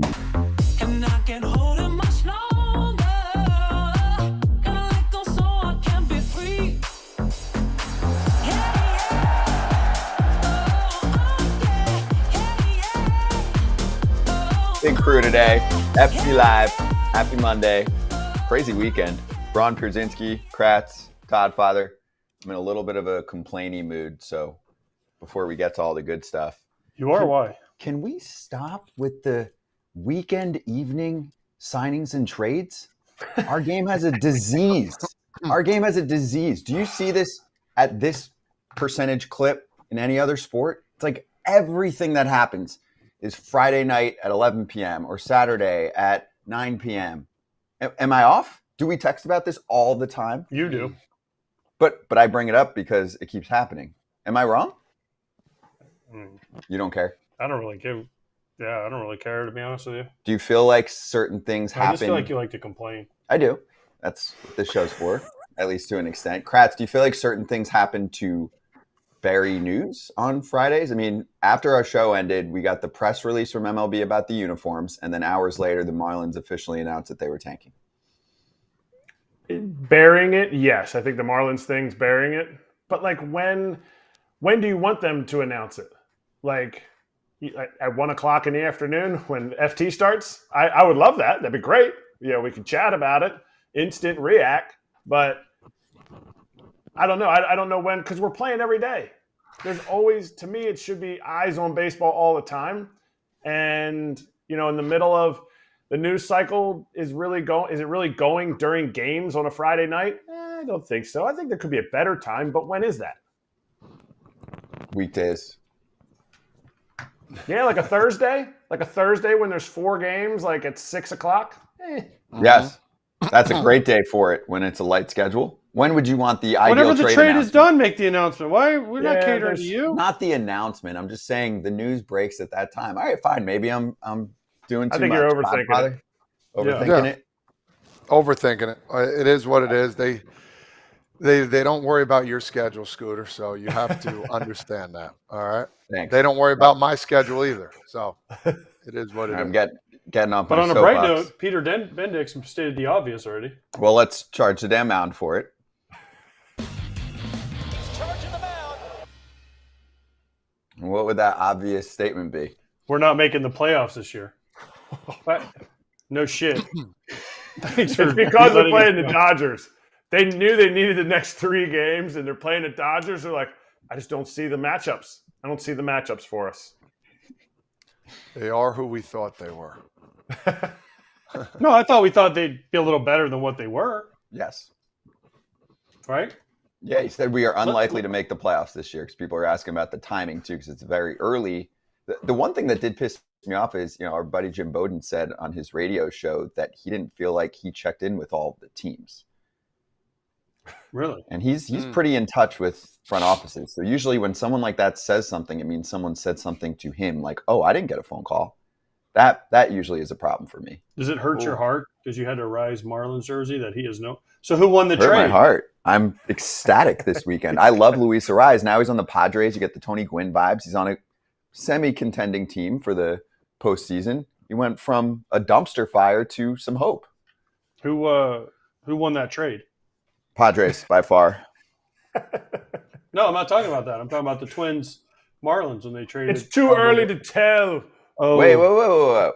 And I can't hold it much longer. Gotta let go so I can be free. Big crew today. FC Live. Happy Monday. Crazy weekend. Braun, Pierzynski, Kratz, Todd, Father. I'm in a little bit of a complaining mood, so before we get to all the good stuff. You are? Why? Can we stop with the weekend evening signings and trades? Our game has a disease. Our game has a disease. Do you see this at this percentage clip in any other sport? It's like everything that happens is Friday night at 11 p.m. or Saturday at 9 p.m. Am I off? Do we text about this all the time? You do. But I bring it up because it keeps happening. Am I wrong? You don't care? I don't really care, to be honest with you. Do you feel like certain things happen? I just feel like you like to complain. I do. That's what this show's for, at least to an extent. Kratz, do you feel like certain things happen to bury news on Fridays? I mean, after our show ended, we got the press release from MLB about the uniforms, and then hours later, the Marlins officially announced that they were tanking. Burying it, yes. I think the Marlins thing's burying it. But, like, when do you want them to announce it? Like, at 1 o'clock in the afternoon when FT starts? I would love that. That'd be great. We could chat about it, instant react. But I don't know. I don't know when, because we're playing every day. There's always, to me, it should be eyes on baseball all the time. And, in the middle of the news cycle, is it really going during games on a Friday night? I don't think so. I think there could be a better time, but when is that? Weekdays. Yeah, like a Thursday? Like a Thursday when there's 4 games, like at 6 o'clock? Yes. That's a great day for it when it's a light schedule. When would you want the ideal trade Whenever the trade is done, make the announcement. Why? We're not catering to you. Not the announcement. I'm just saying the news breaks at that time. All right, fine. Maybe I'm doing too much. I think you're overthinking it. Overthinking it? Overthinking it. It is what it is. They don't worry about your schedule, Scooter, so you have to understand that. All right? Thanks. They don't worry about my schedule either. So it is what it is. I'm getting off But my on a soapbox. bright note, Peter Bendix stated the obvious already. Well, let's charge the damn mound for it. Charging the mound. What would that obvious statement be? We're not making the playoffs this year. What? No shit. It's because they're playing the Dodgers. They knew they needed the next 3 games, and they're playing the Dodgers. They're like, I just don't see the matchups. I don't see the matchups for us. They are who we thought they were. No, I thought we thought they'd be a little better than what they were, Yes. right? Yeah, he said we are unlikely to make the playoffs this year because people are asking about the timing too because it's very early. The one thing that did piss me off is, our buddy Jim Bowden said on his radio show that he didn't feel like he checked in with all of the teams. Really? And he's pretty in touch with front offices. So usually when someone like that says something, it means someone said something to him like, oh, I didn't get a phone call. That usually is a problem for me. Does it hurt your heart because you had to Arráez Marlins jersey that he is no? So who won the Hurt trade? my heart. I'm ecstatic this weekend. I love Luis Arráez. Now he's on the Padres. You get the Tony Gwynn vibes. He's on a semi-contending team for the postseason. He went from a dumpster fire to some hope. Who won that trade? Padres by far. No, I'm not talking about that. I'm talking about the Twins Marlins when they traded. It's too early to tell. Oh, Wait, whoa.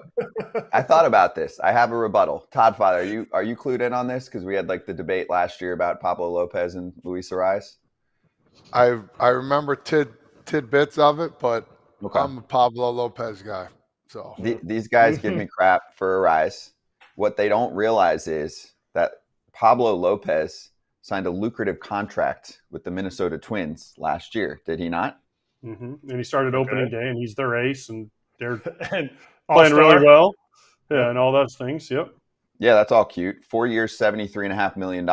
I thought about this. I have a rebuttal. Todd, Father, are you clued in on this? Because we had the debate last year about Pablo Lopez and Luis Arráez. I remember tidbits of it, but Okay. I'm a Pablo Lopez guy. So These guys give me crap for Arráez. What they don't realize is that Pablo Lopez signed a lucrative contract with the Minnesota Twins last year. Did he not? Mm-hmm. And he started opening day, and he's their ace, and they're And playing All-star. really well. Yeah, and all those things. Yep. Yeah, that's all cute. 4 years, $73.5 million.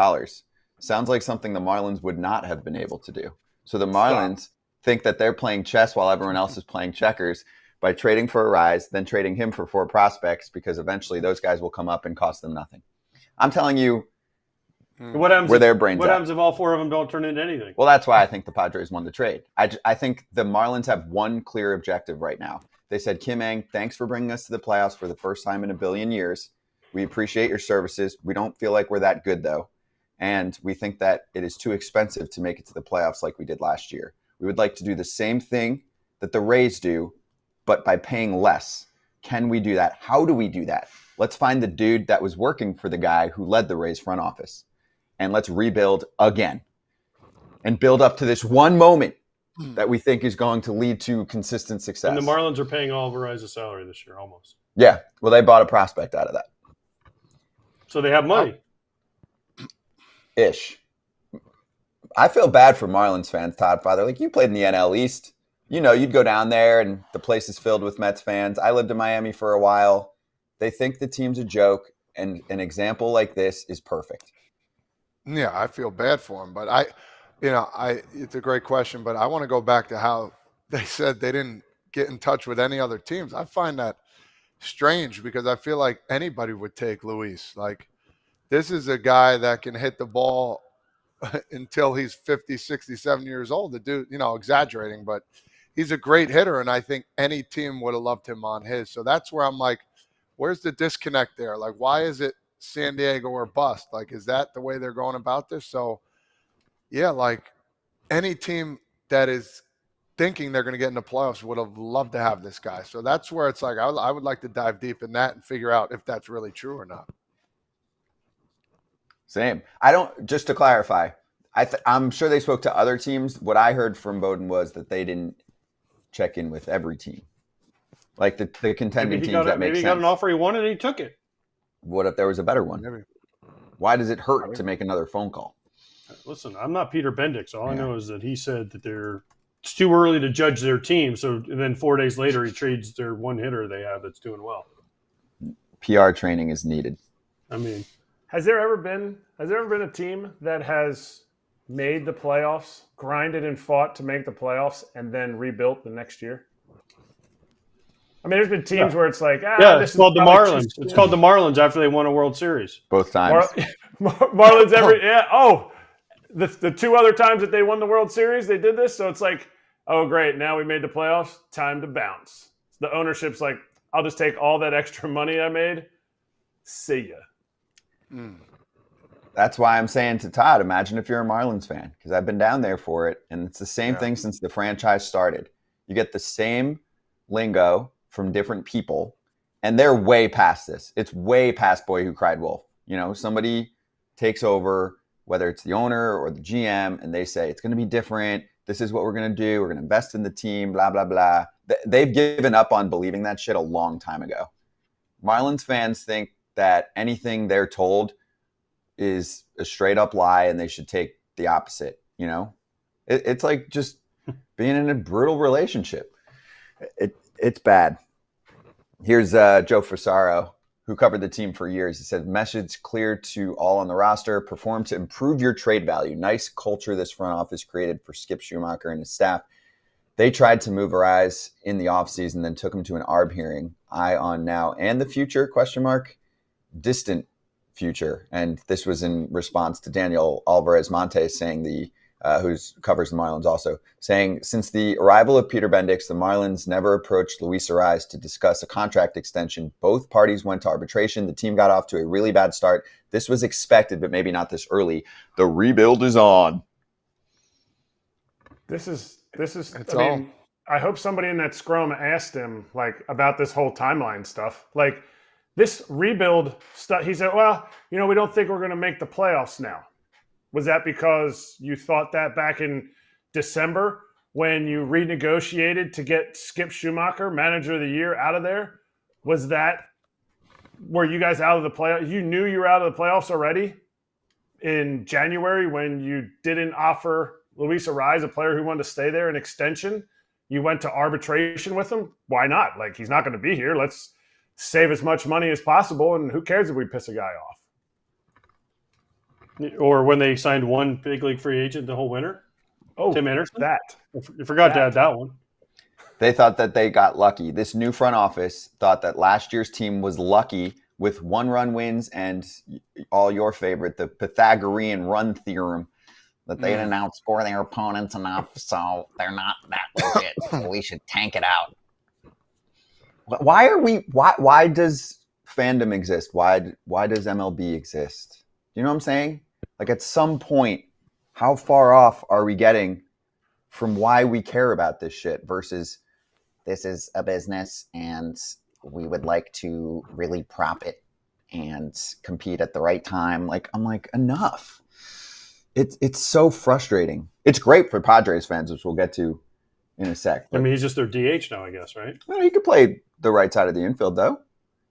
Sounds like something the Marlins would not have been able to do. So the Marlins think that they're playing chess while everyone else is playing checkers by trading for Arráez, then trading him for 4 prospects because eventually those guys will come up and cost them nothing. I'm telling you, What happens? where their brains What at. happens if all 4 of them don't turn into anything? Well, that's why I think the Padres won the trade. I think the Marlins have one clear objective right now. They said, Kim Ng, thanks for bringing us to the playoffs for the first time in a billion years. We appreciate your services. We don't feel like we're that good, though. And we think that it is too expensive to make it to the playoffs like we did last year. We would like to do the same thing that the Rays do, but by paying less. Can we do that? How do we do that? Let's find the dude that was working for the guy who led the Rays front office. And let's rebuild again. And build up to this one moment that we think is going to lead to consistent success. And the Marlins are paying all of Arraez's salary this year, almost. Yeah. Well, they bought a prospect out of that. So they have money. Ish. I feel bad for Marlins fans, Todd Father. Like, you played in the NL East. You know, you'd go down there and the place is filled with Mets fans. I lived in Miami for a while. They think the team's a joke, and an example like this is perfect. Yeah, I feel bad for him, but it's a great question, but I want to go back to how they said they didn't get in touch with any other teams. I find that strange because I feel like anybody would take Luis. Like, this is a guy that can hit the ball until he's 50, 67 years old. The dude, exaggerating, but he's a great hitter, and I think any team would have loved him on his. So that's where I'm like, where's the disconnect there? Like, why is it San Diego or bust? Like, is that the way they're going about this? So, yeah, like any team that is thinking they're going to get in the playoffs would have loved to have this guy. So that's where it's like I would like to dive deep in that and figure out if that's really true or not. Same. Just to clarify, I'm sure they spoke to other teams. What I heard from Bowden was that they didn't check in with every team. Like the contending teams that make sense. Maybe he got an offer he wanted and he took it. What if there was a better one? Maybe. Why does it hurt to make another phone call? Listen, I'm not Peter Bendix. All I know is that he said that it's too early to judge their team. So and then 4 days later, he trades their one hitter they have that's doing well. PR training is needed. I mean, Has there ever been a team that has made the playoffs, grinded and fought to make the playoffs, and then rebuilt the next year? I mean, there's been teams where it's like, it's called the Marlins. It's called the Marlins after they won a World Series. Both times. Marlins the two other times that they won the World Series, they did this. So it's like, oh, great, now we made the playoffs, time to bounce. The ownership's like, I'll just take all that extra money I made. See ya. That's why I'm saying to Todd, imagine if you're a Marlins fan, because I've been down there for it, and it's the same thing since the franchise started. You get the same lingo from different people, and they're way past this. It's way past Boy Who Cried Wolf. Somebody takes over, whether it's the owner or the GM, and they say, it's going to be different. This is what we're going to do. We're going to invest in the team, blah, blah, blah. They've given up on believing that shit a long time ago. Marlins fans think that anything they're told is a straight up lie and they should take the opposite. It's like just being in a brutal relationship. It's bad. Here's Joe Fasaro, who covered the team for years. He said, message clear to all on the roster, perform to improve your trade value. Nice culture this front office created for Skip Schumacher and his staff. They tried to move Arráez in the offseason, then took him to an ARB hearing. Eye on now and the future, ? Distant future. And this was in response to Daniel Alvarez Montes saying who covers the Marlins also, saying, since the arrival of Peter Bendix, the Marlins never approached Luis Arráez to discuss a contract extension. Both parties went to arbitration. The team got off to a really bad start. This was expected, but maybe not this early. The rebuild is on. I hope somebody in that scrum asked him about this whole timeline stuff. This rebuild stuff, he said, we don't think we're going to make the playoffs now. Was that because you thought that back in December when you renegotiated to get Skip Schumacher, manager of the year, out of there? Were you guys out of the playoffs? You knew you were out of the playoffs already in January when you didn't offer Luis Arráez, a player who wanted to stay there, an extension? You went to arbitration with him? Why not? He's not going to be here. Let's save as much money as possible, and who cares if we piss a guy off? Or when they signed one big league free agent the whole winter? Oh, Tim Anderson? You forgot to add that one. They thought that they got lucky. This new front office thought that last year's team was lucky with one-run wins and all your favorite, the Pythagorean run theorem, that they didn't outscore their opponents enough, so they're not that legit. So we should tank it out. Why are we? Why does fandom exist? Why does MLB exist? You know what I'm saying? Like at some point, how far off are we getting from why we care about this shit versus this is a business and we would like to really prop it and compete at the right time? Like I'm like, enough. It's so frustrating. It's great for Padres fans, which we'll get to in a sec. I mean, he's just their DH now, I guess, right? Well, he could play the right side of the infield, though.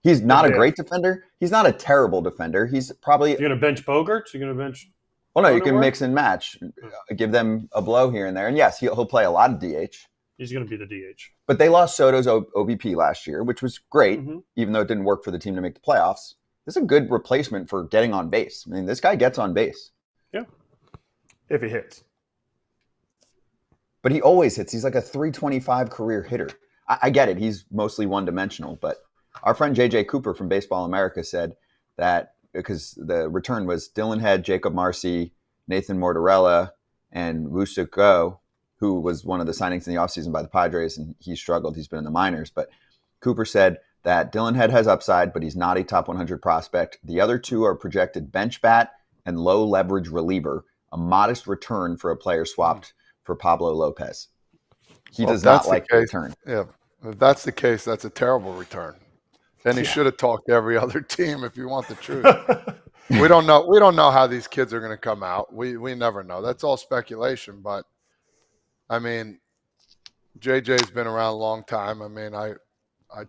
He's not a Yeah. great defender. He's not a terrible defender. He's probably. You're going to bench Bogarts? You're going to bench? Well, no, you can Manoah? mix and match, give them a blow here and there, and yes, he'll play a lot of DH. He's going to be the DH. But they lost Soto's OBP last year, which was great, Mhm. even though it didn't work for the team to make the playoffs. This is a good replacement for getting on base. I mean, this guy gets on base, If he hits. but he always hits. He's like a 325 career hitter. I get it. He's mostly one-dimensional, but our friend J.J. Cooper from Baseball America said that because the return was Dylan Head, Jacob Marcy, Nathan Mortarella, and Woo-Suk Go, who was one of the signings in the offseason by the Padres, and he struggled. He's been in the minors. But Cooper said that Dylan Head has upside, but he's not a top 100 prospect. The other two are projected bench bat and low leverage reliever, a modest return for a player swapped for Pablo Lopez. He Well, does if not that's the like the case- return. Yeah, if that's the case, that's a terrible return. Then he should have talked to every other team if you want the truth. We don't know. We don't know how these kids are going to come out. We never know. That's all speculation. But I mean, JJ's been around a long time. I mean, I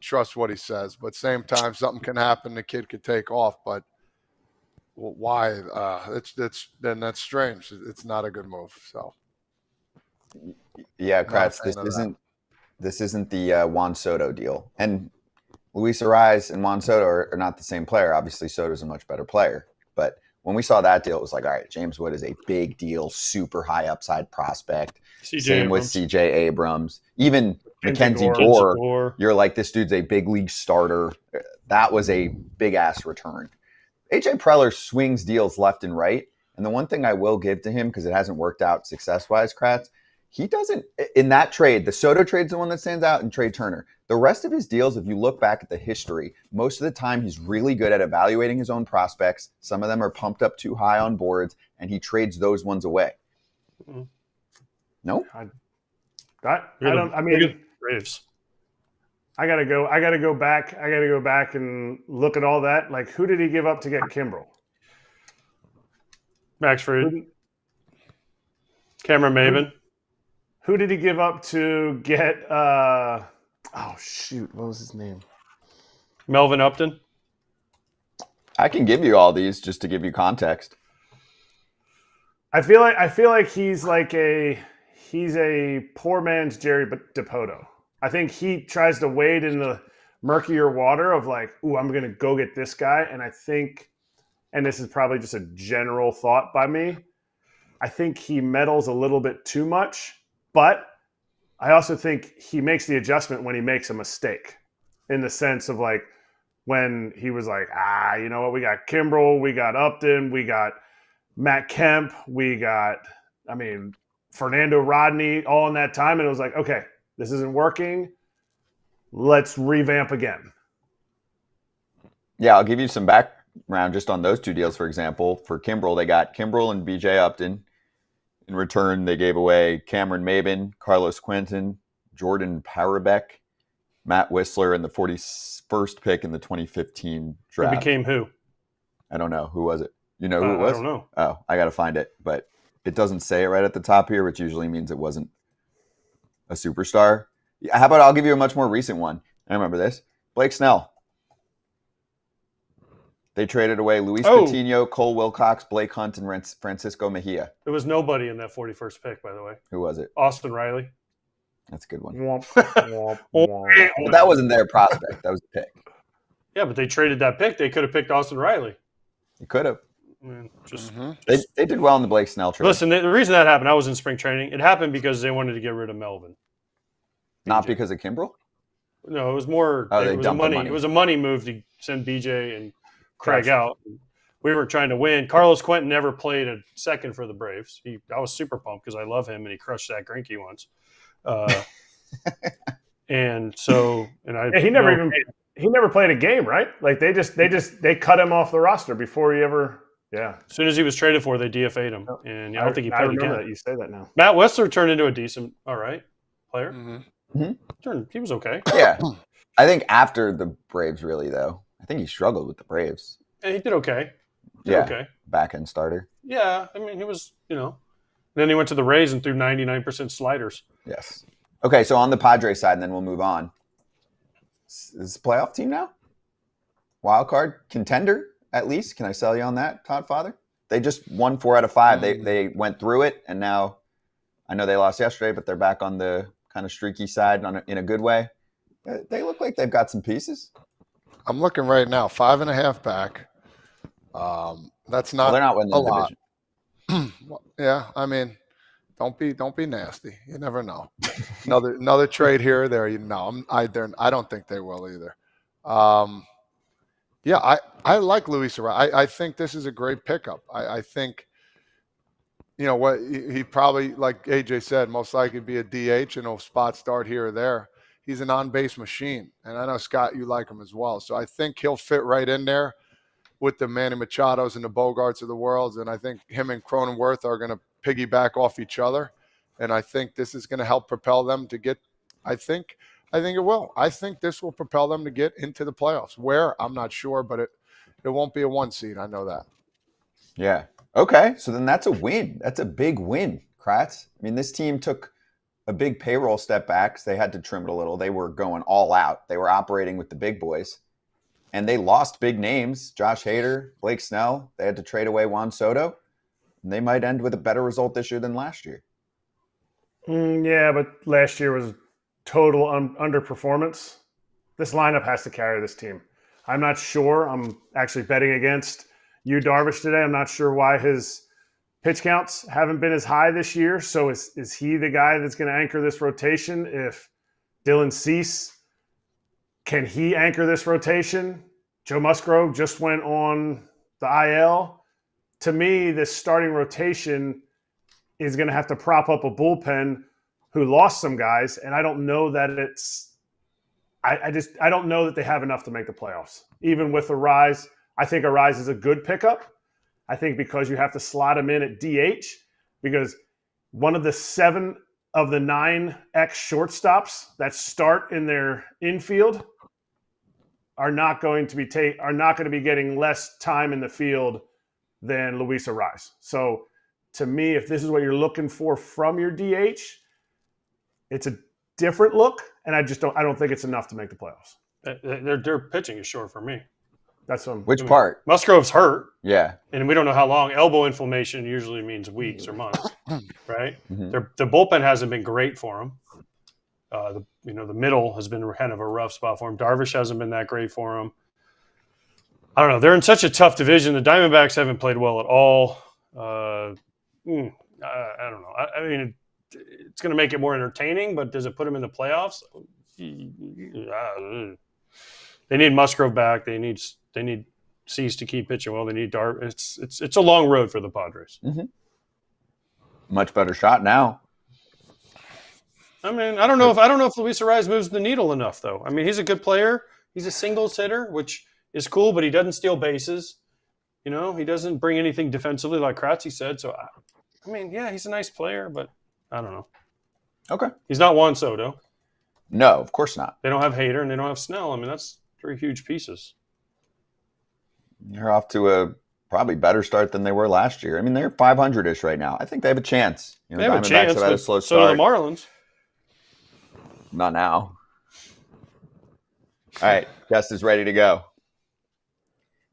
trust what he says. But same time, something can happen. The kid could take off. But why? That's strange. It's not a good move. So Yeah, Not a Kratz, fan this isn't the Juan Soto deal. And Luis Arráez and Juan Soto are not the same player. Obviously, Soto's a much better player. But when we saw that deal, it was like, all right, James Wood is a big deal, super high upside prospect. CJ Same with Abrams. CJ Abrams. Even Mackenzie Gore. Gore, Gore. you're like, this dude's a big league starter. That was a big-ass return. A.J. Preller swings deals left and right. And the one thing I will give to him, because it hasn't worked out success-wise, Kratz, he doesn't – in that trade, the Soto trade's the one that stands out, and Trey Turner. The rest of his deals, if you look back at the history, most of the time he's really good at evaluating his own prospects. Some of them are pumped up too high on boards, and he trades those ones away. Mhm. No? I don't. I mean, Braves. I gotta go back. I gotta go back and look at all that. Like, who did he give up to get Kimbrel? Max Fried. Cameron Maven. Who did he give up to get? Oh shoot, what was his name? Melvin Upton. I can give you all these just to give you context. I feel like he's a poor man's Jerry Dipoto. I think he tries to wade in the murkier water of like, ooh, I'm going to go get this guy. And I think, and this is probably just a general thought by me, I think he meddles a little bit too much, but I also think he makes the adjustment when he makes a mistake, in the sense of like when he was like, you know what, we got Kimbrel, we got Upton, we got Matt Kemp, we got, Fernando Rodney all in that time. And it was like, okay, this isn't working. Let's revamp again. Yeah, I'll give you some background just on those two deals. For example, for Kimbrel, they got Kimbrel and BJ Upton. In return, they gave away Cameron Maben, Carlos Quentin, Jordan Parabek, Matt Whistler, and the 41st pick in the 2015 Who draft. became who? I don't know. Who was it? You know who it was? I don't know. Oh, I got to find it. But it doesn't say it right at the top here, which usually means it wasn't a superstar. How about I'll give you a much more recent one? I remember this. Blake Snell. They traded away Luis Patino, Cole Wilcox, Blake Hunt, and Francisco Mejia. There was nobody in that 41st pick, by the way. Who was it? Austin Riley. That's a good one. Womp, womp, womp. But that wasn't their prospect. That was the pick. Yeah, but they traded that pick. They could have picked Austin Riley. You could have. I mean, just They did well in the Blake Snell trade. listen. The reason that happened, I was in spring training. It happened because they wanted to get rid of Melvin. Not because of Kimbrel? No, it was more. Oh, they it was a dumped the money. money. It was a money move to send BJ and Craig Gotcha. out. We were trying to win. Carlos Quentin never played a second for the Braves. I was super pumped because I love him and he crushed that Greinke once. And so, Yeah, he never played a game, right? Like they cut him off the roster before he ever. Yeah. As soon as he was traded for, they DFA'd him, and I don't think he I played remember again. that you say that now. Matt Wessler turned into a decent, all right player. Mm-hmm. He was okay. Yeah. I think after the Braves, really, though. I think he struggled with the Braves. And he did okay. Okay. Back end starter. Yeah. I mean, he was, Then he went to the Rays and threw 99% sliders. Yes. Okay, so on the Padres side, and then we'll move on. Is this a playoff team now? Wild card contender, at least. Can I sell you on that, Todd Father? They just won 4 out of 5. They went through it, and now I know they lost yesterday, but they're back on the kind of streaky side in a good way. They look like they've got some pieces. I'm looking right now, 5.5 back. That's not. Well, they're not winning the division. Yeah, I mean, don't be nasty. You never know. another trade here or there. I don't think they will either. Yeah, I like Luis Arráez. I think this is a great pickup. I think, what he probably, like AJ said, most likely be a DH and a spot start here or there. He's an on-base machine, and I know, Scott, you like him as well. So I think he'll fit right in there with the Manny Machados and the Bogarts of the world, and I think him and Cronenworth are going to piggyback off each other, and I think this is going to help propel them to get – I think it will. I think this will propel them to get into the playoffs. Where? I'm not sure, but it won't be a 1 seed. I know that. Yeah. Okay, so then that's a win. That's a big win, Kratz. I mean, this team took a big payroll step back because they had to trim it a little. They were going all out. They were operating with the big boys. And they lost big names, Josh Hader, Blake Snell. They had to trade away Juan Soto. And they might end with a better result this year than last year. Yeah, but last year was total underperformance. This lineup has to carry this team. I'm not sure. I'm actually betting against Yu Darvish today. I'm not sure why his pitch counts haven't been as high this year. So is he the guy that's going to anchor this rotation? If Dylan Cease, can he anchor this rotation? Joe Musgrove just went on the IL. To me, this starting rotation is going to have to prop up a bullpen who lost some guys, and I don't know that it's – I don't know that they have enough to make the playoffs. Even with Arráez, I think Arráez is a good pickup. I think because you have to slot him in at DH, because one of the 7 of the 9 shortstops that start in their infield are not going to be getting less time in the field than Luis Arráez. So to me, if this is what you're looking for from your DH, it's a different look, and I don't think it's enough to make the playoffs. Their pitching is short for me. That's what Which part? Musgrove's hurt. Yeah. And we don't know how long. Elbow inflammation usually means weeks or months, right? Mm-hmm. The bullpen hasn't been great for him. The middle has been kind of a rough spot for him. Darvish hasn't been that great for him. I don't know. They're in such a tough division. The Diamondbacks haven't played well at all. I don't know. I mean, it's going to make it more entertaining, but does it put them in the playoffs? They need Musgrove back. They need Cease to keep pitching well. They need Darvish. It's a long road for the Padres. Mm-hmm. Much better shot now. I mean, I don't know if Luis Arráez moves the needle enough, though. I mean, he's a good player. He's a singles hitter, which is cool, but he doesn't steal bases. He doesn't bring anything defensively, like Kratz said. So, I mean, yeah, he's a nice player, but I don't know. Okay. He's not Juan Soto. No, of course not. They don't have Hader and they don't have Snell. I mean, that's 3 huge pieces. They're off to a probably better start than they were last year. I mean, they're 500-ish right now. I think they have a chance. They have a Diamondbacks chance, have had a but slow so do start. the Marlins. Not now. All right, guest is ready to go.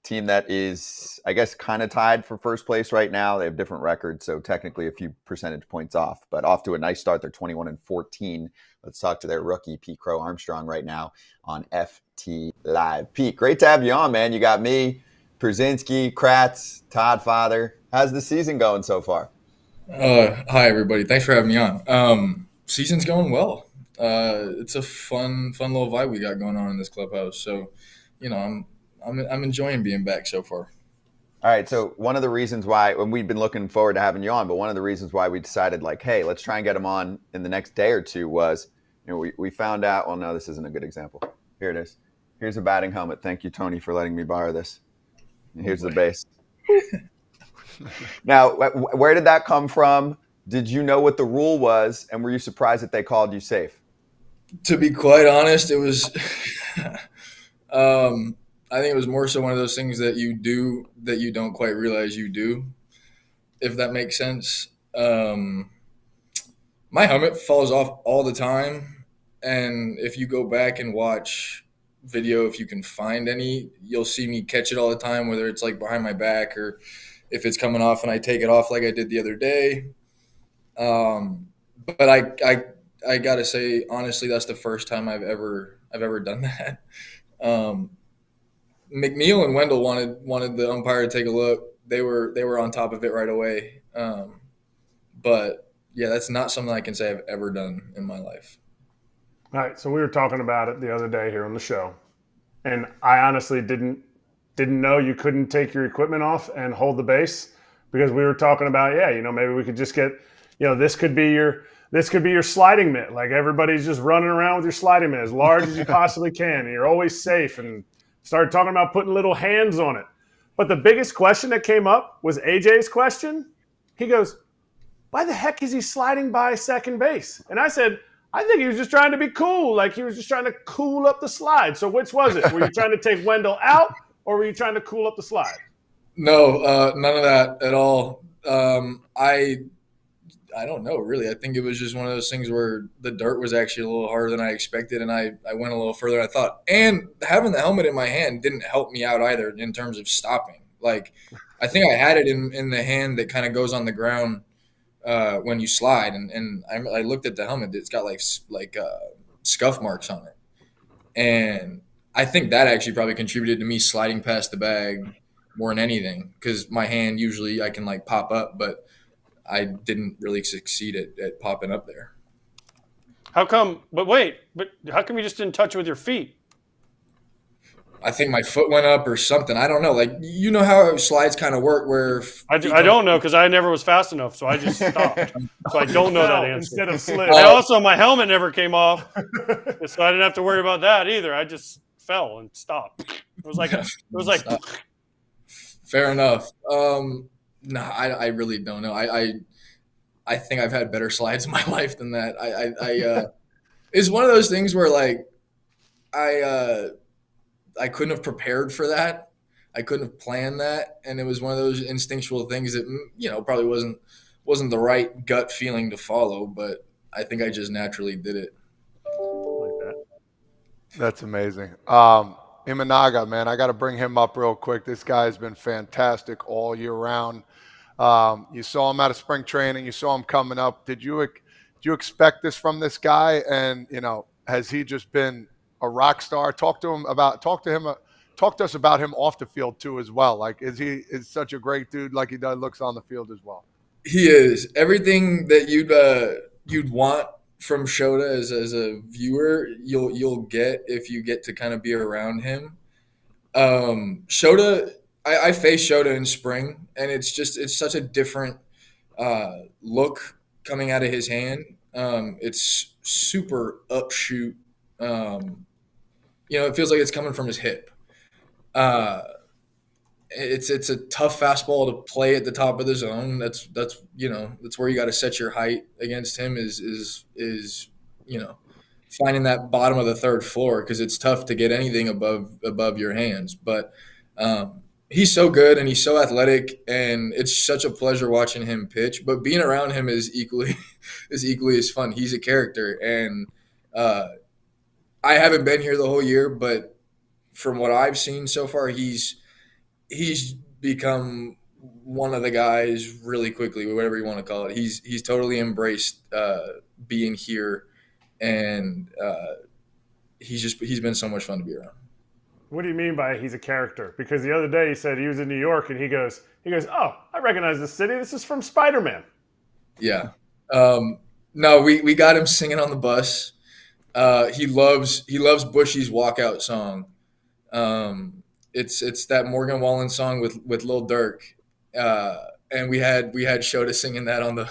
Team that is, I guess, kind of tied for first place right now. They have different records, so technically a few percentage points off, but off to a nice start. They're 21-14. Let's talk to their rookie, Pete Crow-Armstrong, right now on FT Live. Pete, great to have you on, man. You got me, Pierzynski, Kratz, Todd Father. How's the season going so far? Hi, everybody. Thanks for having me on. Season's going well. It's a fun little vibe we got going on in this clubhouse. So, I'm enjoying being back so far. All right, so one of the reasons why, and we've been looking forward to having you on, but one of the reasons why we decided, hey, let's try and get him on in the next day or two was, we found out. Well, no, this isn't a good example. Here it is. Here's a batting helmet. Thank you, Tony, for letting me borrow this. And here's the base. Now, where did that come from? Did you know what the rule was, and were you surprised that they called you safe? To be quite honest, it was. I think it was more so one of those things that you do that you don't quite realize you do, if that makes sense. My helmet falls off all the time, and if you go back and watch video, if you can find any, you'll see me catch it all the time, whether it's like behind my back or if it's coming off and I take it off like I did the other day. But I gotta say, honestly, that's the first time I've ever done that. McNeil and Wendell wanted the umpire to take a look. They were on top of it right away. But yeah, that's not something I can say I've ever done in my life. All right, so we were talking about it the other day here on the show, and I honestly didn't know you couldn't take your equipment off and hold the base, because we were talking about, maybe we could just get, this could be your sliding mitt. Like, everybody's just running around with your sliding mitt as large as you possibly can, and you're always safe. And started talking about putting little hands on it. But the biggest question that came up was AJ's question. He goes, "Why the heck is he sliding by second base?" And I said, I think he was just trying to be cool. Like, he was just trying to cool up the slide. So which was it? Were you trying to take Wendell out, or were you trying to cool up the slide? No, none of that at all. I don't know, really. I think it was just one of those things where the dirt was actually a little harder than I expected, and I went a little further than I thought. And having the helmet in my hand didn't help me out either in terms of stopping. Like, I think I had it in the hand that kind of goes on the ground when you slide, and I looked at the helmet. It's got like scuff marks on it, and I think that actually probably contributed to me sliding past the bag more than anything, because my hand usually I can like pop up, but I didn't really succeed at popping up there. How come? But how come you just didn't touch it with your feet? I think my foot went up or something. I don't know. Like, you know how slides kind of work where I don't know, because I never was fast enough, so I just stopped. So I don't know that answer. Instead of slid. And also, my helmet never came off, so I didn't have to worry about that either. I just fell and stopped. It was like Fair enough. No, I really don't know. I think I've had better slides in my life than that. It's one of those things where, like, I couldn't have prepared for that. I couldn't have planned that, and it was one of those instinctual things that probably wasn't the right gut feeling to follow. But I think I just naturally did it. Like that. That's amazing. Imanaga, man, I got to bring him up real quick. This guy's been fantastic all year round. You saw him out of spring training. You saw him coming up. Did you expect this from this guy? And has he just been a rock star? Talk to us about him off the field too, as well. Like, is such a great dude, like he looks on the field as well? He is everything that you'd want from Shota as a viewer. You'll get if you get to kind of be around him. Shota, I faced Shota in spring, and it's such a different look coming out of his hand. It's super upshoot. It feels like it's coming from his hip. It's a tough fastball to play at the top of the zone. That's where you got to set your height against him is finding that bottom of the third floor, because it's tough to get anything above your hands. But he's so good and he's so athletic, and it's such a pleasure watching him pitch. But being around him is equally as fun. He's a character, and I haven't been here the whole year, but from what I've seen so far, he's become one of the guys really quickly, whatever you want to call it. He's totally embraced being here, and he's been so much fun to be around. What do you mean by he's a character? Because the other day he said he was in New York, and he goes, "Oh, I recognize this city. This is from Spider-Man." Yeah. No, we got him singing on the bus. He loves Bushy's walkout song. It's that Morgan Wallen song with Lil Durk, and we had Shota singing that on the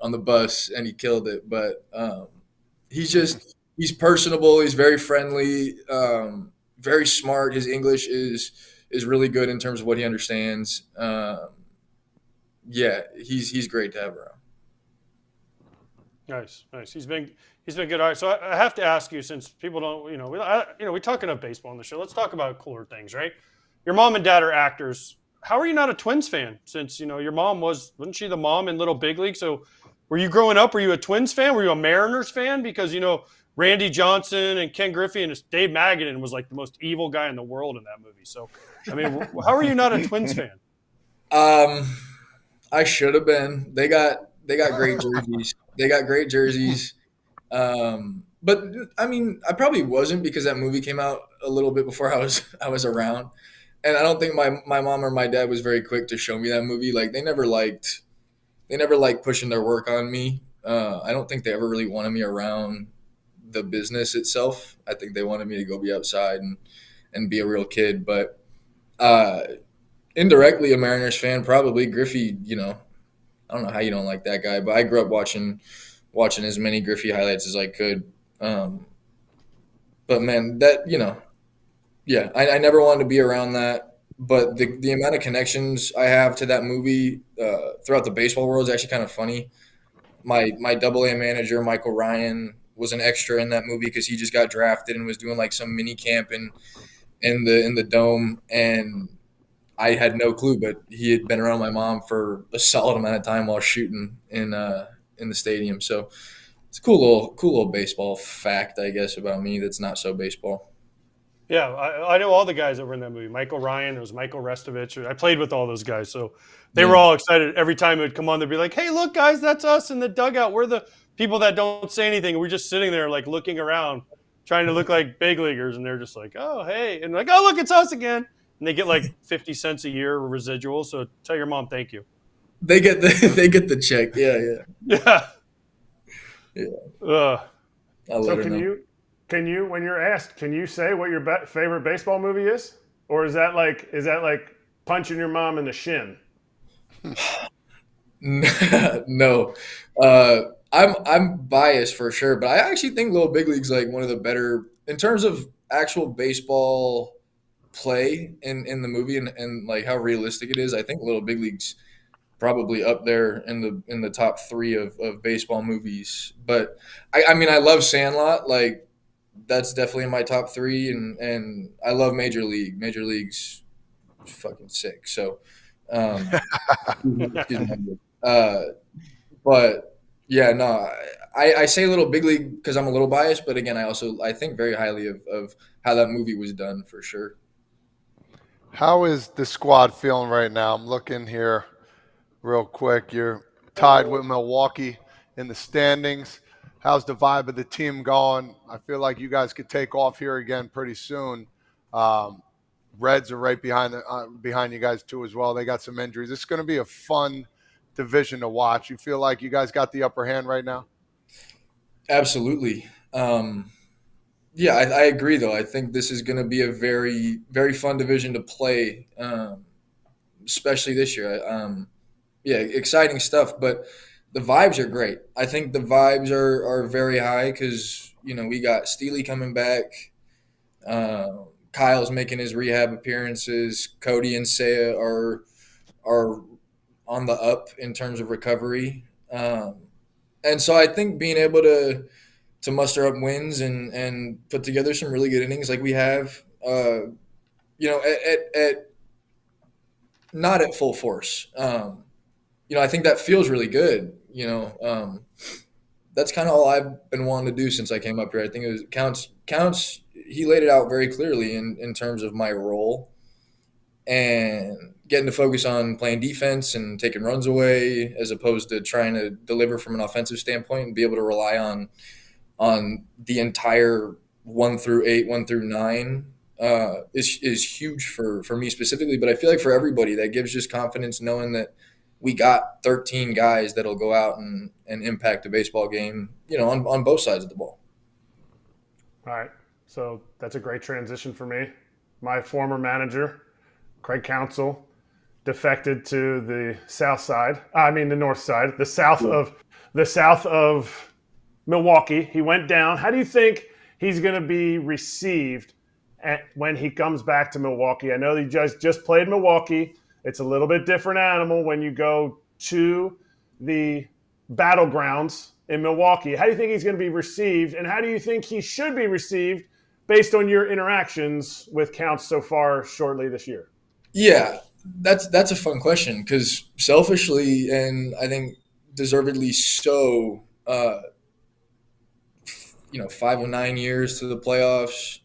on the bus, and he killed it. But He's personable. He's very friendly, very smart. His English is really good in terms of what he understands. Yeah, he's great to have around. Nice. He's been good. All right, so I have to ask you, since people don't, we talking about baseball on the show. Let's talk about cooler things, right? Your mom and dad are actors. How are you not a Twins fan? Since your mom wasn't she the mom in Little Big League? So, were you growing up? Were you a Twins fan? Were you a Mariners fan? Because Randy Johnson and Ken Griffey and Dave Magadan was like the most evil guy in the world in that movie. So, I mean, how are you not a Twins fan? I should have been. They got great jerseys. They got great jerseys. But I mean, I probably wasn't because that movie came out a little bit before I was around, and I don't think my mom or my dad was very quick to show me that movie. Like they never liked pushing their work on me. I don't think they ever really wanted me around the business itself. I think they wanted me to go be outside and be a real kid. But indirectly, a Mariners fan, probably. Griffey. I don't know how you don't like that guy, but I grew up watching as many Griffey highlights as I could. But man, that yeah, I never wanted to be around that. But the amount of connections I have to that movie throughout the baseball world is actually kind of funny. My Double-A manager, Michael Ryan, was an extra in that movie because he just got drafted and was doing like some mini camp in the dome, and I had no clue, but he had been around my mom for a solid amount of time while shooting in the stadium. So it's a cool little baseball fact, I guess, about me that's not so baseball. Yeah, I know all the guys that were in that movie. Michael Ryan, it was Michael Restovich. I played with all those guys, so they were all excited. Every time it would come on, they'd be like, "Hey, look, guys, that's us in the dugout. We're the people that don't say anything. We're just sitting there, like, looking around, trying to look like big leaguers." And they're just like, "Oh, hey," and like, "Oh, look, it's us again." And they get like 50 cents a year residual. So tell your mom thank you. They get the check. Yeah. So can you when you're asked, can you say what your favorite baseball movie is, or is that like punching your mom in the shin? No, I'm biased for sure, but I actually think Little Big League's like one of the better in terms of actual baseball play in the movie and like how realistic it is. I think Little Big League's probably up there in the top 3 of baseball movies. But I mean, I love Sandlot. Like that's definitely in my top 3, and I love Major League. Major League's fucking sick. So, but yeah, no, I say Little Big League because I'm a little biased, but again, I think very highly of how that movie was done for sure. How is the squad feeling right now? I'm looking here real quick. You're tied with Milwaukee in the standings. How's the vibe of the team going? I feel like you guys could take off here again pretty soon. Reds are right behind you guys too as well. They got some injuries. It's going to be a fun division to watch. You feel like you guys got the upper hand right now? Absolutely. Yeah, I agree, though. I think this is going to be a very, very fun division to play, especially this year. Yeah, exciting stuff, but the vibes are great. I think the vibes are very high because, we got Steely coming back. Kyle's making his rehab appearances. Cody and Seiya are on the up in terms of recovery. And so I think being able to muster up wins and put together some really good innings like we have, at not at full force. I think that feels really good. That's kind of all I've been wanting to do since I came up here. I think it was counts. He laid it out very clearly in terms of my role and getting to focus on playing defense and taking runs away as opposed to trying to deliver from an offensive standpoint and be able to rely on the entire 1 through 8, 1 through 9 is huge for me specifically. But I feel like for everybody, that gives just confidence knowing that we got 13 guys that'll go out and impact a baseball game, on both sides of the ball. All right. So that's a great transition for me. My former manager, Craig Counsell, defected to the south side. I mean the north side, the south of Milwaukee. He went down. How do you think he's going to be received when he comes back to Milwaukee? I know he just played Milwaukee. It's a little bit different animal when you go to the battlegrounds in Milwaukee. How do you think he's going to be received, and how do you think he should be received based on your interactions with Counts so far shortly this year? Yeah, that's a fun question because selfishly, and I think deservedly so, 5 of 9 years to the playoffs.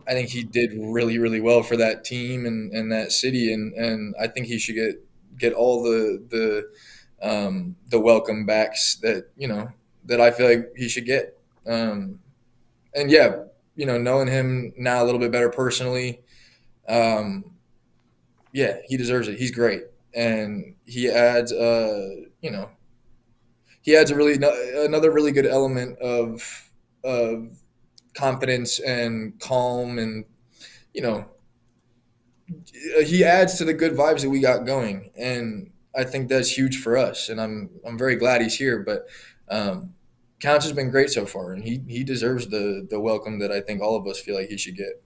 I think he did really, really well for that team and that city, and I think he should get all the welcome backs that I feel like he should get. And yeah, knowing him now a little bit better personally, yeah, he deserves it. He's great, and he adds another really good element of confidence and calm, and he adds to the good vibes that we got going, and I think that's huge for us, and I'm very glad he's here. But Counts has been great so far, and he deserves the welcome that I think all of us feel like he should get.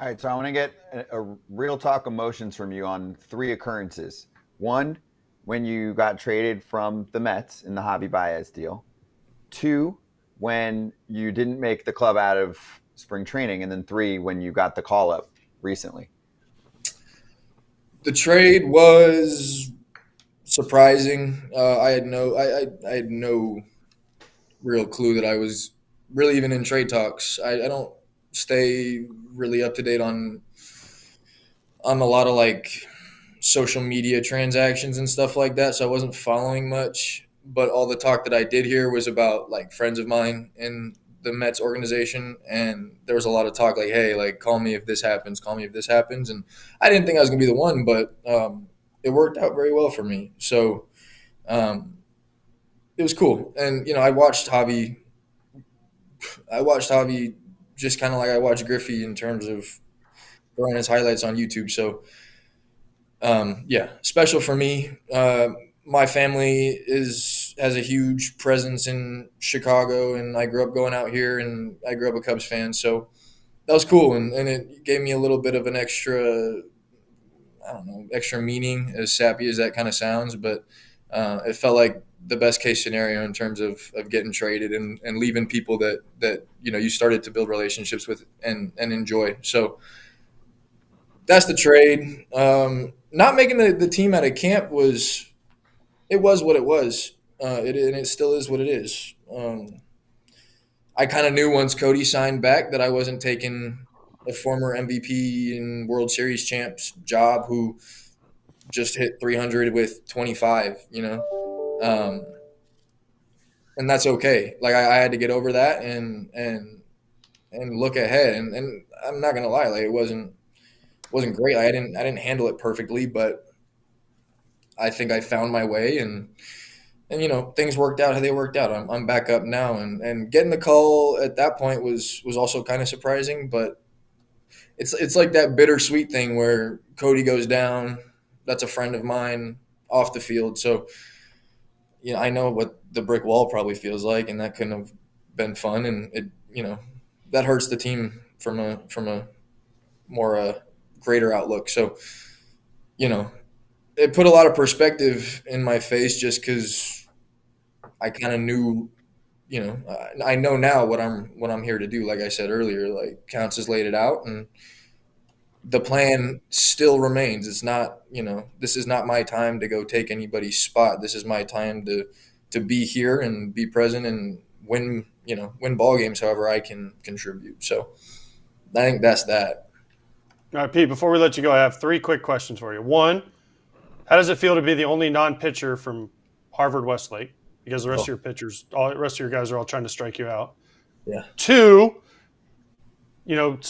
All right, so I want to get a real talk emotions from you on 3 occurrences. 1, when you got traded from the Mets in the Javi Baez deal. 2, when you didn't make the club out of spring training. And then 3, when you got the call-up recently. The trade was surprising. I had no real clue that I was really even in trade talks. I don't stay really up to date on a lot of like social media transactions and stuff like that, so I wasn't following much. But all the talk that I did hear was about like friends of mine in the Mets organization, and there was a lot of talk like, hey, like call me if this happens, and I didn't think I was gonna be the one, but it worked out very well for me. So it was cool. And I watched Javi just kind of like I watched Griffey in terms of throwing his highlights on YouTube. So yeah, special for me. My family has a huge presence in Chicago, and I grew up going out here, and I grew up a Cubs fan. So that was cool, and it gave me a little bit of an extra meaning, as sappy as that kind of sounds, but it felt like the best case scenario in terms of getting traded and leaving people that you started to build relationships with and enjoy. So that's the trade. Not making the team out of camp was what it was. And it still is what it is. I kind of knew once Cody signed back that I wasn't taking a former MVP and World Series champs job who just hit 300 with 25, and that's okay. Like I had to get over that and look ahead. And I'm not gonna lie, like it wasn't great. I didn't handle it perfectly, but I think I found my way, and things worked out how they worked out. I'm back up now, and getting the call at that point was also kind of surprising, but it's like that bittersweet thing where Cody goes down. That's a friend of mine off the field, so I know what the brick wall probably feels like, and that couldn't have been fun, and it that hurts the team from a more greater outlook. So it put a lot of perspective in my face just because I kind of knew, I know now what I'm here to do. Like I said earlier, like Counts has laid it out, and the plan still remains. It's not, this is not my time to go take anybody's spot. This is my time to be here and be present and win ball games however I can contribute. So I think that's that. All right, Pete, before we let you go, I have 3 quick questions for you. 1, how does it feel to be the only non-pitcher from Harvard Westlake? Because the rest of your pitchers, the rest of your guys are all trying to strike you out. Yeah. 2,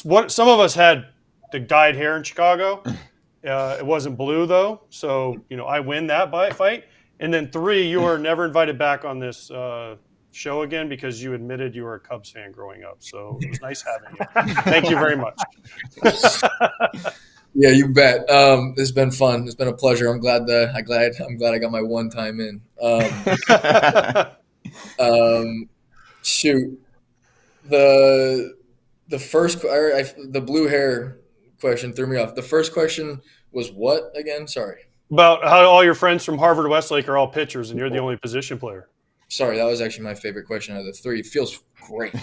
what some of us had the dyed hair in Chicago. It wasn't blue though, so I win that fight. And then 3, you were never invited back on this show again because you admitted you were a Cubs fan growing up. So it was nice having you. Thank you very much. Yeah, you bet. It's been fun. It's been a pleasure. I'm glad I got my one time in. Shoot. The the blue hair question threw me off. The first question was what again? Sorry. About how all your friends from Harvard Westlake are all pitchers and you're the only position player. Sorry, that was actually my favorite question out of the three. It feels great.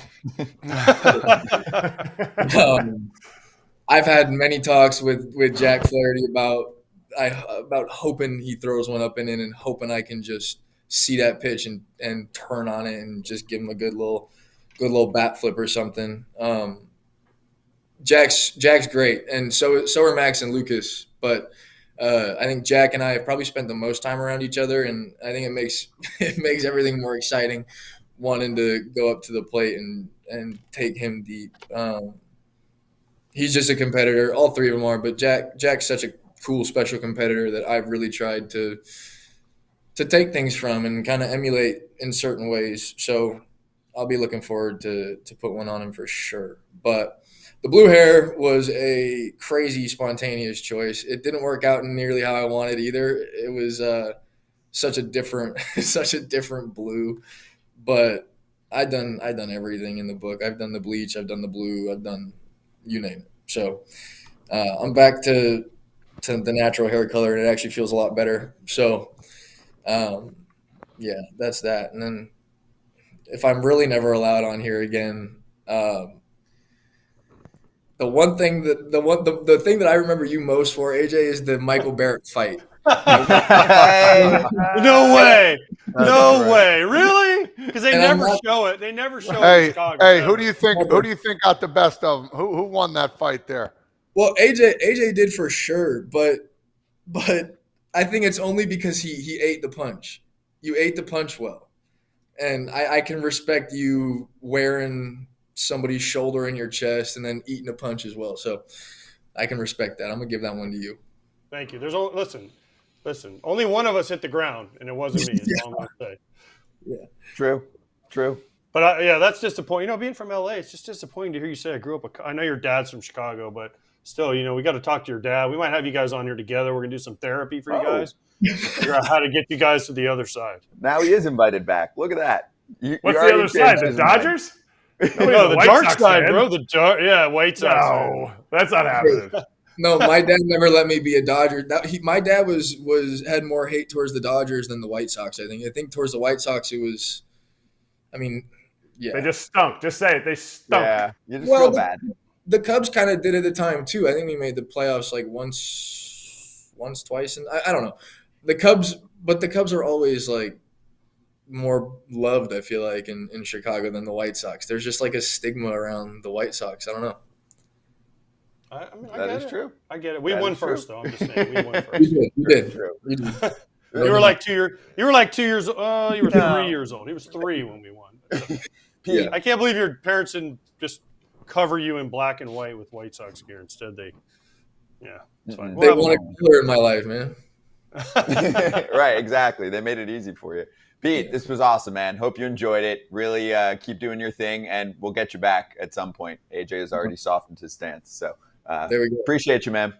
I've had many talks with Jack Flaherty about hoping he throws one up and in and hoping I can just see that pitch and turn on it and just give him a good little bat flip or something. Jack's great, and so are Max and Lucas. But I think Jack and I have probably spent the most time around each other, and I think it makes everything more exciting, wanting to go up to the plate and take him deep. He's just a competitor. All three of them are, but Jack's such a cool, special competitor that I've really tried to take things from and kind of emulate in certain ways. So I'll be looking forward to put one on him for sure. But the blue hair was a crazy, spontaneous choice. It didn't work out nearly how I wanted either. It was such a different blue. But I've done everything in the book. I've done the bleach. I've done the blue. I've done you name it. So I'm back to the natural hair color, and it actually feels a lot better. So yeah, that's that. And then if I'm really never allowed on here again, the thing that I remember you most for, AJ, is the Michael Barrett fight. No way. No way. Really? Because they never show it. They never show it in Chicago. Hey, who do you think got the best of them? Who won that fight there? Well, AJ did for sure, but I think it's only because he ate the punch. You ate the punch well. And I can respect you wearing somebody's shoulder in your chest and then eating a punch as well. So I can respect that. I'm going to give that one to you. Thank you. Listen. Only one of us hit the ground, and it wasn't me. That's all I'm going to say. Yeah. True. But yeah, that's disappointing. Being from LA, it's just disappointing to hear you say I grew up. I know your dad's from Chicago, but still, we got to talk to your dad. We might have you guys on here together. We're going to do some therapy for you guys. Figure out how to get you guys to the other side. Now he is invited back. Look at that. What's the other side? The Dodgers? No, the dark side, bro. White Sox. No, that's not happening. No, my dad never let me be a Dodger. My dad had more hate towards the Dodgers than the White Sox. I think towards the White Sox it was. I mean, yeah, they just stunk. Just say it. They stunk. Yeah, you just feel bad. The Cubs kind of did at the time too. I think we made the playoffs like once, twice, and I don't know. The Cubs are always like more loved, I feel like, in Chicago than the White Sox. There's just like a stigma around the White Sox. I don't know. I That is true. I get it. We won first, though. I'm just saying, we won first. You did. You were like 2 years. You were 3 years old. He was 3 when we won. Yeah. I can't believe your parents didn't just cover you in black and white with White Sox gear. Instead, it's fine. They wanted color in my life, man. Right, exactly. They made it easy for you. Pete, this was awesome, man. Hope you enjoyed it. Really keep doing your thing, and we'll get you back at some point. AJ has already softened his stance. So there we go. Appreciate you, man.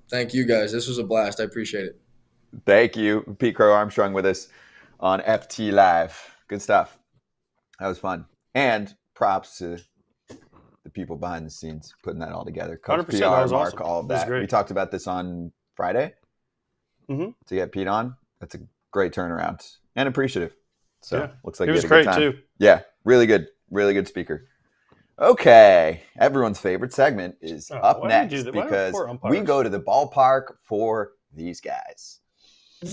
Thank you, guys. This was a blast. I appreciate it. Thank you. Pete Crow-Armstrong with us on FT Live. Good stuff. That was fun. And props to the people behind the scenes putting that all together. Coach 100%, PR, that was Mark, awesome. all of That was that. great. We talked about this on Friday Mm-hmm. to get Pete on. That's a great turnaround and appreciative. So Yeah. looks like He you was had a good great, time. too. Yeah, really good speaker. Okay, everyone's favorite segment is up why do we next do that? Why do we because pour we umpires? go to the ballpark for these guys.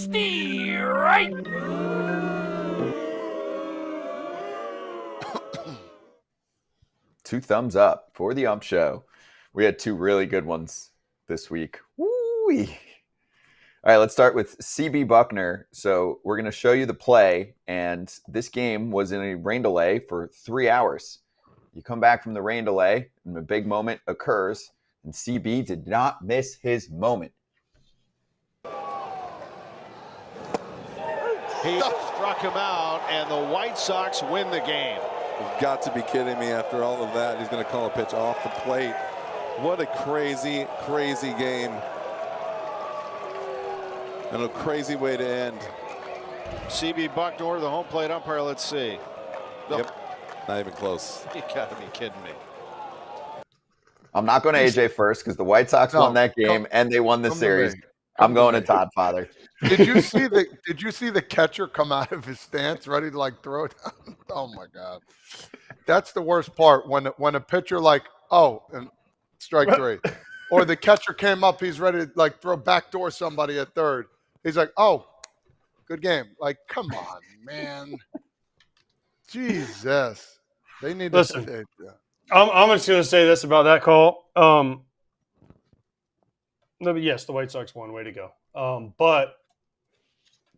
Right. 2 thumbs up for the Ump Show. We had 2 really good ones this week. Woo-wee. All right, let's start with CB Buckner. So we're going to show you the play, and this game was in a rain delay for 3 hours. You come back from the rain delay, and a big moment occurs, and CB did not miss his moment. He struck him out, and the White Sox win the game. You've got to be kidding me. After all of that, he's going to call a pitch off the plate. What a crazy, crazy game. And a crazy way to end. CB Bucknor, the home plate umpire. Let's see. Yep. Not even close. You gotta be kidding me. I'm not going to AJ first because the White Sox won that game and they won the series. I'm going to Todd, father. Did you see the catcher come out of his stance ready to like throw it down? Oh my God. That's the worst part when a pitcher like, and strike 3. Or the catcher came up, he's ready to like throw backdoor somebody at third. He's like, "Oh, good game." Like, come on, man. Jesus. They need Listen. to I'm just going to say this about that call. No, but yes, the White Sox won. Way to go. But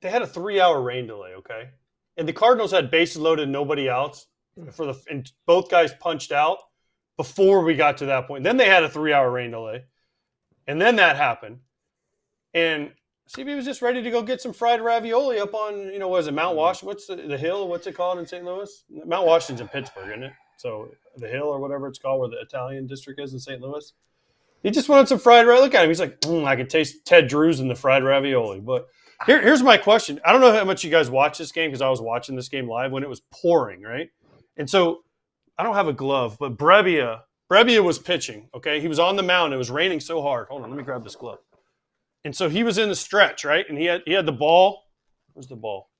they had a 3-hour rain delay, okay? And the Cardinals had bases loaded, nobody else. And both guys punched out before we got to that point. Then they had a 3-hour rain delay. And then that happened. And CB was just ready to go get some fried ravioli up on, what is it, Mount Washington? What's the hill? What's it called in St. Louis? Mount Washington's in Pittsburgh, isn't it? So the hill or whatever it's called where the Italian district is in St. Louis. He just wanted some fried ravioli. Look at him. He's like, I can taste Ted Drew's in the fried ravioli. But here's my question. I don't know how much you guys watch this game because I was watching this game live when it was pouring, right? And so I don't have a glove, but Brebbia was pitching, okay? He was on the mound. It was raining so hard. Hold on, let me grab this glove. And so he was in the stretch, right? And he had the ball. Where's the ball?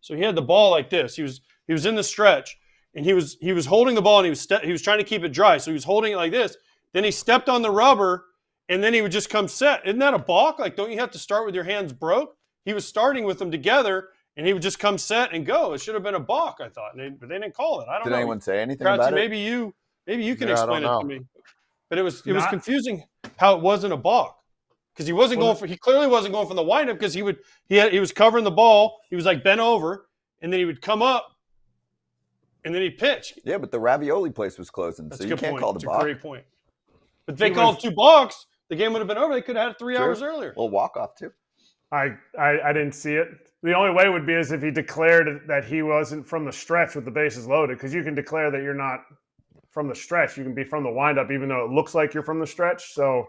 So he had the ball like this. He was in the stretch. And he was holding the ball and he was trying to keep it dry. So he was holding it like this. Then he stepped on the rubber and then he would just come set. Isn't that a balk? Like, don't you have to start with your hands broke? He was starting with them together and he would just come set and go. It should have been a balk, I thought. But they didn't call it. I don't know. Did anyone say anything Kratzy, about it? maybe you can explain it to me. But it was confusing how it wasn't a balk. Because he clearly wasn't going for the windup because he was covering the ball. He was like bent over and then he would come up. And then he'd pitch. Yeah, but the ravioli place was closing, so you can't call the balk. That's a great point. But if they called 2 balks, the game would have been over. They could have had it 3 hours earlier. Well, walk-off, too. I didn't see it. The only way would be is if he declared that he wasn't from the stretch with the bases loaded, because you can declare that you're not from the stretch. You can be from the windup, even though it looks like you're from the stretch. So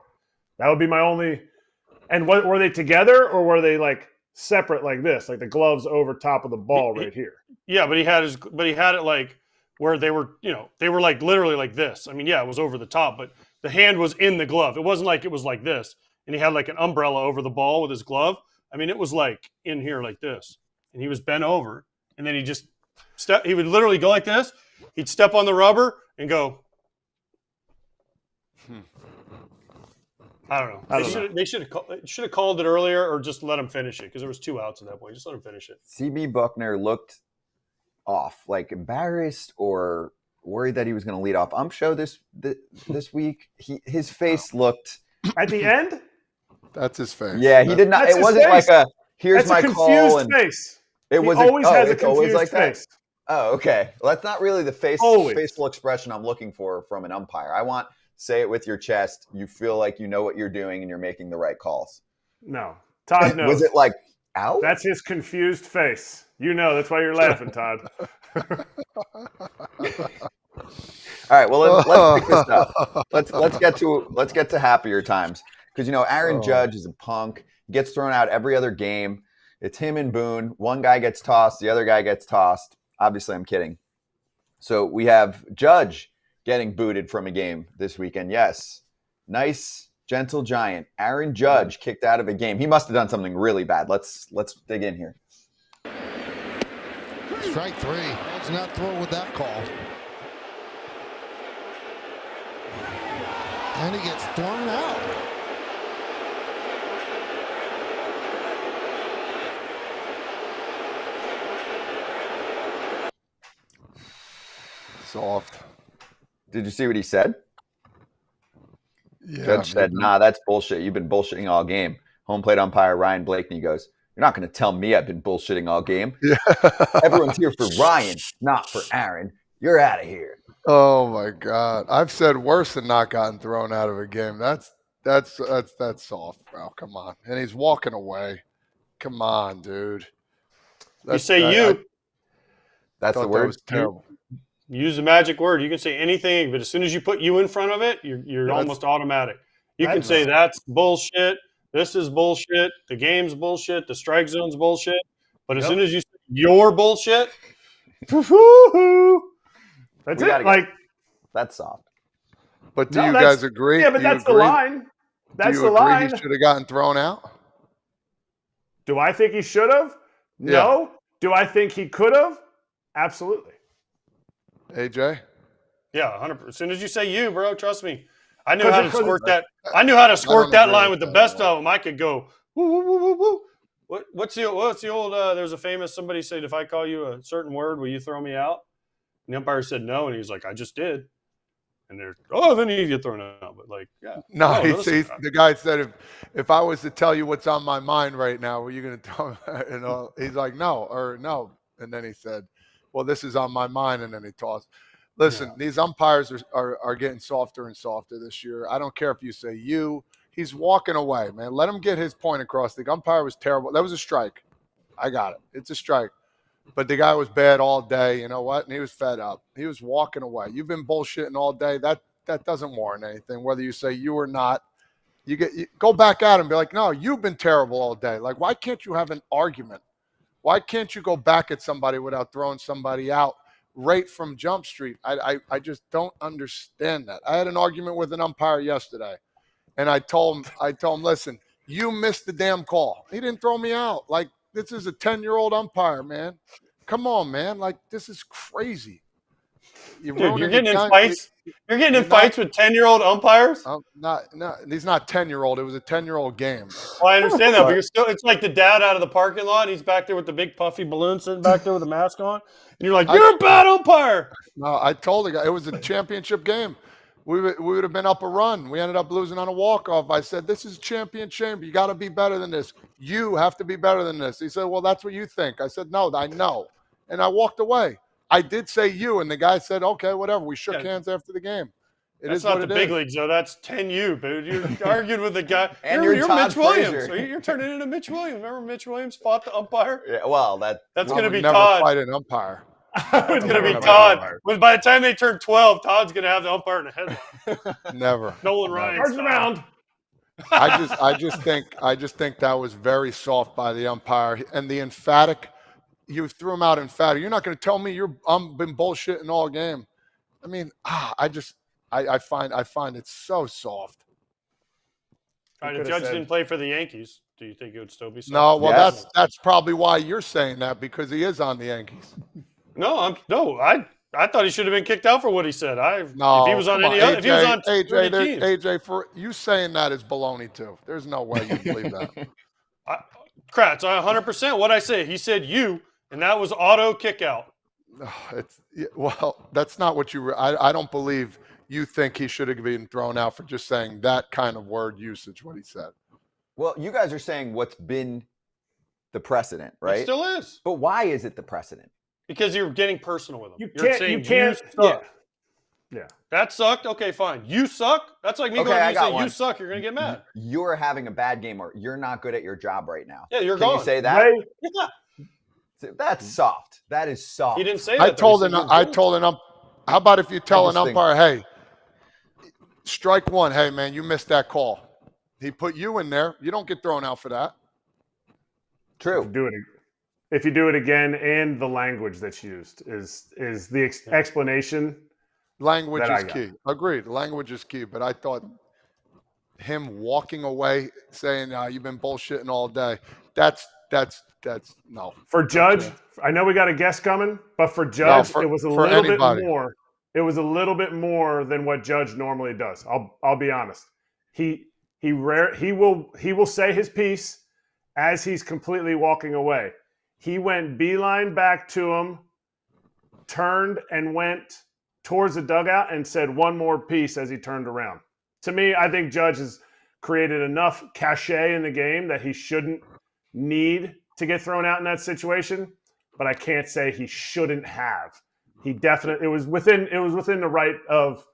that would be my only – and what, were they together or were they, like, separate like this, like the gloves over top of the ball right here? Yeah, but he had it like where they were, they were like literally like this. I mean, yeah, it was over the top, but the hand was in the glove. It wasn't like it was like this. And he had like an umbrella over the ball with his glove. I mean, it was like in here like this. And he was bent over. And then he would literally go like this. He'd step on the rubber and go. I don't know. They should have called it earlier or just let him finish it because there was 2 outs at that point. Just let him finish it. CB Buckner looked off, like embarrassed or worried that he was going to lead off Ump Show this week. His face looked at the end. That's his face. Yeah, he did not. That's it wasn't face. like here's That's my a call and face. It was always has a it's always like face. that. Oh, okay. Well, that's not really the facial expression I'm looking for from an umpire. I want. Say it with your chest. You feel like you know what you're doing and you're making the right calls. No. Todd knows. Was it like, ow? That's his confused face. That's why you're laughing, Todd. All right, well, let's pick this up. Let's get to happier times. Because, Aaron Judge is a punk. He gets thrown out every other game. It's him and Boone. One guy gets tossed. The other guy gets tossed. Obviously, I'm kidding. So we have Judge getting booted from a game this weekend. Yes. Nice, gentle giant. Aaron Judge kicked out of a game. He must have done something really bad. Let's dig in here. Strike 3. Let's not throw with that call. And he gets thrown out. Soft. Did you see what he said? Yeah, Judge said, nah, that's bullshit. You've been bullshitting all game. Home plate umpire Ryan Blakeney goes, you're not going to tell me I've been bullshitting all game. Yeah. Everyone's here for Ryan, not for Aaron. You're out of here. Oh my God. I've said worse than not gotten thrown out of a game. That's soft, bro. Come on. And he's walking away. Come on, dude. That's the word. That was terrible. Use the magic word. You can say anything, but as soon as you put you in front of it, you're almost automatic. You can say that's bullshit. This is bullshit. The game's bullshit. The strike zone's bullshit. But as soon as you say your bullshit, That's We gotta it. go. Like, That's soft. But do no, you that's- guys agree? Yeah, but Do you that's the agree- line. That's Do the you agree line. he should have gotten thrown out? Do I think he should have? No. Do I think he could have? Absolutely. AJ? yeah, 100%. As soon as you say you, bro, trust me. I knew 'Cause how it- to 'cause squirt it- that. I knew how to squirt that agree line with with the that at best all. of them. I could go woo woo woo woo woo. What's the old? There's a famous somebody said, if I call you a certain word, will you throw me out? And the umpire said no, and he was like, I just did. And they're then you get thrown out. But like, yeah, No, listen, the guy said, if I was to tell you what's on my mind right now, were you going to tell me? He's like, no, or no. And then he said, well, this is on my mind. And then he tossed. Listen, these umpires are getting softer and softer this year. I don't care if you say you. He's walking away, man. Let him get his point across. The umpire was terrible. That was a strike. I got it. It's a strike. But the guy was bad all day. You know what? And he was fed up. He was walking away. You've been bullshitting all day. That doesn't warrant anything, whether you say you or not. You go back at him and be like, no, you've been terrible all day. Like, why can't you have an argument? Why can't you go back at somebody without throwing somebody out right from Jump Street? I just don't understand that. I had an argument with an umpire yesterday, and I told him, listen, you missed the damn call. He didn't throw me out. Like, this is a 10-year-old umpire, man. Come on, man. Like, this is crazy. dude, you're getting in fights. You're getting in fights with 10-year-old umpires. No, he's not 10-year-old. It was a 10-year-old game. Well, I understand that, but you're still. It's like the dad out of the parking lot. And he's back there with the big puffy balloon sitting back there with a mask on, and you're like, "You're a bad umpire." No, I told the guy it was a championship game. We would have been up a run. We ended up losing on a walk-off. I said, this is championship. You got to be better than this. You have to be better than this. He said, well, that's what you think. I said, no, I know. And I walked away. I did say you, and the guy said, okay, whatever. We shook hands after the game. That's not the big leagues, though. That's 10U, dude. You argued with the guy. And you're you're Todd Mitch Williams. Frazier. So you're turning into Mitch Williams. Remember Mitch Williams fought the umpire? Yeah, well, that's going to be never Todd. fight an umpire. It's going to be Todd. By the time they turn 12, Todd's going to have the umpire in the headlock. Never. Nolan Ryan. Cards around. I just think that was very soft by the umpire, and the emphatic. You threw him out emphatic. You're not going to tell me I'm been bullshitting all game. I mean, I find it so soft. All right, if Judge didn't play for the Yankees, do you think it would still be soft? No, well, Yes. that's probably why you're saying that, because he is on the Yankees. I thought he should have been kicked out for what he said. No, if he was on come any other, AJ, if he was on AJ, 30 teams. AJ, for you saying that is baloney too. There's no way you believe that. Kratz, 100%. What I said, he said you, and that was auto kick out. Well, that's not what you. I don't believe you think he should have been thrown out for just saying that kind of word usage. What he said. well, you guys are saying what's been the precedent, right? It still is. But why is it the precedent? Because you're getting personal with him. You You're can't. saying You can't. suck. Yeah. That sucked? Okay, fine. You suck? That's like me Okay, going to I you got saying one. you suck, you're going to get mad. You're having a bad game, or you're not good at your job right now. Yeah, you're Can gone. you say that? Ray, Yeah. That's soft. That is soft. He didn't say that. I though. told He an. said you're I good. told an. How about if you tell an just think- umpire, hey, strike one. Hey, man, you missed that call. He put you in there. You don't get thrown out for that. True. if you do it again, and the language that's used is the explanation. Language That I is got. key. Agreed. Language is key. But I thought him walking away saying, you've been bullshitting all day. That's no. For Judge, I know we got a guest coming, but for Judge, for- it was a for little anybody. bit more. It was a little bit more than what Judge normally does. I'll be honest. He will say his piece as he's completely walking away. He went beeline back to him, turned and went towards the dugout and said one more piece as he turned around. To me, I think Judge has created enough cachet in the game that he shouldn't need to get thrown out in that situation, but I can't say he shouldn't have. He definitely it was within the right of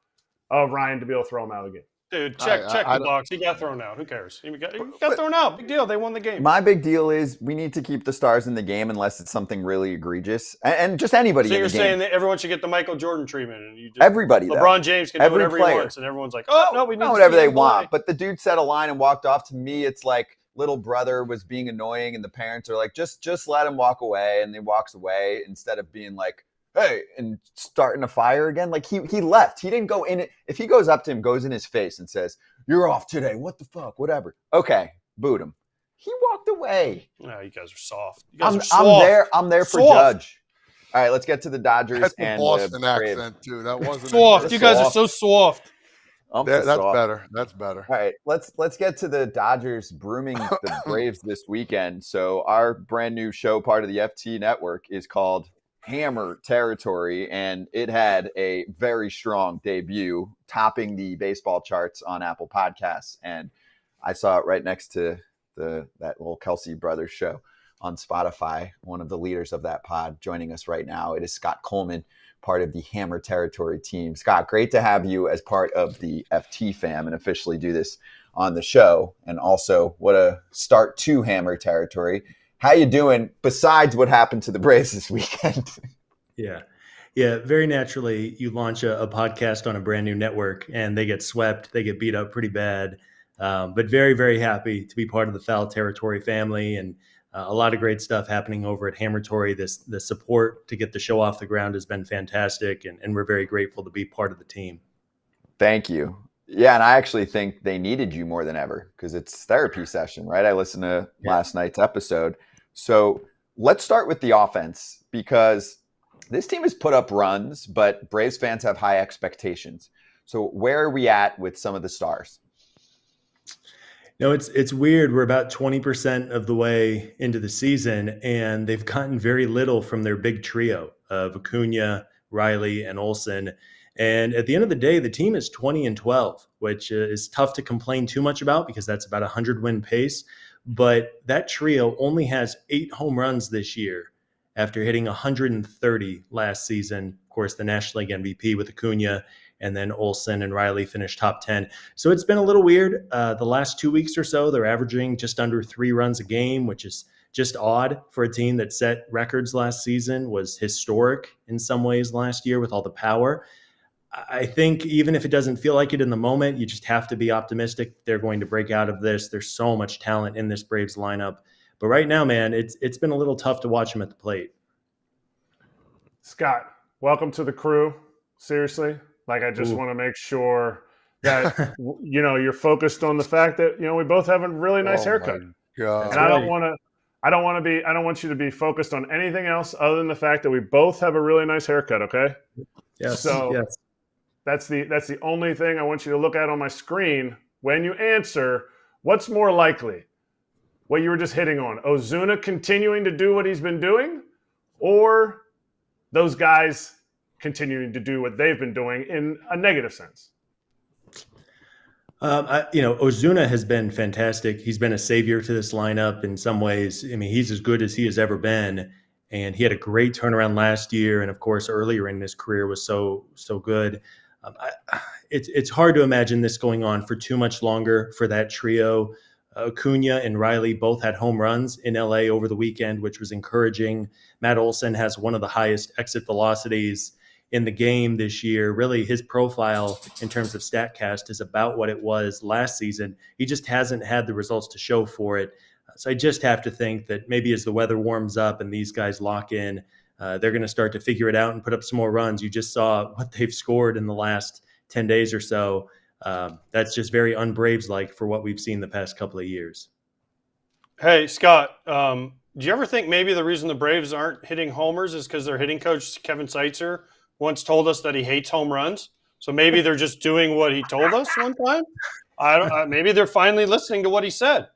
Ryan to be able to throw him out of the game. Dude, check I the box. He got thrown out. Who cares? He got thrown out. Big deal. They won the game. My big deal is we need to keep the stars in the game unless it's something really egregious, and just anybody So in you're the game. saying that everyone should get the Michael Jordan treatment, and you just, Everybody, though. LeBron James can do Every whatever player. he wants, and everyone's like, oh no, we need Not to whatever see they him want, play. but the dude set a line and walked off. To me, it's like little brother was being annoying and the parents are like, just let him walk away, and he walks away instead of being like, hey, and starting a fire again. Like he left. He didn't go in it. If he goes up to him, goes in his face and says, you're off today. What the fuck? Whatever. Okay. Boot him. He walked away. No, you guys are soft. You guys are I'm soft. I'm there for Soft. Judge. All right, let's get to the Dodgers That's and the Boston Braves. accent too. That wasn't Soft. You guys are Soft. so soft. That's That's soft. better. That's better. All right, let's get to the Dodgers brooming the Braves this weekend. So our brand new show, part of the FT network, is called Hammer Territory, and it had a very strong debut, topping the baseball charts on Apple Podcasts. And I saw it right next to that little Kelsey Brothers show on Spotify. One of the leaders of that pod joining us right now. It is Scott Coleman, part of the Hammer Territory team. Scott, great to have you as part of the FT fam and officially do this on the show. And also, what a start to Hammer Territory. How you doing besides what happened to the Braves this weekend? Yeah. Very naturally, you launch a podcast on a brand new network and they get swept. They get beat up pretty bad. But very, very happy to be part of the Foul Territory family, and a lot of great stuff happening over at Hammer Territory. The support to get the show off the ground has been fantastic, and we're very grateful to be part of the team. Thank you. Yeah, and I actually think they needed you more than ever because it's therapy session, right? I listened to last night's episode. So let's start with the offense, because this team has put up runs, but Braves fans have high expectations. So where are we at with some of the stars? No, it's weird. We're about 20% of the way into the season, and they've gotten very little from their big trio of Acuna, Riley, and Olsen. And at the end of the day, the team is 20-12, which is tough to complain too much about because that's about a 100-win pace. But that trio only has 8 home runs this year after hitting 130 last season. Of course, the National League MVP with Acuna, and then Olsen and Riley finished top 10. So it's been a little weird. The last 2 weeks or so, they're averaging just under 3 runs a game, which is just odd for a team that set records last season, was historic in some ways last year with all the power. I think even if it doesn't feel like it in the moment, you just have to be optimistic they're going to break out of this. There's so much talent in this Braves lineup. But right now, man, it's been a little tough to watch them at the plate. Scott, welcome to the crew. Seriously. Like, I just want to make sure that, you're focused on the fact that, we both have a really nice haircut. God. And I don't want you to be focused on anything else other than the fact that we both have a really nice haircut. Okay. Yes. So yes. That's the only thing I want you to look at on my screen when you answer. What's more likely? What you were just hitting on, Ozuna continuing to do what he's been doing, or those guys continuing to do what they've been doing in a negative sense? Ozuna has been fantastic. He's been a savior to this lineup in some ways. I mean, he's as good as he has ever been, and he had a great turnaround last year. And of course, earlier in his career was so good. It's hard to imagine this going on for too much longer for that trio. Acuna and Riley both had home runs in LA over the weekend, which was encouraging. Matt Olson has one of the highest exit velocities in the game this year. Really, his profile in terms of StatCast is about what it was last season. He just hasn't had the results to show for it. So I just have to think that maybe as the weather warms up and these guys lock in, they're going to start to figure it out and put up some more runs. You just saw what they've scored in the last 10 days or so. That's just very un-Braves-like for what we've seen the past couple of years. Hey, Scott, do you ever think maybe the reason the Braves aren't hitting homers is because their hitting coach, Kevin Seitzer, once told us that he hates home runs? So maybe they're just doing what he told us one time? Maybe they're finally listening to what he said.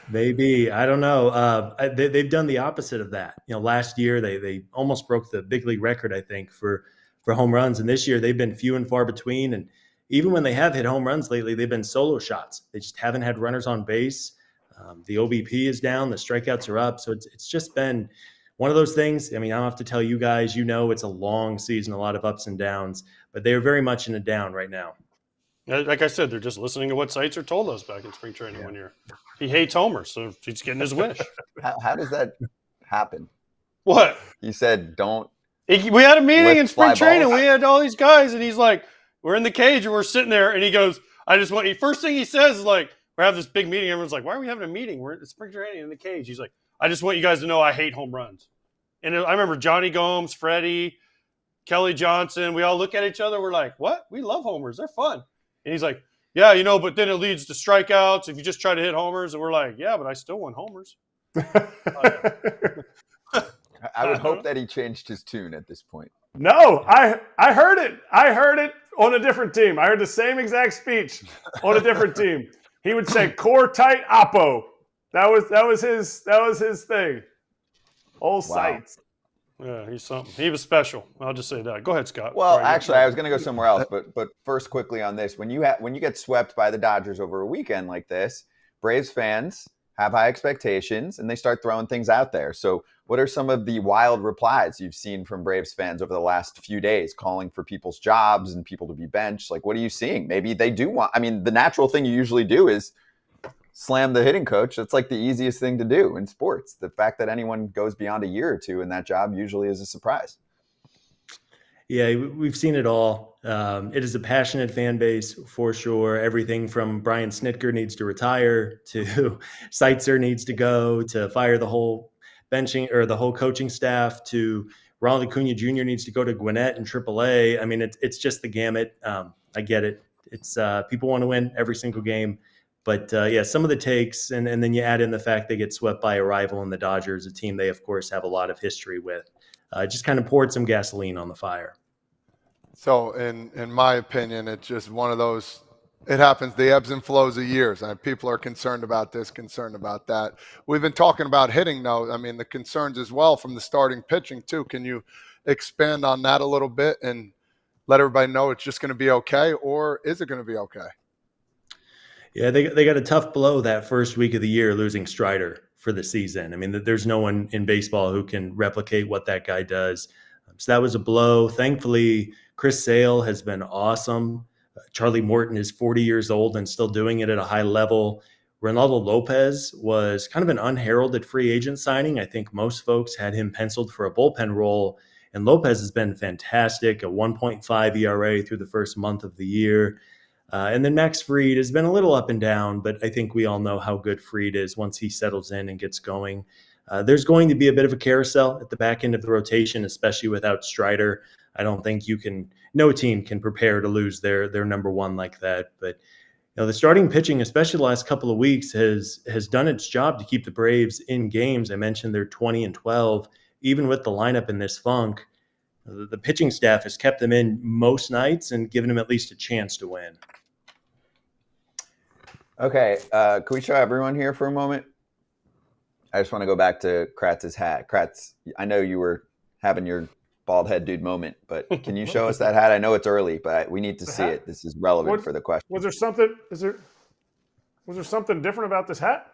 Maybe. I don't know. They've done the opposite of that. Last year they almost broke the big league record, I think, for home runs. And this year they've been few and far between. And even when they have hit home runs lately, they've been solo shots. They just haven't had runners on base. The OBP is down. The strikeouts are up. So it's just been one of those things. I mean, I don't have to tell you guys, it's a long season, a lot of ups and downs, but they are very much in a down right now. Like I said, they're just listening to what Seitzer told us back in spring training 1 year. He hates homers, so he's getting his wish. How does that happen? What? He said, don't. We had a meeting in spring training. balls. We had all these guys, and he's like, we're in the cage, and we're sitting there, and he goes, first thing he says is like, we have this big meeting. Everyone's like, why are we having a meeting? We're at spring training in the cage. He's like, I just want you guys to know I hate home runs. And I remember Johnny Gomes, Freddie, Kelly Johnson, we all look at each other. We're like, what? We love homers. They're fun. And he's like, yeah, but then it leads to strikeouts if you just try to hit homers. And we're like, yeah, but I still want homers. I would hope that he changed his tune at this point. No, I heard it. I heard it on a different team. I heard the same exact speech on a different team. He would say core tight oppo. That was his thing. Old sights. Yeah, he's something. He was special. I'll just say that. Go ahead, Scott. Well, actually, I was going to go somewhere else, but first, quickly on this: when you get swept by the Dodgers over a weekend like this, Braves fans have high expectations and they start throwing things out there. So, what are some of the wild replies you've seen from Braves fans over the last few days, calling for people's jobs and people to be benched? Like, what are you seeing? Maybe they do want. I mean, the natural thing you usually do is slam the hitting coach. That's like the easiest thing to do in sports. The fact that anyone goes beyond a year or two in that job usually is a surprise. Yeah, we've seen it all. It is a passionate fan base for sure. Everything from Brian Snitker needs to retire to Seitzer needs to go to fire the whole benching or the whole coaching staff to Ronald Acuna Jr. needs to go to Gwinnett and AAA. I mean, it's just the gamut. I get it. It's people want to win every single game. But, yeah, some of the takes, and then you add in the fact they get swept by a rival in the Dodgers, a team they, of course, have a lot of history with. Just kind of poured some gasoline on the fire. So, in my opinion, it's just one of those – it happens, the ebbs and flows of years. And people are concerned about this, concerned about that. We've been talking about hitting, though. I mean, the concerns as well from the starting pitching, too. Can you expand on that a little bit and let everybody know it's just going to be okay, or is it going to be okay? Yeah, they got a tough blow that first week of the year, losing Strider for the season. I mean, there's no one in baseball who can replicate what that guy does. So that was a blow. Thankfully, Chris Sale has been awesome. Charlie Morton is 40 years old and still doing it at a high level. Ronaldo Lopez was kind of an unheralded free agent signing. I think most folks had him penciled for a bullpen role. And Lopez has been fantastic, a 1.5 ERA through the first month of the year. And then Max Fried has been a little up and down, but I think we all know how good Fried is once he settles in and gets going. There's going to be a bit of a carousel at the back end of the rotation, especially without Strider. I don't think no team can prepare to lose their number one like that. But the starting pitching, especially the last couple of weeks, has done its job to keep the Braves in games. I mentioned they're 20-12, even with the lineup in this funk. The pitching staff has kept them in most nights and given them at least a chance to win. Okay, can we show everyone here for a moment? I just want to go back to Kratz's hat. Kratz, I know you were having your bald head dude moment, but can you show us that hat? I know it's early, but we need to see it. This is relevant for the question. Was there something? Was there something different about this hat?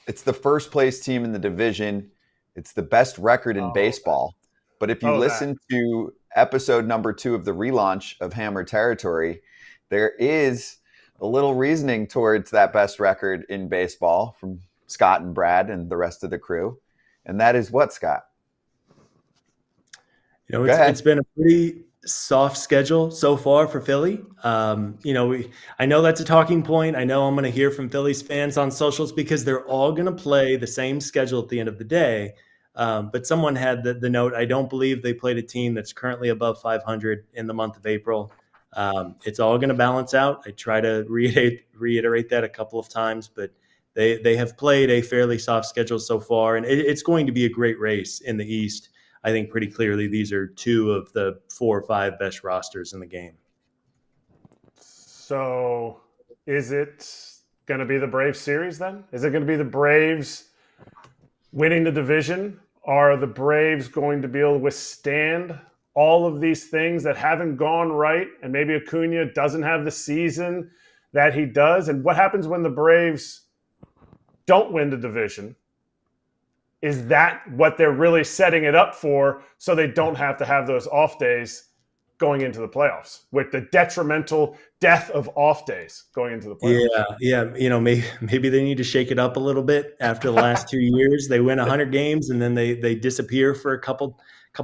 It's the first place team in the division. It's the best record in baseball. But if you listen to episode number 2 of the relaunch of Hammer Territory, there is a little reasoning towards that best record in baseball from Scott and Brad and the rest of the crew. And that is what, Scott? It's been a pretty soft schedule so far for Philly. I know that's a talking point. I know I'm going to hear from Phillies fans on socials because they're all going to play the same schedule at the end of the day. But someone had the note, I don't believe they played a team that's currently above 500 in the month of April. It's all going to balance out. I try to reiterate that a couple of times, but they have played a fairly soft schedule so far, and it's going to be a great race in the East. I think pretty clearly these are 2 of the 4 or 5 best rosters in the game. So is it going to be the Braves series then? Is it going to be the Braves winning the division? Are the Braves going to be able to withstand all of these things that haven't gone right, and maybe Acuna doesn't have the season that he does? And what happens when the Braves don't win the division? Is that what they're really setting it up for, so they don't have to have those off days going into the playoffs, with the detrimental death of off days going into the playoffs? Yeah. Maybe they need to shake it up a little bit after the last 2 years. They win 100 games and then they disappear for a couple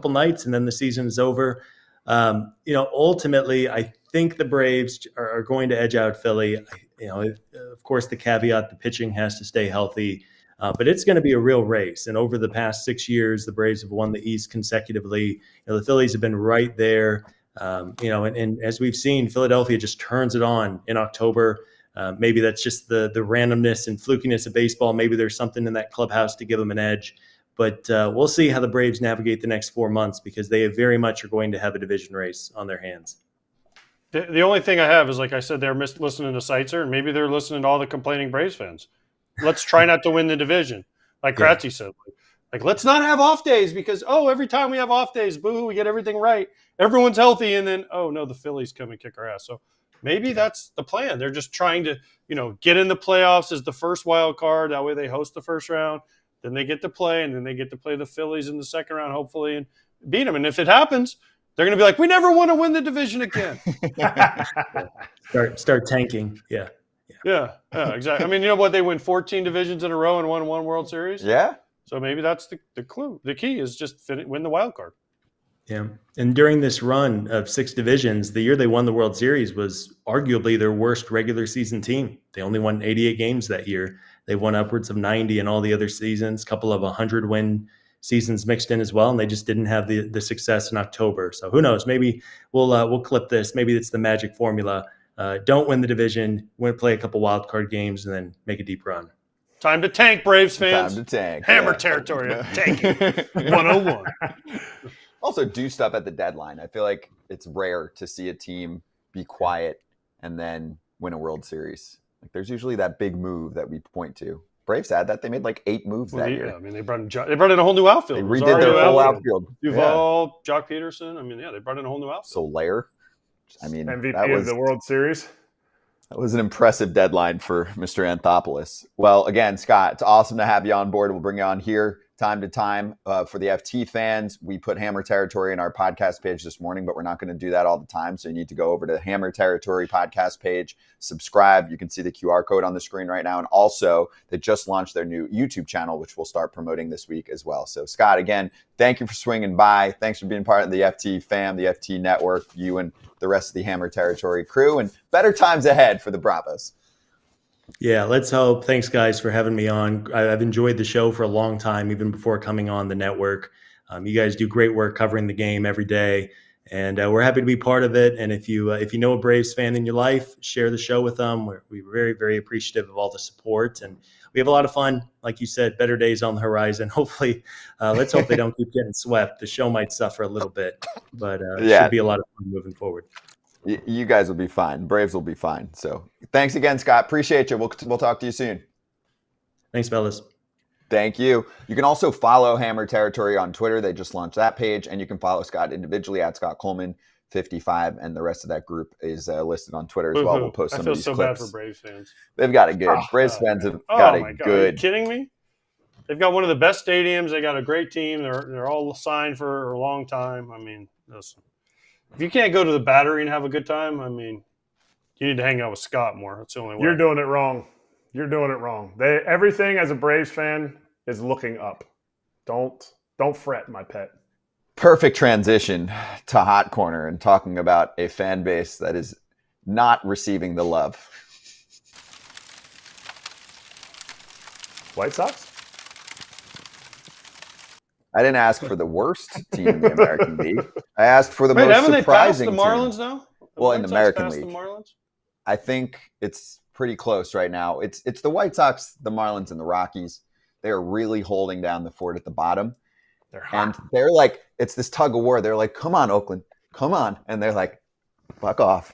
nights and then the season is over. Ultimately, I think the Braves are going to edge out Philly. Of course, the caveat, the pitching has to stay healthy. But it's going to be a real race. And over the past 6 years, the Braves have won the East consecutively. The Phillies have been right there. And as we've seen, Philadelphia just turns it on in October. Maybe that's just the randomness and flukiness of baseball. Maybe there's something in that clubhouse to give them an edge. But we'll see how the Braves navigate the next 4 months, because they very much are going to have a division race on their hands. The only thing I have is, like I said, they're listening to Seitzer, and maybe they're listening to all the complaining Braves fans. Let's try not to win the division. Like Kratzy said, like, let's not have off days, because, every time we have off days, boo, we get everything right. Everyone's healthy. And then, no, the Phillies come and kick our ass. So maybe that's the plan. They're just trying to, get in the playoffs as the first wild card. That way they host the first round. Then they get to play, and then they get to play the Phillies in the second round, hopefully, and beat them. And if it happens, they're going to be like, we never want to win the division again. Start tanking. Yeah, exactly. I mean, you know what? They win 14 divisions in a row and won one World Series. Yeah. So maybe that's the clue. The key is just win the wild card. Yeah. And during this run of 6 divisions, the year they won the World Series was arguably their worst regular season team. They only won 88 games that year. They won upwards of 90 in all the other seasons, a couple of 100-win seasons mixed in as well, and they just didn't have the success in October. So who knows? Maybe we'll clip this. Maybe it's the magic formula. Don't win the division, play a couple wild card games, and then make a deep run. Time to tank, Braves fans. Time to tank. Hammer territory. Tanking. 101. Also, do stuff at the deadline. I feel like it's rare to see a team be quiet and then win a World Series. Like, there's usually that big move that we point to. Braves had that. They made like 8 moves that year. Yeah, I mean, they brought in a whole new outfield. They redid their whole outfield. Duvall, Jock Peterson. I mean, they brought in a whole new outfield. Soler. I mean, MVP of the World Series. That was an impressive deadline for Mr. Anthopoulos. Well, again, Scott, it's awesome to have you on board. We'll bring you on here time to time. For the FT fans, we put Hammer Territory in our podcast page this morning, but we're not going to do that all the time. So you need to go over to the Hammer Territory podcast page, subscribe. You can see the QR code on the screen right now. And also, they just launched their new YouTube channel, which we'll start promoting this week as well. So, Scott, again, thank you for swinging by. Thanks for being part of the FT fam, the FT network, you and the rest of the Hammer Territory crew, and better times ahead for the Bravos. Yeah, let's hope. Thanks, guys, for having me on. I've enjoyed the show for a long time, even before coming on the network. You guys do great work covering the game every day, and we're happy to be part of it. And if you know a Braves fan in your life, share the show with them. We're very, very appreciative of all the support, and we have a lot of fun. Like you said, better days on the horizon. Hopefully, let's hope they don't keep getting swept. The show might suffer a little bit, but it should be a lot of fun moving forward. You guys will be fine. Braves will be fine. So thanks again, Scott. Appreciate you. We'll talk to you soon. Thanks, fellas. Thank you. You can also follow Hammer Territory on Twitter. They just launched that page, and you can follow Scott individually at Scott Coleman 55, and the rest of that group is listed on Twitter as well. We'll post some of these clips. I feel so bad for Braves fans. They've got it good. Braves fans have got it good. Are you kidding me? They've got one of the best stadiums. They got a great team. They're all signed for a long time. I mean, listen, if you can't go to the Battery and have a good time, I mean, you need to hang out with Scott more. That's the only way. You're doing it wrong. You're doing it wrong. Everything as a Braves fan is looking up. Don't fret, my pet. Perfect transition to Hot Corner and talking about a fan base that is not receiving the love. White Sox? I didn't ask for the worst team in the American League. I asked for the most haven't surprising they passed the Marlins now? Well, in the American League. League. The Marlins? I think it's pretty close right now. It's the White Sox, the Marlins, and the Rockies. They are really holding down the fort at the bottom. They're hot. And they're like, it's this tug of war. They're like, come on, Oakland, come on. And they're like, fuck off.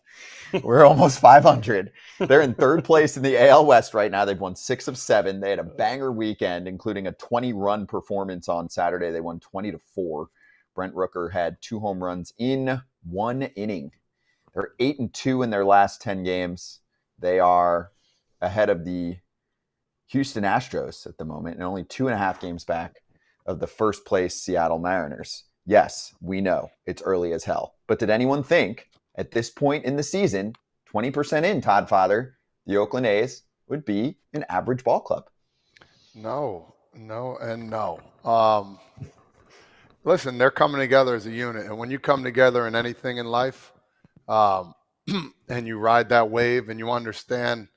We're almost 500. They're in third place in the AL West right now. They've won 6 of 7. They had a banger weekend, including a 20-run performance on Saturday. They won 20-4. Brent Rooker had 2 home runs in 1 inning. They're 8-2 in their last 10 games. They are ahead of the Houston Astros at the moment and only 2.5 games back of the first place Seattle Mariners. Yes, we know it's early as hell. But did anyone think at this point in the season, 20% in, Todd Father, the Oakland A's would be an average ball club? No. Listen, they're coming together as a unit. And when you come together in anything in life and you ride that wave and you understand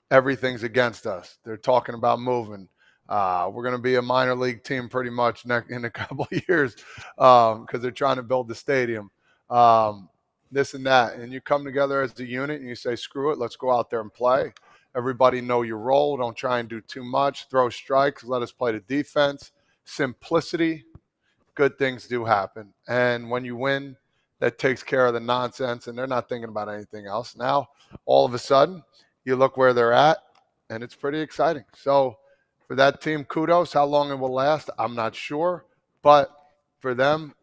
everything's against us. They're talking about moving. We're going to be a minor league team pretty much in a couple of years because they're trying to build the stadium. This and that. And you come together as a unit and you say, screw it, let's go out there and play. Everybody know your role. Don't try and do too much. Throw strikes. Let us play the defense. Simplicity. Good things do happen. And when you win, that takes care of the nonsense, and they're not thinking about anything else. Now, all of a sudden, you look where they're at, and it's pretty exciting. So for that team, kudos. How long it will last, I'm not sure. But for them,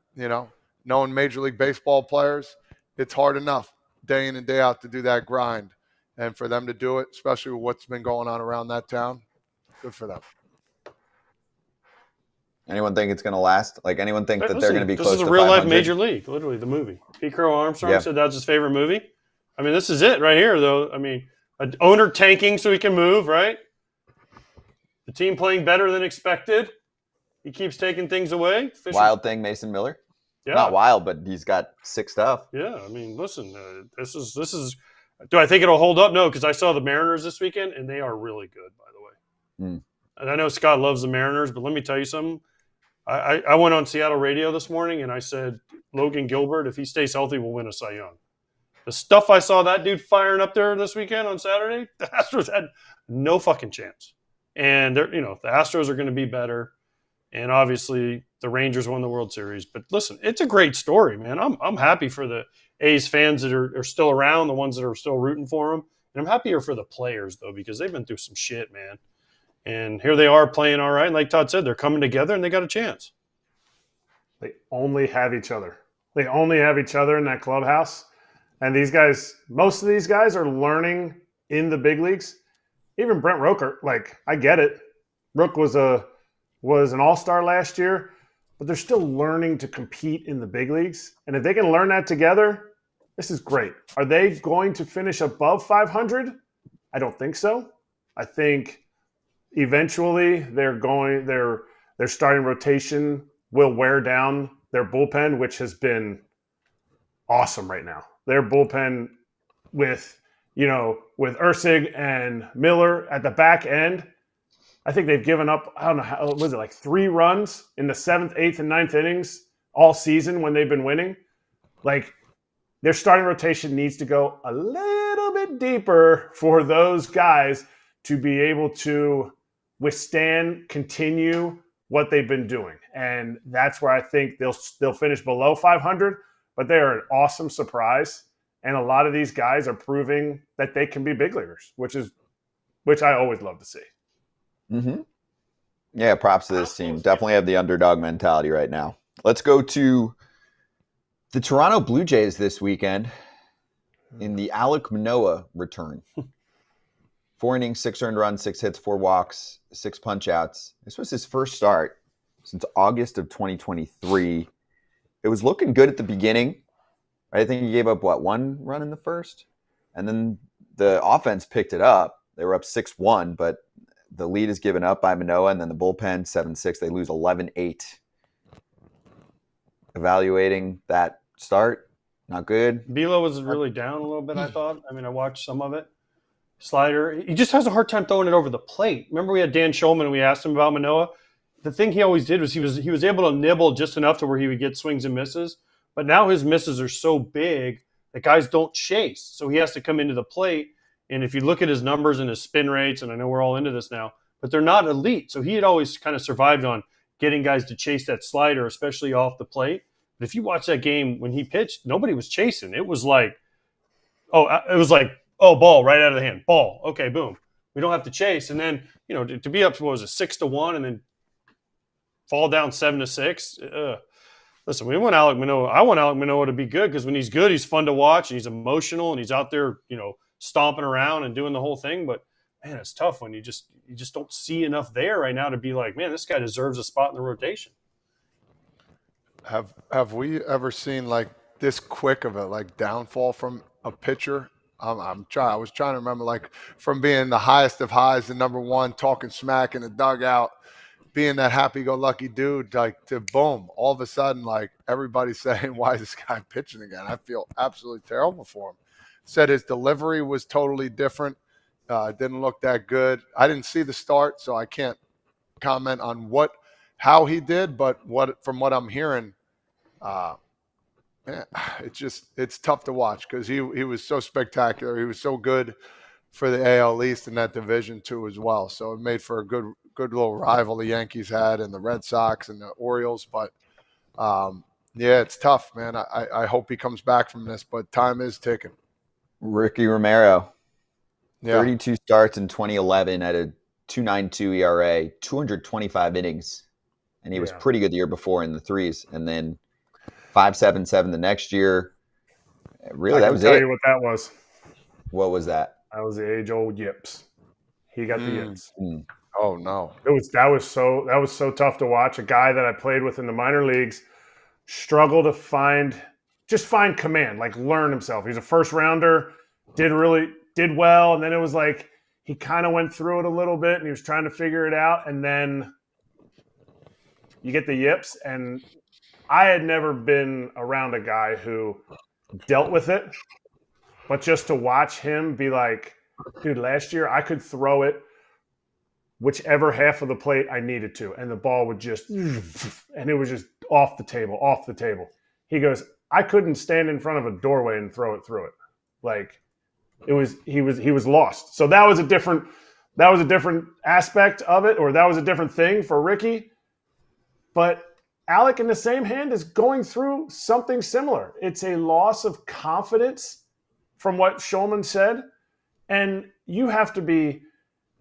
knowing Major League Baseball players, it's hard enough day in and day out to do that grind. And for them to do it, especially with what's been going on around that town, good for them. Anyone think it's going to last? Like, anyone think that they're going to be close to 500? This is a real-life Major League, literally, the movie. Pete Crow-Armstrong said that's his favorite movie. I mean, this is it right here, though. I mean, an owner tanking so he can move, right? The team playing better than expected. He keeps taking things away. Wild thing, Mason Miller. Yeah. Not wild, but he's got sick stuff. Yeah, I mean, listen, this is. Do I think it'll hold up? No, because I saw the Mariners this weekend, and they are really good, by the way. And I know Scott loves the Mariners, but let me tell you something. I went on Seattle radio this morning, and I said, Logan Gilbert, if he stays healthy, will win a Cy Young. The stuff I saw that dude firing up there this weekend on Saturday, the Astros had no fucking chance. And the Astros are going to be better. And obviously, the Rangers won the World Series. But listen, it's a great story, man. I'm happy for the A's fans that are still around, the ones that are still rooting for them. And I'm happier for the players, though, because they've been through some shit, man. And here they are playing all right. And like Todd said, they're coming together, and they got a chance. They only have each other. They only have each other in that clubhouse. And these guys, most of these guys are learning in the big leagues. Even Brent Rooker, I get it. Rook was an all-star last year, but they're still learning to compete in the big leagues. And if they can learn that together, this is great. Are they going to finish above 500? I don't think so. I think eventually their starting rotation will wear down their bullpen, which has been awesome right now. Their bullpen with Ursig and Miller at the back end, I think they've given up, I don't know, how was it, 3 runs in the 7th, 8th, and 9th innings all season when they've been winning? Their starting rotation needs to go a little bit deeper for those guys to be able to continue what they've been doing. And that's where I think they'll finish below 500, but they are an awesome surprise. And a lot of these guys are proving that they can be big leaguers, which I always love to see. Mm-hmm. Yeah, props to this team. Definitely have the underdog mentality right now. Let's go to the Toronto Blue Jays this weekend in the Alek Manoah return. 4 innings, 6 earned runs, 6 hits, 4 walks, 6 punch-outs. This was his first start since August of 2023. It was looking good at the beginning. I think he gave up, 1 run in the first? And then the offense picked it up. They were up 6-1, but the lead is given up by Manoah, and then the bullpen, 7-6. They lose 11-8. Evaluating that start, not good. Velo was really down a little bit, I thought. I mean, I watched some of it. Slider. He just has a hard time throwing it over the plate. Remember we had Dan Shulman and we asked him about Manoah? The thing he always did was he was able to nibble just enough to where he would get swings and misses. But now his misses are so big that guys don't chase. So he has to come into the plate. And if you look at his numbers and his spin rates, and I know we're all into this now, but they're not elite. So he had always kind of survived on getting guys to chase that slider, especially off the plate. But if you watch that game when he pitched, nobody was chasing. It was ball right out of the hand. Ball. Okay, boom. We don't have to chase. And then, to be up to, 6-1 and then fall down 7-6. Listen, we want Alek Manoah. I want Alek Manoah to be good because when he's good, he's fun to watch and he's emotional and he's out there, stomping around and doing the whole thing. But man, it's tough when you just don't see enough there right now to be like, man, this guy deserves a spot in the rotation. Have we ever seen this quick of a downfall from a pitcher? I was trying to remember from being the highest of highs, the number one, talking smack in the dugout, being that happy-go-lucky dude, to boom, all of a sudden, everybody's saying, why is this guy pitching again? I feel absolutely terrible for him. Said his delivery was totally different. Didn't look that good. I didn't see the start, so I can't comment on how he did. But from what I'm hearing, it's tough to watch because he was so spectacular. He was so good for the AL East in that division too as well. So it made for a good little rival the Yankees had and the Red Sox and the Orioles. But yeah, it's tough, man. I hope he comes back from this, but time is ticking. Ricky Romero, Yeah. 32 starts in 2011 at a 2.92 ERA, 225 innings, and he was pretty good the year before in the threes, and then 5.77 the next year. Really, that was tell it. you what that was. What was that? That was the age-old yips. He got the yips. Oh no! That was so tough to watch. A guy that I played with in the minor leagues struggle to find command, like learn himself. He's a first rounder, did well, and then it was like he kind of went through it a little bit and he was trying to figure it out, and then you get the yips. And I had never been around a guy who dealt with it, but just to watch him be like, dude, last year I could throw it whichever half of the plate I needed to, and the ball would just, and it was just off the table. He goes, I couldn't stand in front of a doorway and throw it through it. Like he was lost. So that was a different aspect of it, or that was a different thing for Ricky. But Alec, in the same hand, is going through something similar. It's a loss of confidence from what Shulman said. And you have to be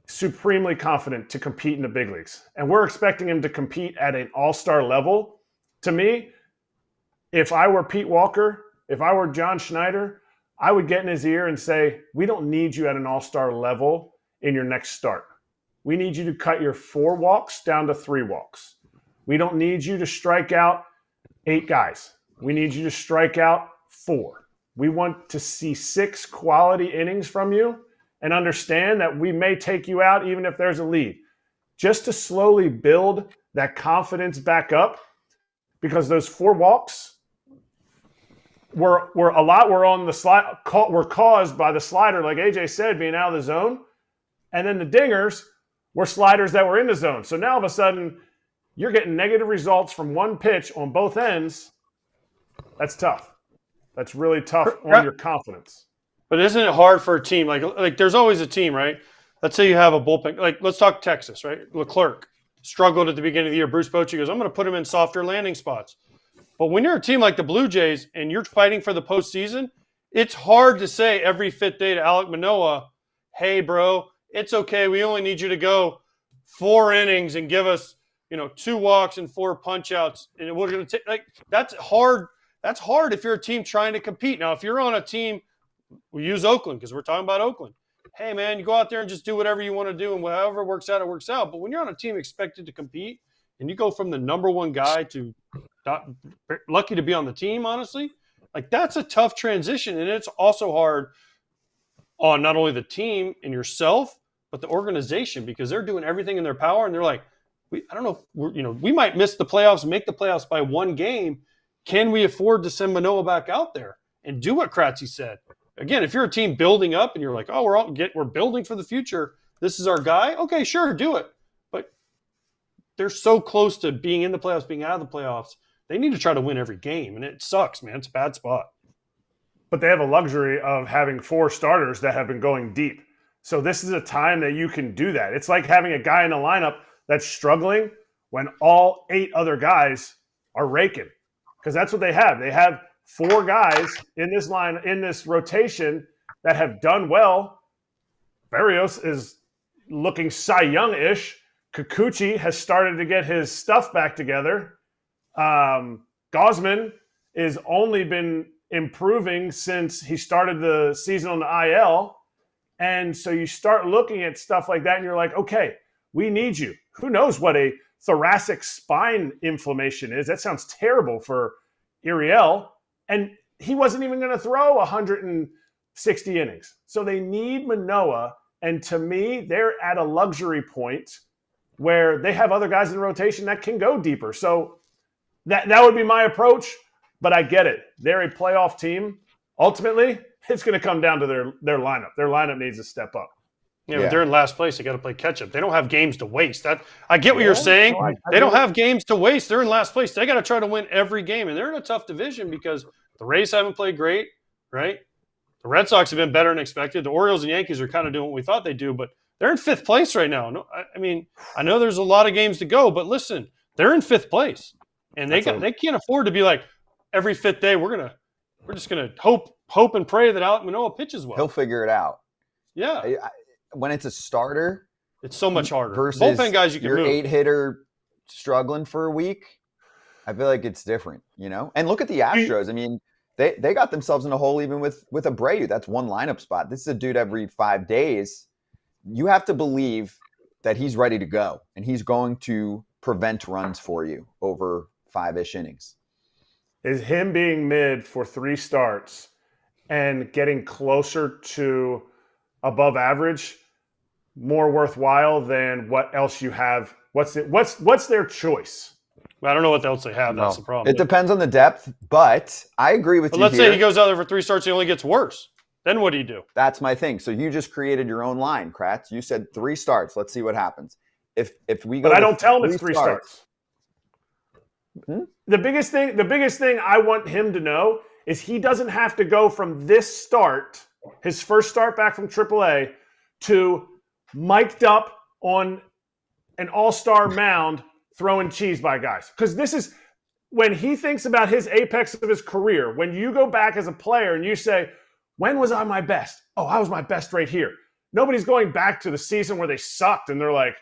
supremely confident to compete in the big leagues. And we're expecting him to compete at an all-star level. To me, if I were Pete Walker, if I were John Schneider, I would get in his ear and say, we don't need you at an all-star level in your next start. We need you to cut your 4 walks down to 3 walks. We don't need you to strike out 8 guys. We need you to strike out 4. We want to see 6 quality innings from you and understand that we may take you out even if there's a lead. Just to slowly build that confidence back up, because those 4 walks were on the slide, were caused by the slider, like AJ said, being out of the zone. And then the dingers were sliders that were in the zone. So now all of a sudden, you're getting negative results from one pitch on both ends. That's tough. That's really tough on your confidence. But isn't it hard for a team? Like there's always a team, right? Let's say you have a bullpen. Like, let's talk Texas, right? Leclerc struggled at the beginning of the year. Bruce Bochy goes, I'm going to put him in softer landing spots. But when you're a team like the Blue Jays and you're fighting for the postseason, it's hard to say every fifth day to Alek Manoah, hey, bro, it's okay. We only need you to go 4 innings and give us, 2 walks and 4 punch outs. And we're going to take that's hard. That's hard if you're a team trying to compete. Now, if you're on a team, we use Oakland because we're talking about Oakland. Hey, man, you go out there and just do whatever you want to do, and however it works out, it works out. But when you're on a team expected to compete and you go from the number 1 guy to not lucky to be on the team, honestly, that's a tough transition. And it's also hard on not only the team and yourself, but the organization, because they're doing everything in their power. And they're like, I don't know, we might miss the playoffs, make the playoffs by 1 game. Can we afford to send Manoah back out there and do what Kratzy said? Again, if you're a team building up and you're like, oh, we're building for the future, this is our guy. Okay, sure, do it. But they're so close to being in the playoffs, being out of the playoffs. They need to try to win every game, and it sucks, man. It's a bad spot. But they have a luxury of having 4 starters that have been going deep. So this is a time that you can do that. It's like having a guy in the lineup that's struggling when all 8 other guys are raking, because that's what they have. They have 4 guys in this rotation that have done well. Berrios is looking Cy Young-ish. Kikuchi has started to get his stuff back together. Gausman has only been improving since he started the season on the IL. And so you start looking at stuff like that and you're like, okay, we need you. Who knows what a thoracic spine inflammation is? That sounds terrible for Iriel. And he wasn't even going to throw 160 innings. So they need Manoah. And to me, they're at a luxury point where they have other guys in the rotation that can go deeper. So that would be my approach. But I get it. They're a playoff team. Ultimately, it's going to come down to their lineup. Their lineup needs to step up. Yeah, but they're in last place. They got to play catch up. They don't have games to waste. I get what Yeah, you're saying. no, I They don't get it. have games to waste. They're in last place. They got to try to win every game, and they're in a tough division because the Rays haven't played great, right? The Red Sox have been better than expected. The Orioles and Yankees are kind of doing what we thought they'd do, but they're in 5th place right now. No, I mean, I know there's a lot of games to go, but listen, they're in 5th place, and they can't afford to be like every 5th day we're just gonna hope and pray that Alek Manoah pitches well. He'll figure it out. Yeah, When it's a starter, it's so much harder. Versus Bullpen guys, you can your move. 8-hitter struggling for a week. I feel like it's different, you know. And look at the Astros. I mean, they got themselves in a hole even with Abreu. That's one lineup spot. This is a dude every 5 days. You have to believe that he's ready to go, and he's going to prevent runs for you over 5-ish innings. Is him being mid for 3 starts and getting closer to above average more worthwhile than what else you have? What's their choice? I don't know what else they have. That's the problem. It depends on the depth, but I agree with you. Let's say he goes out there for 3 starts, he only gets worse. Then what do you do? That's my thing. So you just created your own line, Kratz. You said 3 starts. Let's see what happens. If we go, but I don't tell him it's 3 starts. The biggest thing I want him to know is he doesn't have to go from this start, his first start back from AAA, to mic'd up on an all-star mound throwing cheese by guys. Because this is when he thinks about his apex of his career. When you go back as a player and you say, when was I my best? Oh, I was my best right here. Nobody's going back to the season where they sucked and they're like,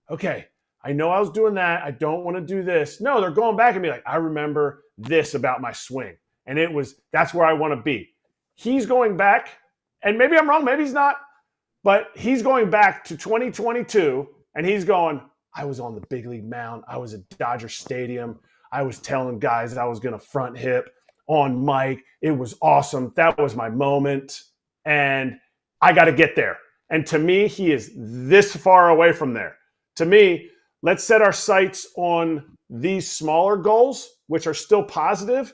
okay, I know I was doing that. I don't want to do this. No, they're going back and be like, I remember this about my swing. And that's where I want to be. He's going back, and maybe I'm wrong, maybe he's not, but he's going back to 2022 and he's going, I was on the big league mound. I was at Dodger Stadium. I was telling guys that I was going to front hip on mic. It was awesome. That was my moment. And I got to get there. And to me, he is this far away from there. To me, let's set our sights on these smaller goals, which are still positive,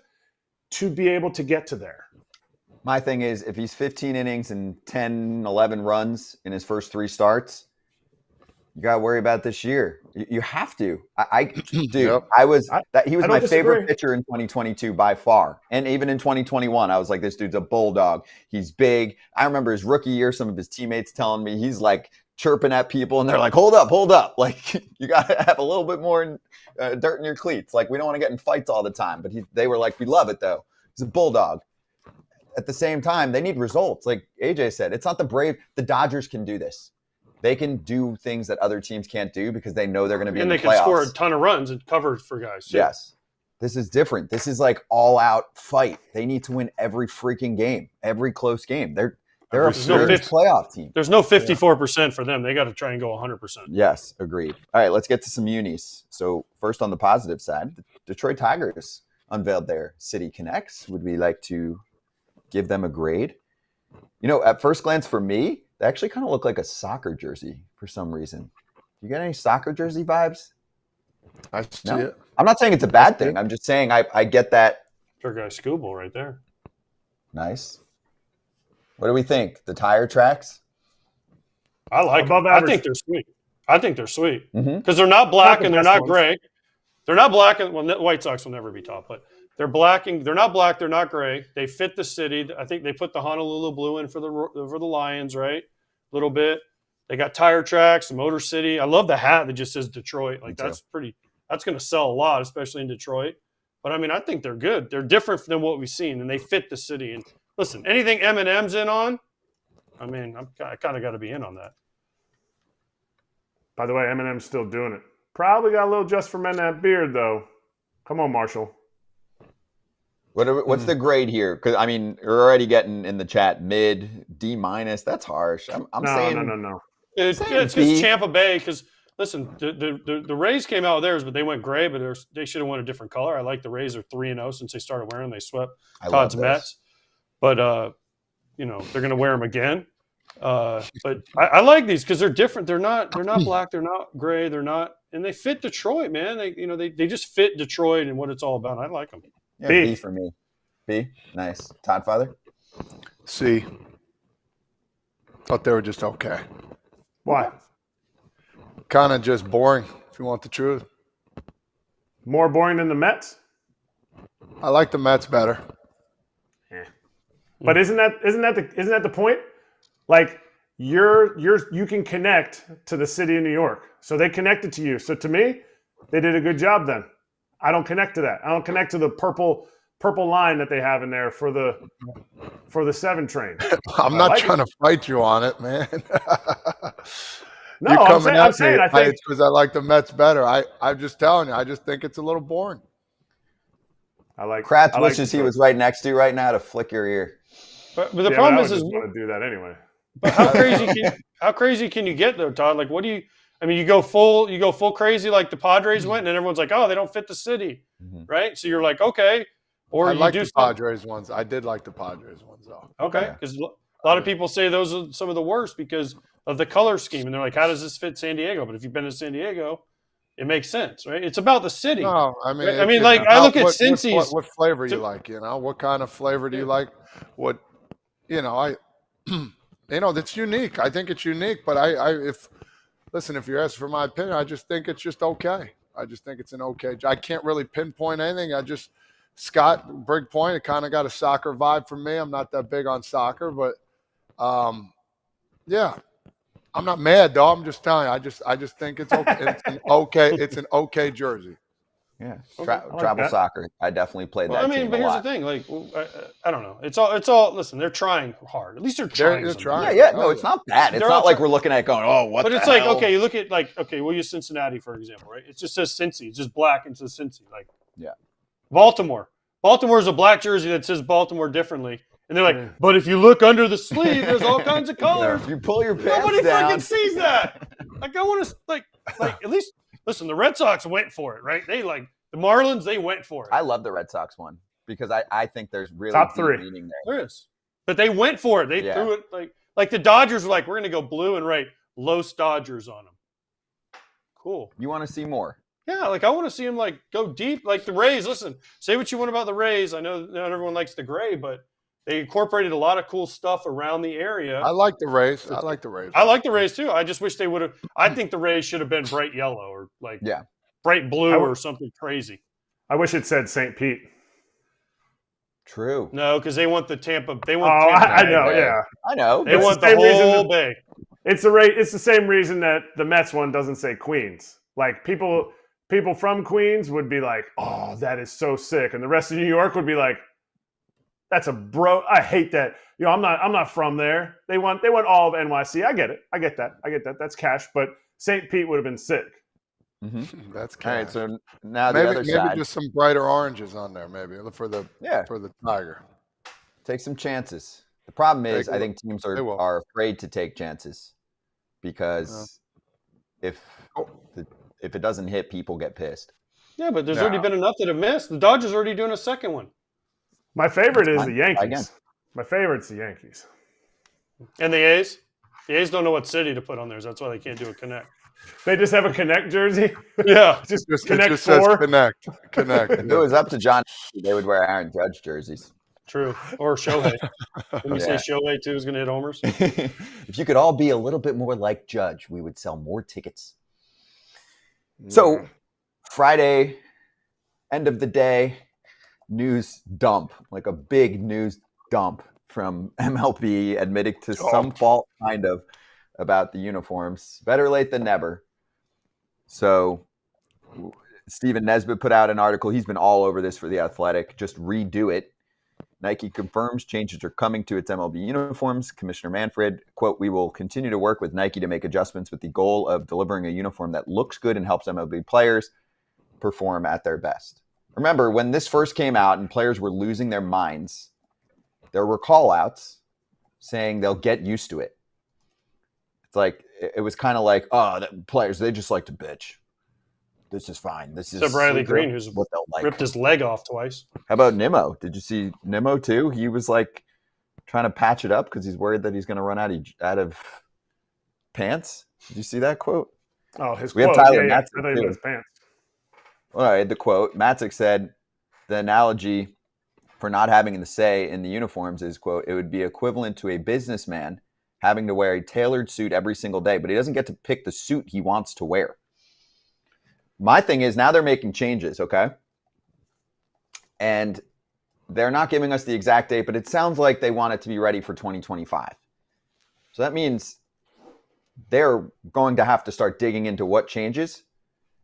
to be able to get to there. My thing is, if he's 15 innings and 10, 11 runs in his first 3 starts, you got to worry about this year. You have to. He was my favorite pitcher in 2022 by far. And even in 2021, I was like, this dude's a bulldog. He's big. I remember his rookie year, some of his teammates telling me he's like chirping at people, and they're like, hold up. Like, you got to have a little bit more dirt in your cleats. Like, we don't want to get in fights all the time. But they were like, we love it, though. He's a bulldog. At the same time, they need results. Like AJ said, it's not the Braves. The Dodgers can do this. They can do things that other teams can't do because they know they're going to be in the playoffs. And they can score a ton of runs and cover for guys, too. Yes. This is different. This is like all-out fight. They need to win every freaking game, every close game. They're a serious playoff team. There's no 54% for them. They got to try and go 100%. Yes, agreed. All right, let's get to some unis. So first on the positive side, the Detroit Tigers unveiled their City Connects. Would we like to give them a grade? You know, at first glance for me, they actually kind of look like a soccer jersey for some reason. You get any soccer jersey vibes? I see it. I'm not saying it's a bad thing. I'm just saying I get that. Sure guy Scooble right there. Nice. What do we think? The tire tracks? I like them. I think they're sweet. Because they're not black and they're not gray. They're not black and the White Sox will never be top, but they're black and they're not black. They're not gray. They fit the city. I think they put the Honolulu blue in for the Lions, right? A little bit. They got tire tracks, the Motor City. I love the hat that just says Detroit. Like that's pretty. That's going to sell a lot, especially in Detroit. But I mean, I think they're good. They're different than what we've seen, and they fit the city. And listen, anything Eminem's in on, I mean, I kind of got to be in on that. By the way, Eminem's still doing it. Probably got a little just for men that beard though. Come on, Marshall. What's the grade here? Because I mean, you're already getting in the chat mid, D-. That's harsh. I'm saying no. It's just Tampa Bay. Because listen, the Rays came out with theirs, but they went gray. But they should have went a different color. I like the Rays are 3-0 since they started wearing them. They swept Todd's Mets, but they're going to wear them again. But I like these because they're different. They're not black. They're not gray. They're not, and they fit Detroit, man. They just fit Detroit and what it's all about. I like them. Yeah, B for me. B, nice. Todd, father? C. Thought they were just okay. Why? Kind of just boring, if you want the truth. More boring than the Mets? I like the Mets better. But isn't that the point? Like you can connect to the city of New York. So they connected to you. So to me, they did a good job then. I don't connect to that. I don't connect to the purple line that they have in there for the 7 train. I'm not trying to fight you on it, man. No, You're I'm coming saying I think it's because I like the Mets better. I'm just telling you, I just think it's a little boring. Kratz wishes he was right next to you right now to flick your ear. But the problem is want to do that anyway. But how crazy can you get though, Todd? Like, what do you? I mean, you go full crazy like the Padres went, and then everyone's like, oh, they don't fit the city, right? So you're like, okay, or I you like do the Padres ones. I did like the Padres ones though. Okay, because a lot of people say those are some of the worst because of the color scheme, and they're like, how does this fit San Diego? But if you've been to San Diego, it makes sense, right? It's about the city. No, I mean, right? I look at Cincy's. What flavor you like? You know, what kind of flavor do you like? What, you know, that's unique. I think it's unique, but if you're asking for my opinion, I just think it's just okay. I just think it's an okay. I can't really pinpoint anything. Scott, Brig Point, it kind of got a soccer vibe for me. I'm not that big on soccer, but yeah. I'm not mad though. I'm just telling you. I just think it's okay. It's an okay jersey. Yeah, travel soccer. I definitely played that. I mean, but here's the thing. Like, I don't know. It's all. Listen, they're trying hard. At least they're trying. They're trying. Yeah. No, it's not bad. It's not like we're looking at it going, oh, what? But the it's hell? like, okay, you look at we'll use Cincinnati for example, right? It just says Cincy. It's just black and says Cincy. Like, yeah. Baltimore is a black jersey that says Baltimore differently. And they're like, but if you look under the sleeve, there's all kinds of colors. Yeah, you pull your pants Nobody down. freaking sees that. Like, I want to like at least listen. The Red Sox went for it, right? They the Marlins. They went for it. I love the Red Sox one because I think there's really top deep 3 meaning there. There is, but they went for it. They threw it like the Dodgers were like, we're going to go blue and write Los Dodgers on them. Cool. You want to see more? Yeah, like I want to see them go deep. Like the Rays. Listen, say what you want about the Rays. I know not everyone likes the gray, but they incorporated a lot of cool stuff around the area. I like the Rays. I like the Rays too. I just wish they would have. I think the Rays should have been bright yellow or bright blue or something crazy. I wish it said St. Pete. True. No, because they want the Tampa. They want. I know. Bay. Yeah, I know. They want the whole Bay. It's the same reason that the Mets one doesn't say Queens. Like people from Queens would be like, "Oh, that is so sick," and the rest of New York would be like, "That's a bro. I hate that." You know, I'm not from there. They want all of NYC. I get it. I get that. That's cash. But St. Pete would have been sick. Mm-hmm. That's all right. So now maybe, the other side. Maybe just some brighter oranges on there. Maybe for the Tiger. Take some chances. The problem is, I think teams are afraid to take chances because if it doesn't hit, people get pissed. Yeah, but there's already been enough that have missed. The Dodgers are already doing a second one. My favorite is the Yankees. My favorite's the Yankees. And the A's? The A's don't know what city to put on theirs. That's why they can't do a Connect. They just have a Connect jersey? Yeah. just Connect just 4? Says Connect. If it was up to John, they would wear Aaron Judge jerseys. True. Or Shohei. When you say Shohei, too, is going to hit homers? If you could all be a little bit more like Judge, we would sell more tickets. So, Friday, end of the day, news dump, like a big news dump from MLB admitting to some fault, kind of, about the uniforms. Better late than never. So, Stephen Nesbitt put out an article. He's been all over this for The Athletic. Just redo it. Nike confirms changes are coming to its MLB uniforms. Commissioner Manfred, quote, "We will continue to work with Nike to make adjustments with the goal of delivering a uniform that looks good and helps MLB players perform at their best." Remember, when this first came out and players were losing their minds, there were call-outs saying they'll get used to it. It's like, it was kind of like, players, they just like to bitch. This is fine. This is except Riley Green, who's what they'll like. Ripped his leg off twice. How about Nimmo? Did you see Nimmo too? He was like trying to patch it up because he's worried that he's going to run out of pants. Did you see that quote? Oh, his we quote. have Tyler I Matzik thought he too. his pants. All right, the quote. Matzik said the analogy for not having the say in the uniforms is, quote, "It would be equivalent to a businessman having to wear a tailored suit every single day, but he doesn't get to pick the suit he wants to wear. My thing is now they're making changes, okay? And they're not giving us the exact date, but it sounds like they want it to be ready for 2025. So that means they're going to have to start digging into what changes.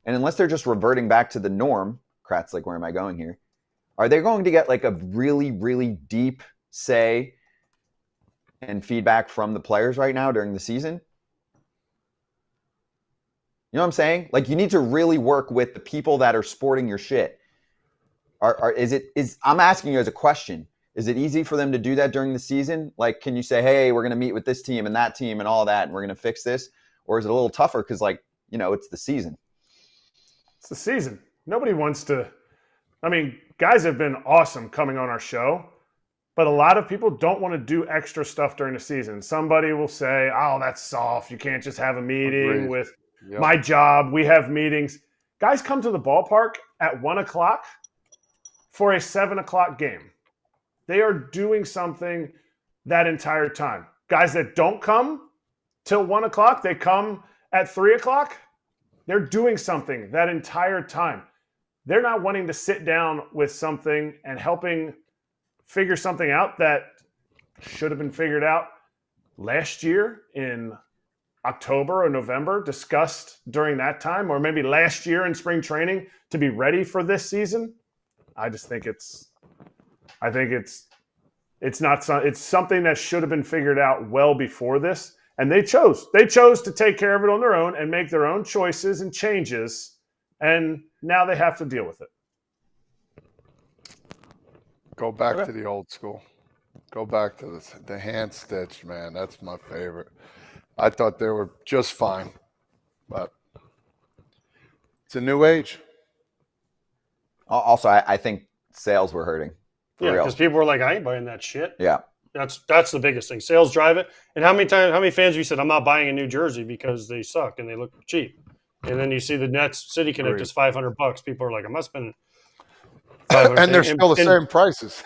And unless they're just reverting back to the norm, Kratz, like, where am I going here? Are they going to get like a really, really deep say and feedback from the players right now during the season? You know what I'm saying? Like, you need to really work with the people that are sporting your shit. I'm asking you as a question. Is it easy for them to do that during the season? Like, can you say, hey, we're going to meet with this team and that team and all that, and we're going to fix this? Or is it a little tougher because, like, you know, it's the season? It's the season. Nobody wants to. I mean, guys have been awesome coming on our show, but a lot of people don't want to do extra stuff during the season. Somebody will say, oh, that's soft. You can't just have a meeting with my job. We have meetings. Guys come to the ballpark at 1 o'clock for a 7 o'clock game. They are doing something that entire time. Guys that don't come till 1 o'clock, they come at 3 o'clock. They're doing something that entire time. They're not wanting to sit down with something and helping figure something out that should have been figured out last year in October or November, discussed during that time, or maybe last year in spring training to be ready for this season. I just think it's something that should have been figured out well before this. And they chose to take care of it on their own and make their own choices and changes. And now they have to deal with it. Go back to the old school. Go back to the hand stitch, man. That's my favorite. I thought they were just fine, but it's a new age. Also, I think sales were hurting. Yeah, because people were like, I ain't buying that shit. Yeah. That's the biggest thing. Sales drive it. And how many fans have you said, I'm not buying a new jersey because they suck and they look cheap? And then you see the Nets City Connect is $500. People are like, I'm not spending $500. And they're still the same prices.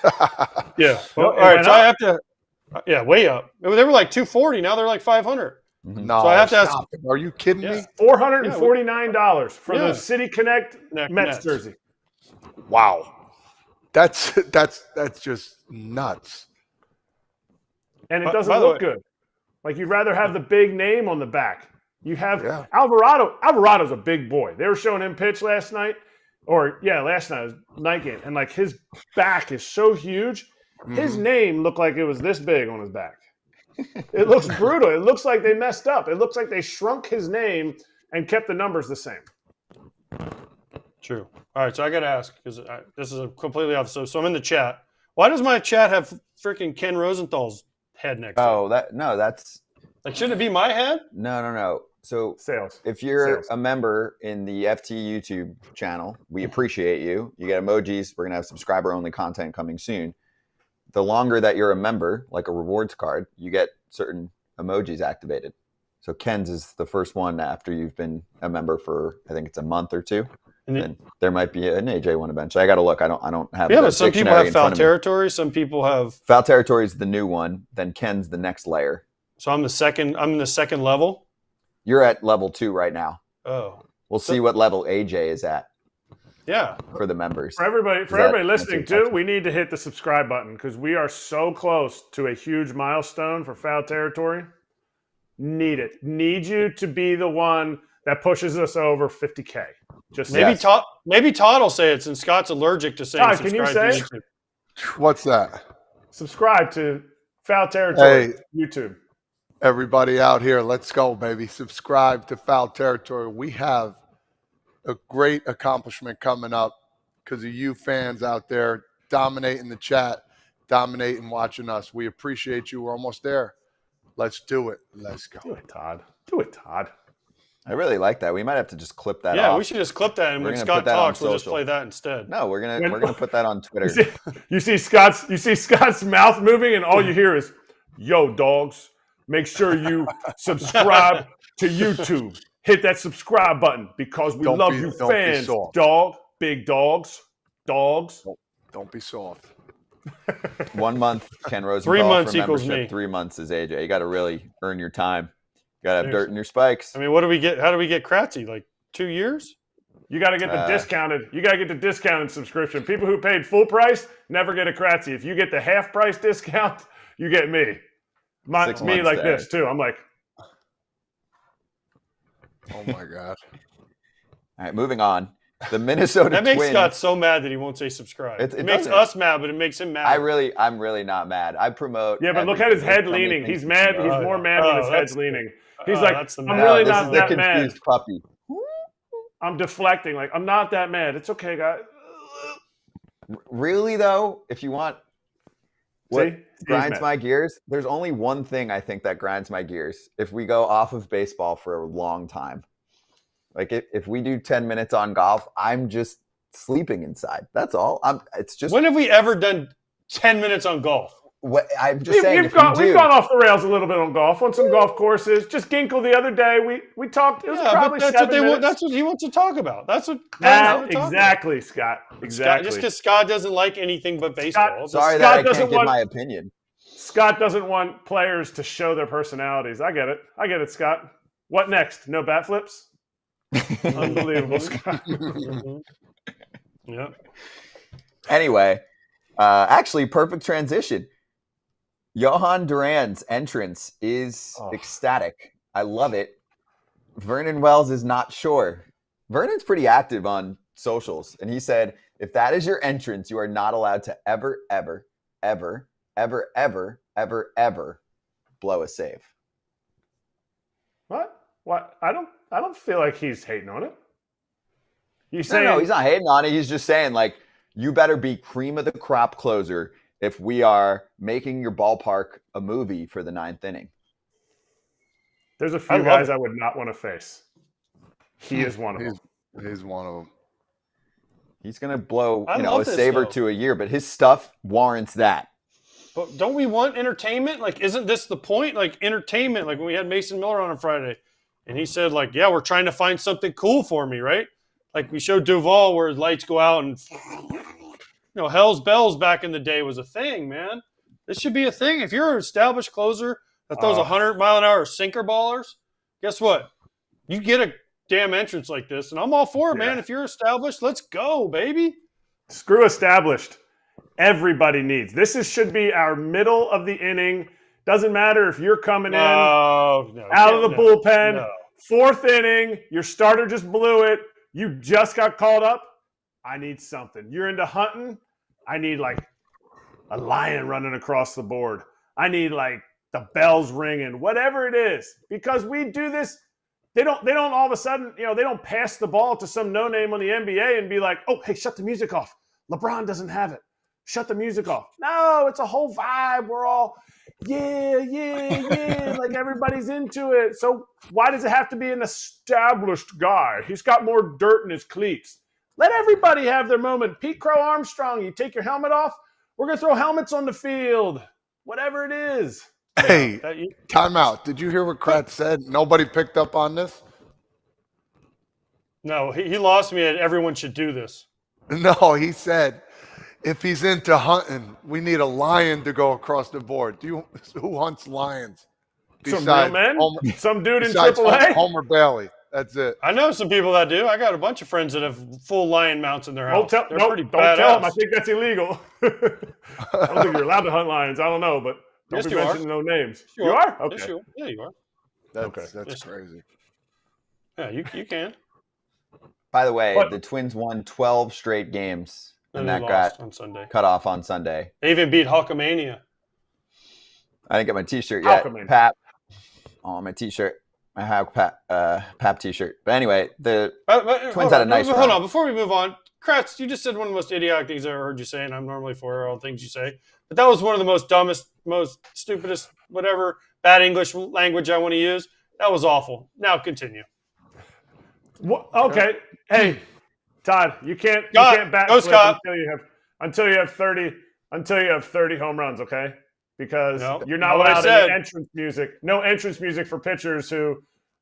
Yeah. Well, all right. So I have to, way up. They were like $240. Now they're like $500. No, so I have to ask. Are you kidding me? $449 for the City Connect Mets jersey. Wow. That's just nuts. And it doesn't look good. Like, you'd rather have the big name on the back. You have Alvarado. Alvarado's a big boy. They were showing him pitch last night. Last night was night game. And, like, his back is so huge. His name looked like it was this big on his back. It looks brutal. It looks like they messed up. It looks like they shrunk his name and kept the numbers the same. True. All right, so I got to ask, because this is a completely off. So I'm in the chat. Why does my chat have freaking Ken Rosenthal's head next to it? That's like, shouldn't it be my head? No. So sales. If you're a member in the FT YouTube channel, we appreciate you. You get emojis. We're gonna have subscriber-only content coming soon. The longer that you're a member, like a rewards card, you get certain emojis activated. So Ken's is the first one after you've been a member for, I think it's a month or two. And there might be an AJ one eventually. I got to look. I don't have. Yeah, but some people have foul territory. Some people have foul territory is the new one. Then Ken's the next layer. So I'm the second. I'm in the second level. You're at level 2 right now. Oh, we'll see what level AJ is at. Yeah, for the members. For everybody listening too, we need to hit the subscribe button because we are so close to a huge milestone for foul territory. Need you to be the one that pushes us over 50K. Just maybe Todd will say it since Scott's allergic to saying Todd, subscribe can you say to YouTube. What's that? Subscribe to Foul Territory YouTube. Everybody out here, let's go, baby. Subscribe to Foul Territory. We have a great accomplishment coming up because of you fans out there dominating the chat, dominating watching us. We appreciate you. We're almost there. Let's do it. Let's go. Do it, Todd. Do it, Todd. I really like that. We might have to just clip that off. Yeah, we should just clip that, and when Scott talks, we'll just play that instead. No, we're gonna put that on Twitter. You see Scott's mouth moving, and all you hear is, "Yo, dogs, make sure you subscribe to YouTube. Hit that subscribe button because we love you fans, dog. Big dogs. Don't be soft. 1 month, Ken Rosenthal 3 months for equals membership. me. 3 months is AJ. You got to really earn your time. You got to have Seriously. dirt in your spikes. I mean, what do we get? How do we get Kratzy? Like 2 years? You got to get the discounted. You got to get the discounted subscription. People who paid full price never get a Kratzy. If you get the half price discount, you get me. 6 Me months like there. this too. I'm like, Oh my God. All right, moving on. The Minnesota That makes Twins. Scott so mad that he won't say subscribe. It It makes doesn't. us mad, but it makes him mad. I'm really not mad. I promote. yeah, but look at his everything. head There's so many leaning. things He's to mad. promote. He's more mad when his head's that's- leaning. He's like, that's the I'm mad. really this not is the that mad. confused puppy. I'm deflecting. Like, I'm not that mad. It's okay, guys. Really though, if you want what See? He's grinds mad. my gears, there's only one thing I think that grinds my gears. If we go off of baseball for a long time, like if we do 10 minutes on golf, I'm just sleeping inside. That's all. It's just When have we ever done 10 minutes on golf? what I'm just saying. We've gone off the rails a little bit on golf, on some golf courses. Just Ginkle the other day. We talked. It was probably but 7 minutes. that's what he wants to talk about. That's what Exactly, Scott. Exactly. Just because Scott doesn't like anything but baseball. Sorry Scott that I doesn't can't give want- my opinion. Scott doesn't want players to show their personalities. I get it, Scott. What next? No bat flips? Unbelievable, Scott. Mhm. Yep. Anyway, actually, perfect transition. Johan Duran's entrance is ecstatic. I love it. Vernon Wells is not sure. Vernon's pretty active on socials, and he said, if that is your entrance, you are not allowed to ever, ever, ever, ever, ever, ever, ever blow a save. What? I don't feel like he's hating on it. You No, saying he's not hating on it. He's just saying, like, you better be cream of the crop closer if we are making your ballpark a movie for the 9th inning. there's a I few love guys it. I would not want to face. He is one of them. He's one of them. He's going to blow, I a love this, save or though. two a year, but his stuff warrants that. But don't we want entertainment? Like, isn't this the point? Like, entertainment. Like, when we had Mason Miller on Friday, and he said, like, yeah, we're trying to find something cool for me, right? Like, we showed Duval where lights go out and, Hell's Bells back in the day was a thing, man. This should be a thing. If you're an established closer that throws 100-mile-an-hour sinker ballers, guess what? You get a damn entrance like this, and I'm all for it, man. If you're established, let's go, baby. Screw established. Everybody needs. Should be our middle of the inning. Doesn't matter if you're coming in out of the bullpen. No. 4th inning, your starter just blew it. You just got called up. I need something. You're into hunting. I need like a lion running across the board. I need like the bells ringing, whatever it is, because we do this. They don't all of a sudden, they don't pass the ball to some no name on the NBA and be like, oh, hey, shut the music off. LeBron doesn't have it. Shut the music off. No, it's a whole vibe. We're all, yeah, like everybody's into it. So why does it have to be an established guy? He's got more dirt in his cleats. Let everybody have their moment. Pete Crow-Armstrong, you take your helmet off, we're going to throw helmets on the field. Whatever it is. Hey, time out. Did you hear what Kratz said? Nobody picked up on this? No, he lost me at everyone should do this. No, he said, if he's into hunting, we need a lion to go across the board. Who hunts lions? Some real men? Some dude in besides AAA? Homer Bailey. That's it. I know some people that do. I got a bunch of friends that have full lion mounts in their house. Don't They're tell badass. him. I think that's illegal. I don't think you're allowed to hunt lions. I don't know, but don't Yes, be you are. mentioning no names. You You are. are? Okay. Yes, you are. Yeah, you are. That's crazy. Yeah, you can. By the way, What? the Twins won 12 straight games, and they that lost got on Sunday. cut off on Sunday. They even beat Hulkamania. I didn't get my T-shirt yet. Alchemy. Pap on my T-shirt. I have Pap T-shirt. But anyway, the Twins had a nice Hold run. on, before we move on, Kratz, you just said one of the most idiotic things I ever heard you say, and I'm normally for all things you say, but that was one of the most dumbest, most stupidest, whatever bad English language I want to use. That was awful. Now continue. Okay. Hey, Todd, you can't Scott, backflip go Scott. until you have 30 home runs, okay? Because No, you're not not what I allowed said. any entrance music. No entrance music for pitchers who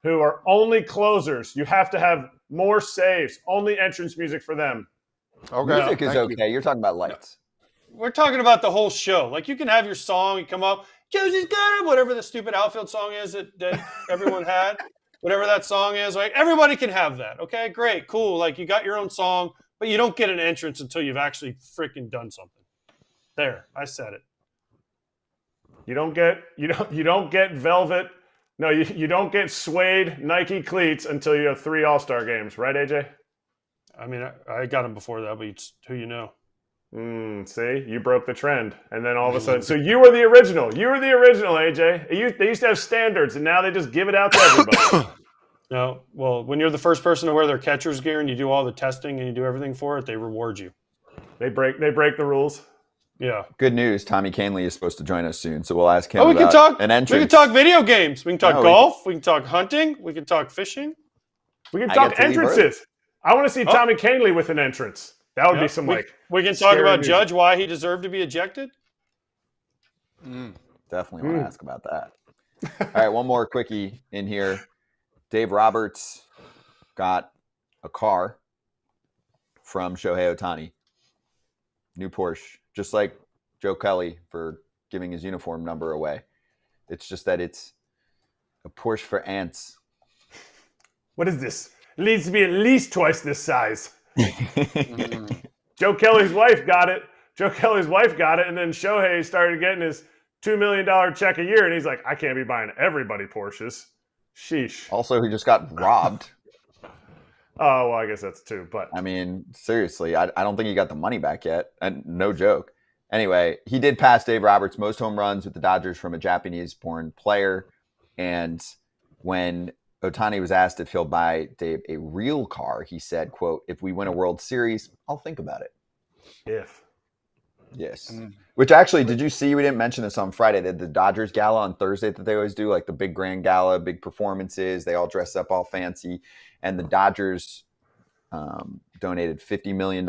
are only closers. You have to have more saves. Only entrance music for them. Okay. Music is Thank you. okay. You're talking about lights. we're talking about the whole show. Like, you can have your song, you come up, Josie's got him, whatever the stupid outfield song is that everyone had, whatever that song is. Like, everybody can have that. Okay, great, cool. Like, you got your own song, but you don't get an entrance until you've actually freaking done something. There, I said it. You don't get velvet. No, you don't get suede Nike cleats until you have 3 All-Star games, right, AJ? I mean, I got them before that, but it's who you know. See, you broke the trend, and then all of a sudden, so you were the original. You were the original, AJ. They used to have standards, and now they just give it out to everybody. No, well, when you're the first person to wear their catcher's gear and you do all the testing and you do everything for it, they reward you. They break the rules. Yeah. Good news. Tommy Kahnle is supposed to join us soon, so we'll ask him we can about talk. an entrance. We can talk video games. We can talk golf. We can talk hunting. We can talk fishing. We can talk entrances. I want to see Tommy Kahnle with an entrance. That would be some We can talk about Judge, why he deserved to be ejected. Definitely want to ask about that. All right, one more quickie in here. Dave Roberts got a car from Shohei Ohtani. New Porsche, just like Joe Kelly for giving his uniform number away. It's just that it's a Porsche for ants. What is this? It needs to be at least twice this size. Joe Kelly's wife got it. And then Shohei started getting his $2 million check a year, and he's like, I can't be buying everybody Porsches. Sheesh. Also, he just got robbed. Oh, well, I guess that's two. But I mean, seriously, I don't think he got the money back yet. And no joke. Anyway, he did pass Dave Roberts' most home runs with the Dodgers from a Japanese-born player. And when Ohtani was asked if he'll buy Dave a real car, he said, quote, if we win a World Series, I'll think about it. Yes. Which actually, did you see, we didn't mention this on Friday, that the Dodgers gala on Thursday that they always do, like the big grand gala, big performances, they all dress up all fancy. And the Dodgers donated $50 million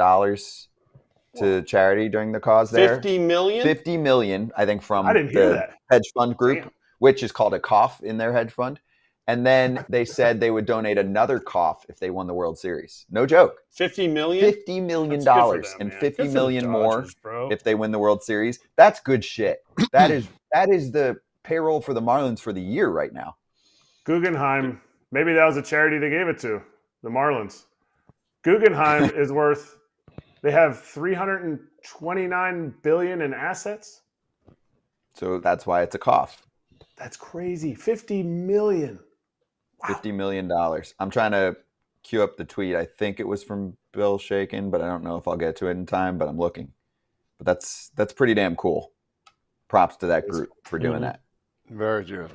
to charity during the cause there. $50 million? $50 million, I think, from I didn't hear the that. hedge fund group, which is called a cough in their hedge fund. And then they said they would donate another cough if they won the World Series. No joke. $50 million? $50 million and $50 million more if they win the World Series. That's good shit. That is the payroll for the Marlins for the year right now. Guggenheim, maybe that was a charity they gave it to, the Marlins. Guggenheim is worth, they have $329 billion in assets. So that's why it's a cough. That's crazy. $50 million. Wow. $50 million. I'm trying to queue up the tweet. I think it was from Bill Shaken, but I don't know if I'll get to it in time, but I'm looking. But that's pretty damn cool. Props to that group for doing that. Very good.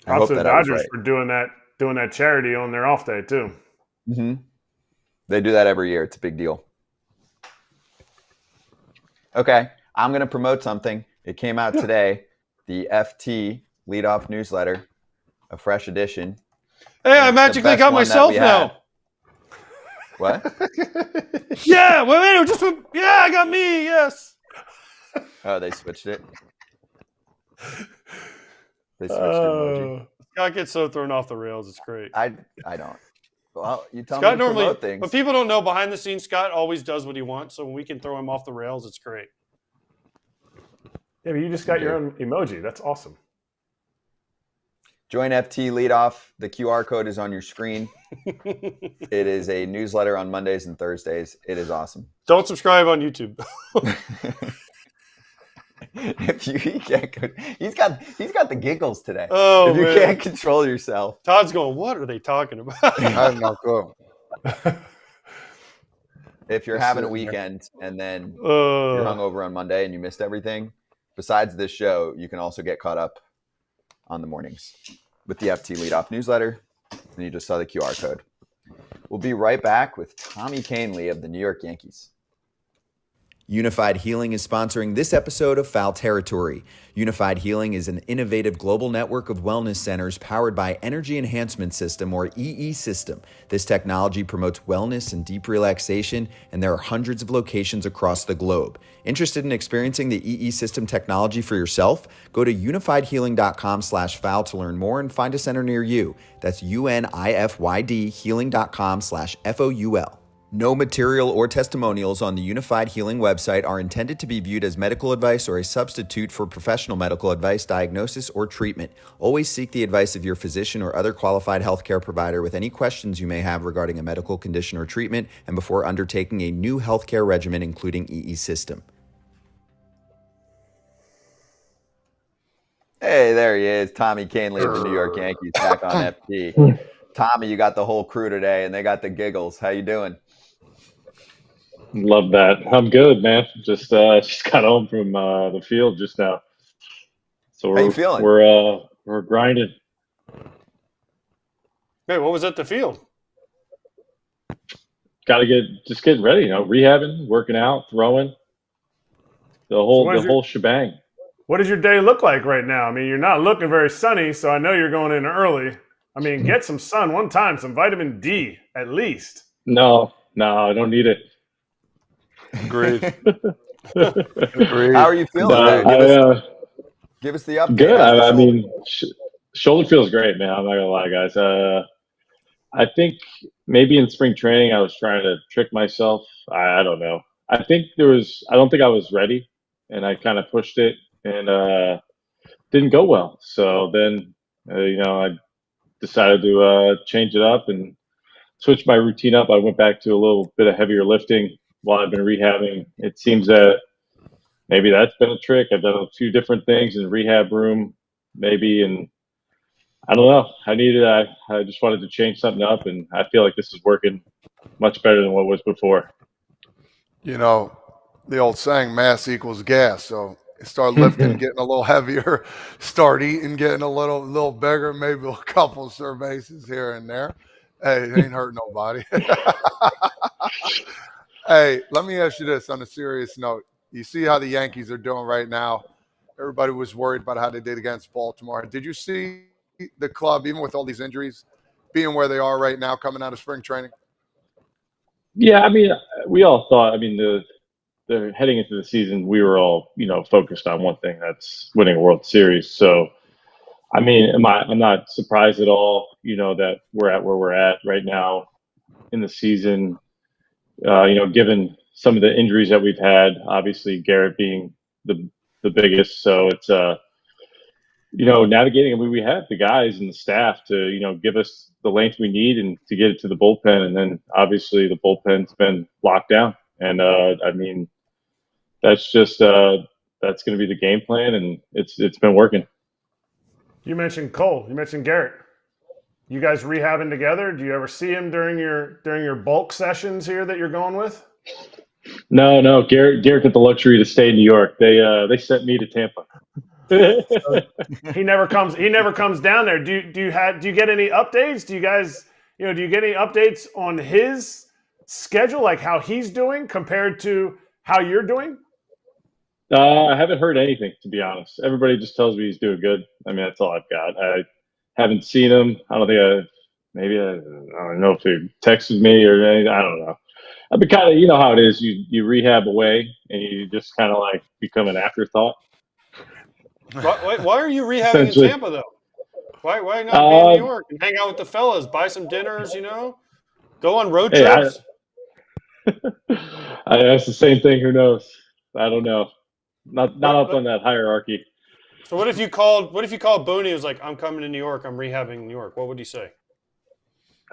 Props to the Dodgers for doing that charity on their off day too. Mm-hmm. They do that every year. It's a big deal. Okay, I'm going to promote something. It came out today. The FT leadoff newsletter, a fresh edition. Hey, I magically got myself now. What? Yeah, I got me. Yes. Oh, they switched it. They switched emoji. Scott gets so thrown off the rails. It's great. I don't. Well, you tell Scott me to normally, promote things. but people don't know behind the scenes. Scott always does what he wants, so when we can throw him off the rails, it's great. Yeah, but you just got your own emoji. That's awesome. Join FT Leadoff. The QR code is on your screen. It is a newsletter on Mondays and Thursdays. It is awesome. Don't subscribe on YouTube. He's got the giggles today. Oh, if you man. can't control yourself. Todd's going, what are they talking about? I have no clue. If you're having a weekend and then you're hungover on Monday and you missed everything, besides this show, you can also get caught up on the mornings with the FT Leadoff newsletter. And you just saw the QR code. We'll be right back with Tommy Kahnle of the New York Yankees. Unified Healing is sponsoring this episode of Foul Territory. Unified Healing is an innovative global network of wellness centers powered by Energy Enhancement System, or EE System. This technology promotes wellness and deep relaxation, and there are hundreds of locations across the globe. Interested in experiencing the EE System technology for yourself? Go to unifiedhealing.com/foul to learn more and find a center near you. That's UNIFYD healing.com/FOUL. No material or testimonials on the Unified Healing website are intended to be viewed as medical advice or a substitute for professional medical advice, diagnosis, or treatment. Always seek the advice of your physician or other qualified healthcare provider with any questions you may have regarding a medical condition or treatment and before undertaking a new healthcare regimen, including EE system. Hey, there he is, Tommy Kahnle of the New York Yankees, back on FT. Tommy, you got the whole crew today, and they got the giggles. How you doing? Love that. I'm good, man. Just got home from the field just now. So How you feeling? We're grinding. Hey, what was at the field? Got to getting ready. Rehabbing, working out, throwing, the whole shebang. What does your day look like right now? I mean, you're not looking very sunny, so I know you're going in early. I mean, get some sun one time, some vitamin D at least. No, I don't need it. Agreed. How are you feeling? Give us the update. Good. I mean, shoulder feels great, man. I'm not gonna lie, guys. I think maybe in spring training I was trying to trick myself. I don't know. I don't think I was ready, and I kind of pushed it, and didn't go well. So then, I decided to change it up and switch my routine up. I went back to a little bit of heavier lifting while I've been rehabbing. It seems that maybe that's been a trick. I've done a few different things in the rehab room, maybe, and I don't know. I just wanted to change something up, and I feel like this is working much better than what was before. The old saying, mass equals gas. So you start lifting, getting a little heavier, start eating, getting a little bigger, maybe a couple serve bases here and there. Hey, it ain't hurt nobody. Hey, let me ask you this on a serious note. You see how the Yankees are doing right now. Everybody was worried about how they did against Baltimore. Did you see the club, even with all these injuries, being where they are right now coming out of spring training? Yeah, I mean, we all thought, the heading into the season, we were all, focused on one thing, that's winning a World Series. So, I'm not surprised at all, that we're at where we're at right now in the season. Given some of the injuries that we've had, obviously Garrett being the biggest. So it's, navigating. We have the guys and the staff to, give us the length we need and to get it to the bullpen. And then obviously the bullpen's been locked down. And, that's just, that's going to be the game plan. And it's been working. You mentioned Cole. You mentioned Garrett. You guys rehabbing together? Do you ever see him during your bulk sessions here that you're going with? No. Garrett got the luxury to stay in New York. They sent me to Tampa. He never comes down there. Do you get any updates? Do you guys, do you get any updates on his schedule, like how he's doing compared to how you're doing? I haven't heard anything, to be honest. Everybody just tells me he's doing good. That's all I've got. I haven't seen him. I don't know if he texted me or anything. I don't know. I've been kind of, how it is. You rehab away and you just kind of like become an afterthought. Why are you rehabbing in Tampa though? Why not be in New York and hang out with the fellas, buy some dinners, go on road trips? That's the same thing. Who knows? I don't know. Not up on that hierarchy. So what if you called Booney and was like, I'm coming to New York, I'm rehabbing in New York? What would he say?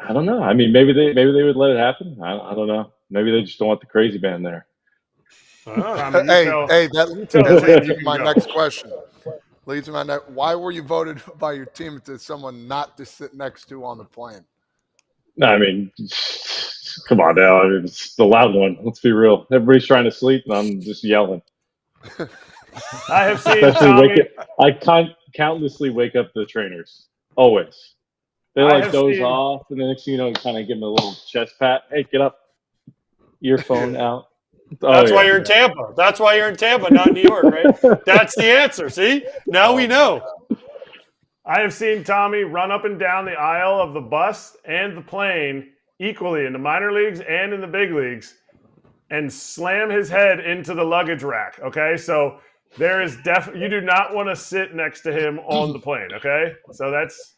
I don't know. Maybe they would let it happen. I don't know. Maybe they just don't want the crazy man there. That leads to my next question. Why were you voted by your team to someone not to sit next to on the plane? Come on now. It's the loud one. Let's be real. Everybody's trying to sleep, and I'm just yelling. I have seen Tommy. I countlessly wake up the trainers. Always. They doze off, and the next thing you know, you kind of give them a little chest pat. Hey, get up. Earphone out. That's why you're in Tampa. That's why you're in Tampa, not New York, right? That's the answer. See? Now we know. I have seen Tommy run up and down the aisle of the bus and the plane equally in the minor leagues and in the big leagues and slam his head into the luggage rack, okay? So there is you do not want to sit next to him on the plane, okay? So that's,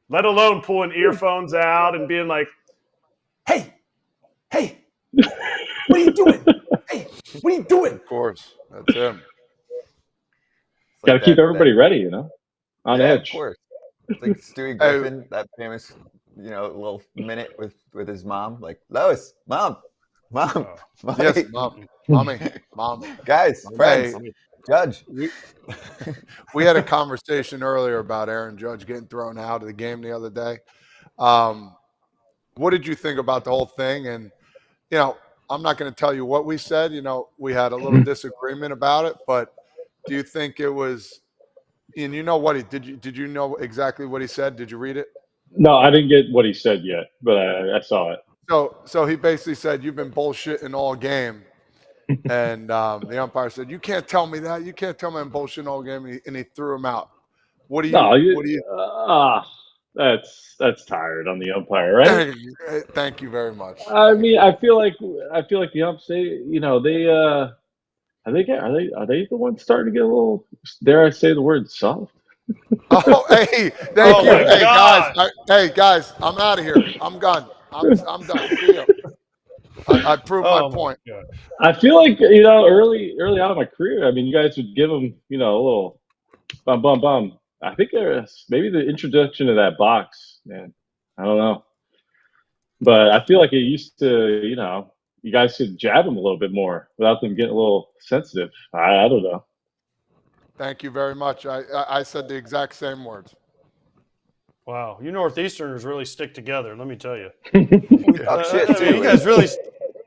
let alone pulling earphones out and being like, hey, What are you doing? Hey, what are you doing? Of course, that's him. Got to keep everybody ready, on edge. Of course. It's like Stewie Griffin, that famous, little minute with his mom, like Lois, mom, mommy. Yes, mommy. Guys, friends, Judge. We had a conversation earlier about Aaron Judge getting thrown out of the game the other day. What did you think about the whole thing? And, I'm not going to tell you what we said. We had a little disagreement about it, but do you think it was – and you know what he – did you know exactly what he said? Did you read it? No, I didn't get what he said yet, but I saw it. So he basically said, you've been bullshitting all game. And the umpire said, you can't tell me that. You can't tell me I'm bullshitting all game. And he threw him out. What do you that's tired on the umpire, right? Thank you very much. I mean, I feel like the umps, they are they the ones starting to get a little, dare I say the word, soft? Oh, hey, thank you. Hey, guys, I'm out of here. I'm done. I'm done. See you. I proved my point. I feel like, early on in my career, I mean, you guys would give them, a little bum. I think there's maybe the introduction of that box, man. I don't know. But I feel like it used to, you guys could jab them a little bit more without them getting a little sensitive. I don't know. Thank you very much. I said the exact same words. Wow, you Northeasterners really stick together. Let me tell you. We talk shit too. You guys really.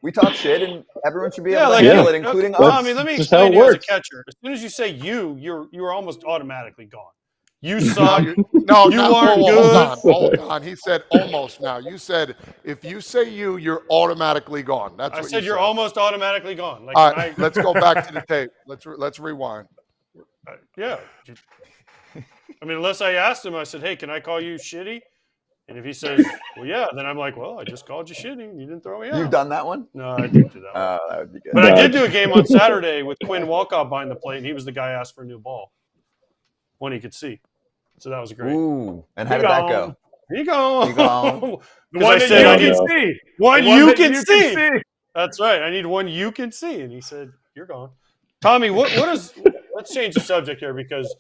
We talk shit, and everyone should be able to handle it, including us. I mean, let me explain to you as a catcher. As soon as you say you're almost automatically gone. You suck. No, you aren't good. Hold on. He said almost now. You said if you say you're automatically gone. That's what I said. You're almost automatically gone. Like, all right, let's go back to the tape. Let's rewind. Yeah. I mean, unless I asked him, I said, hey, can I call you shitty? And if he says, well, yeah, then I'm like, well, I just called you shitty and you didn't throw me out. You've done that one? No, I didn't do that one. That would be good. But I did do a game on Saturday with Quinn Walcott behind the plate, and he was the guy who asked for a new ball when he could see. So that was great. Ooh, and how did that go? He gone. The one that you can see. One you can see. That's right. I need one you can see. And he said, you're gone. Tommy, let's change the subject here because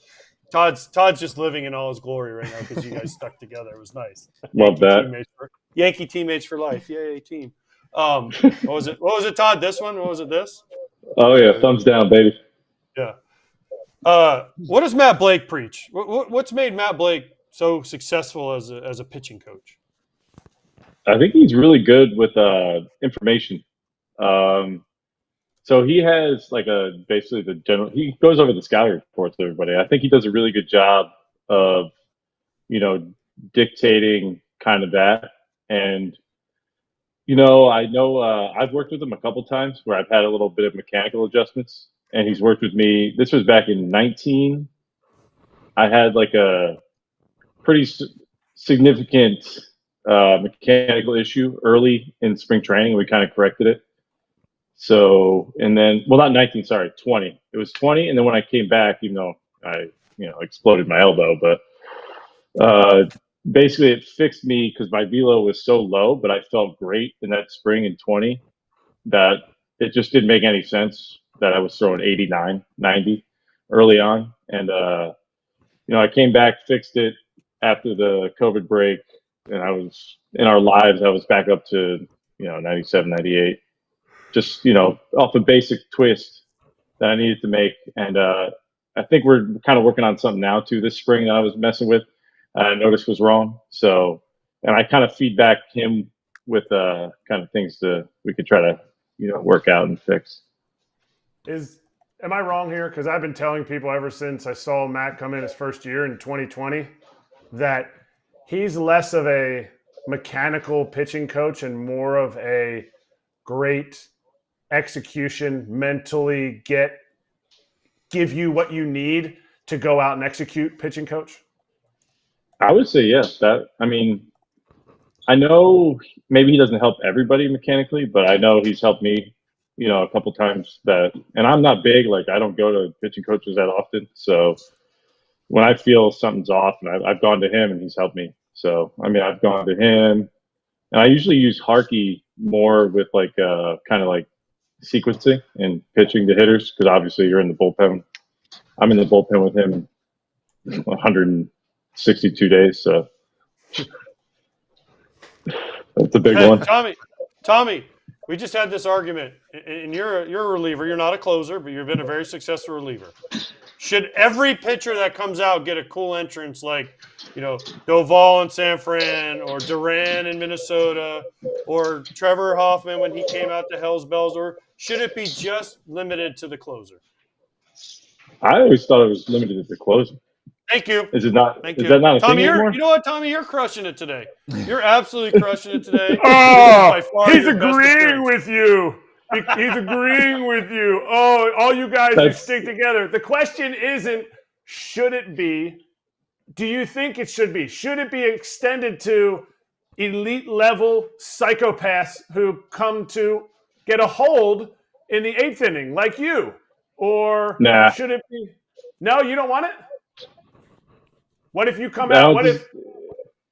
Todd's just living in all his glory right now because you guys stuck together. It was nice. Love that. Yankee teammates for life. Yay, team. What was it, Todd? This one? What was it, this? Oh, yeah. Thumbs down, baby. Yeah. What does Matt Blake preach? What's made Matt Blake so successful as a pitching coach? I think he's really good with information. So he has basically the general. He goes over the scouting reports to everybody. I think he does a really good job of, dictating kind of that. And I know I've worked with him a couple times where I've had a little bit of mechanical adjustments. And he's worked with me. This was back in 19. I had a pretty significant mechanical issue early in spring training. We kind of corrected it. So, and then, well, not 19, sorry, 20. It was 20. And then when I came back, even though I, exploded my elbow, but basically it fixed me because my velo was so low, but I felt great in that spring in 20 that it just didn't make any sense that I was throwing 89, 90 early on. And, I came back, fixed it after the COVID break, and I was in our lives. I was back up to, 97, 98, just, off a basic twist that I needed to make. And I think we're kind of working on something now too this spring that I was messing with. I noticed was wrong. So, and I kind of feedback him with kind of things we could try to, work out and fix. Am I wrong here? Because I've been telling people ever since I saw Matt come in his first year in 2020 that he's less of a mechanical pitching coach and more of a great execution, mentally give you what you need to go out and execute pitching coach? I would say yes. I know maybe he doesn't help everybody mechanically, but I know he's helped me a couple times and I'm not big, I don't go to pitching coaches that often. So when I feel something's off, and I've gone to him and he's helped me. So, I've gone to him, and I usually use Harkey more with like kind of like sequencing and pitching to hitters because obviously you're in the bullpen. I'm in the bullpen with him 162 days, so that's a big one. Tommy, we just had this argument, and you're a reliever. You're not a closer, but you've been a very successful reliever. Should every pitcher that comes out get a cool entrance like, Doval in San Fran or Duran in Minnesota or Trevor Hoffman when he came out to Hell's Bells, or should it be just limited to the closer? I always thought it was limited to the closer. Thank you. Is it not? Thank is you. that not a Tommy, thing anymore? you know what, Tommy? You're crushing it today. You're absolutely crushing it today. He's agreeing with you. He's agreeing with you. Oh, all you guys who stick together. The question isn't, should it be? Do you think it should be? Should it be extended to elite level psychopaths who come to get a hold in the 8th inning like you? Or should it be? No, you don't want it? What if you come out?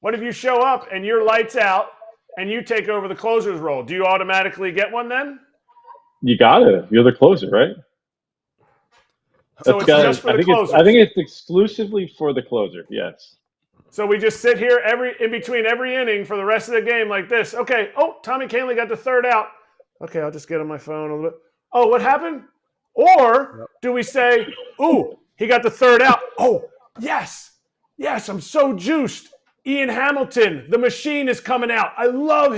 What if you show up and you're lights out and you take over the closer's role? Do you automatically get one then? You got it. You're the closer, right? So it's just for the closer. I think it's exclusively for the closer. Yes. So we just sit here in between every inning for the rest of the game like this. Okay. Oh, Tommy Kahnle got the 3rd out. Okay, I'll just get on my phone a little bit. Oh, what happened? Or do we say, ooh, he got the 3rd out. Oh, yes. Yes, I'm so juiced. Ian Hamilton, the machine is coming out. I love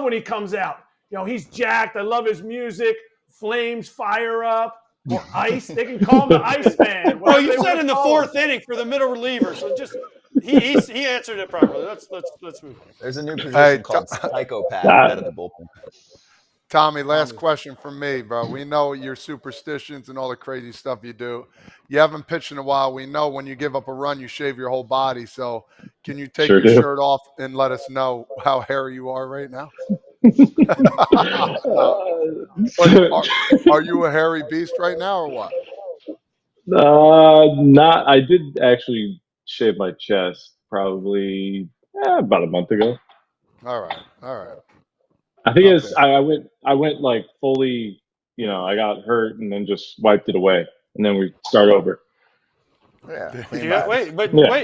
when he comes out. He's jacked. I love his music. Flames fire up. Or ice. They can call him the Ice Man. Well, you said in the 4th inning for the middle reliever, so just he answered it properly. Let's move on. There's a new position called psychopath out of the bullpen. Tommy, last question from me, bro. We know your superstitions and all the crazy stuff you do. You haven't pitched in a while. We know when you give up a run, you shave your whole body. So can you take your shirt off and let us know how hairy you are right now? Are you a hairy beast right now or what? Not. I did actually shave my chest probably about a month ago. All right. I think I went like fully, I got hurt and then just wiped it away and then we start over. Yeah. Wait.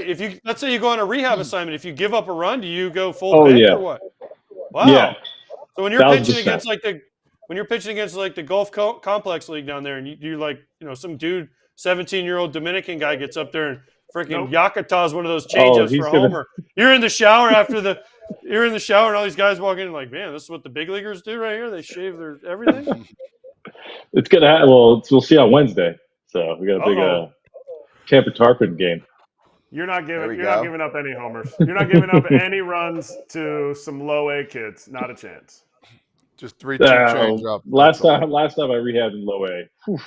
If let's say you go on a rehab assignment, if you give up a run, do you go full bank or what? Wow. Yeah. So when you're pitching against the Gulf Complex League down there, and you like, some dude, 17-year-old Dominican guy gets up there and freaking Yakata's one of those changeups for a homer. You're in the shower and all these guys walk in and like, man, this is what the big leaguers do right here. They shave their everything. It's gonna happen. Well, we'll see on Wednesday. So we got a big Tampa Tarpon game. You're not giving up any homers. You're not giving up any runs to some low A kids. Not a chance. Just 3-2 change up. Last time I rehabbed in low A. Whew.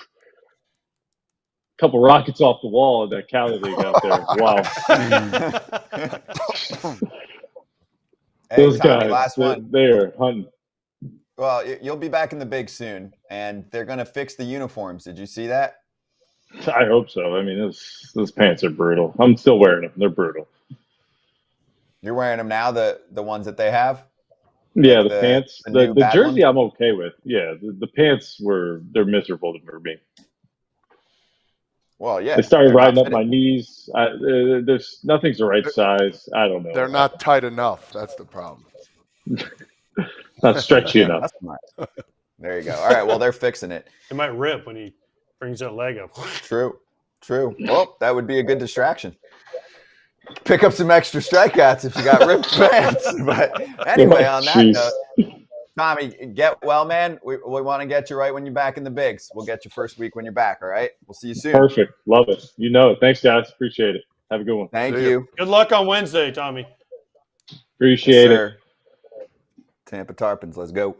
Couple rockets off the wall in that Cali League out there. Wow. Those guys, they're hunting. Well, you'll be back in the big soon, and they're going to fix the uniforms. Did you see that? I hope so. I mean, those pants are brutal. I'm still wearing them. They're brutal. You're wearing them now, the ones that they have? Yeah, the pants. The jersey I'm okay with. Yeah, the pants they're miserable for me. Well, yeah. They started riding up my knees. There's nothing's the right size. I don't know. They're not tight enough. That's the problem. Not stretchy enough. There you go. All right. Well, they're fixing it. It might rip when he brings that leg up. True. Well, that would be a good distraction. Pick up some extra strikeouts if you got ripped pants. But anyway, on that note, Tommy, get well, man. We want to get you right when you're back in the bigs. We'll get you first week when you're back, all right? We'll see you soon. Perfect. Love it. Thanks, guys. Appreciate it. Have a good one. Thank you. Good luck on Wednesday, Tommy. Appreciate it. Tampa Tarpons, let's go.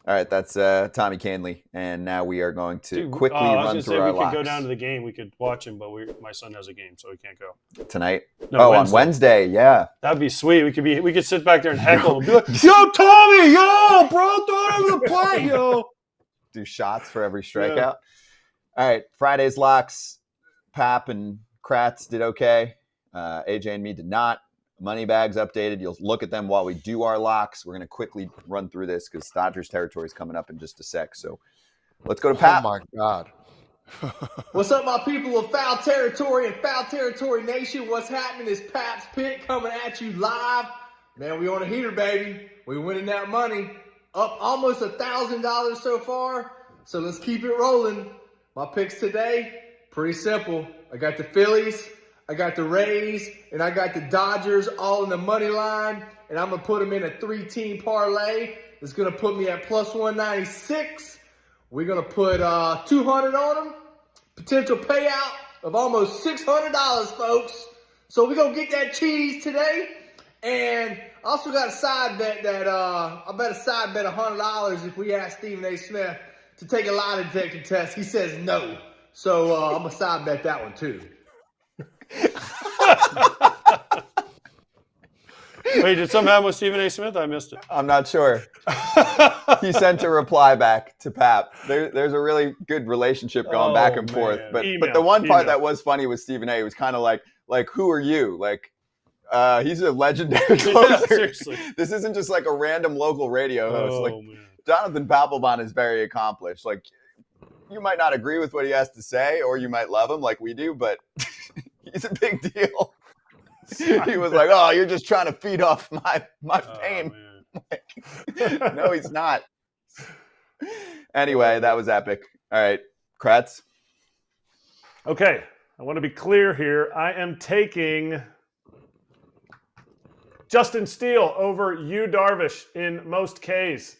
All right, that's Tommy Kahnle, and now we are going to quickly run through our locks. We could go down to the game. We could watch him, but my son has a game, so we can't go tonight. No, on Wednesday, yeah. That'd be sweet. We could sit back there and heckle and be like, "Yo, Tommy, yo, bro, throw it over the plate, yo." Do shots for every strikeout. Yeah. All right, Friday's locks. Pap and Kratz did okay. AJ and me did not. money bags updated. You'll look at them while we do our locks. We're going to quickly run through this because Dodgers territory is coming up in just a sec. So let's go to Pat. Oh, my God. What's up, my people of Foul Territory and Foul Territory Nation? What's happening is Pat's Pick coming at you live. Man, we on a heater, baby. We winning that money. Up almost $1,000 so far. So let's keep it rolling. My picks today, pretty simple. I got the Phillies, I got the Rays, and I got the Dodgers all in the money line. And I'm going to put them in a 3-team parlay. It's going to put me at plus 196. We're going to put 200 on them. Potential payout of almost $600, folks. So we're going to get that cheese today. And I also got a side bet that I bet a side bet $100 if we ask Stephen A. Smith to take a lie detector test. He says no. So I'm going to side bet that one too. Wait, did something happen with Stephen A. Smith? I missed it. I'm not sure. He sent a reply back to Pap. There's a really good relationship going back and forth. But the one part that was funny was Stephen A. was kind of like, who are you? Like, he's a legendary closer. Yeah, seriously. This isn't just like a random local radio host. Oh, like, man. Jonathan Papelbon is very accomplished. Like, you might not agree with what he has to say, or you might love him like we do, but he's a big deal. He was like, "Oh, you're just trying to feed off my fame." Like, no, he's not. Anyway, that was epic. All right, Kratz. Okay, I want to be clear here. I am taking Justin Steele over Yu Darvish in most Ks.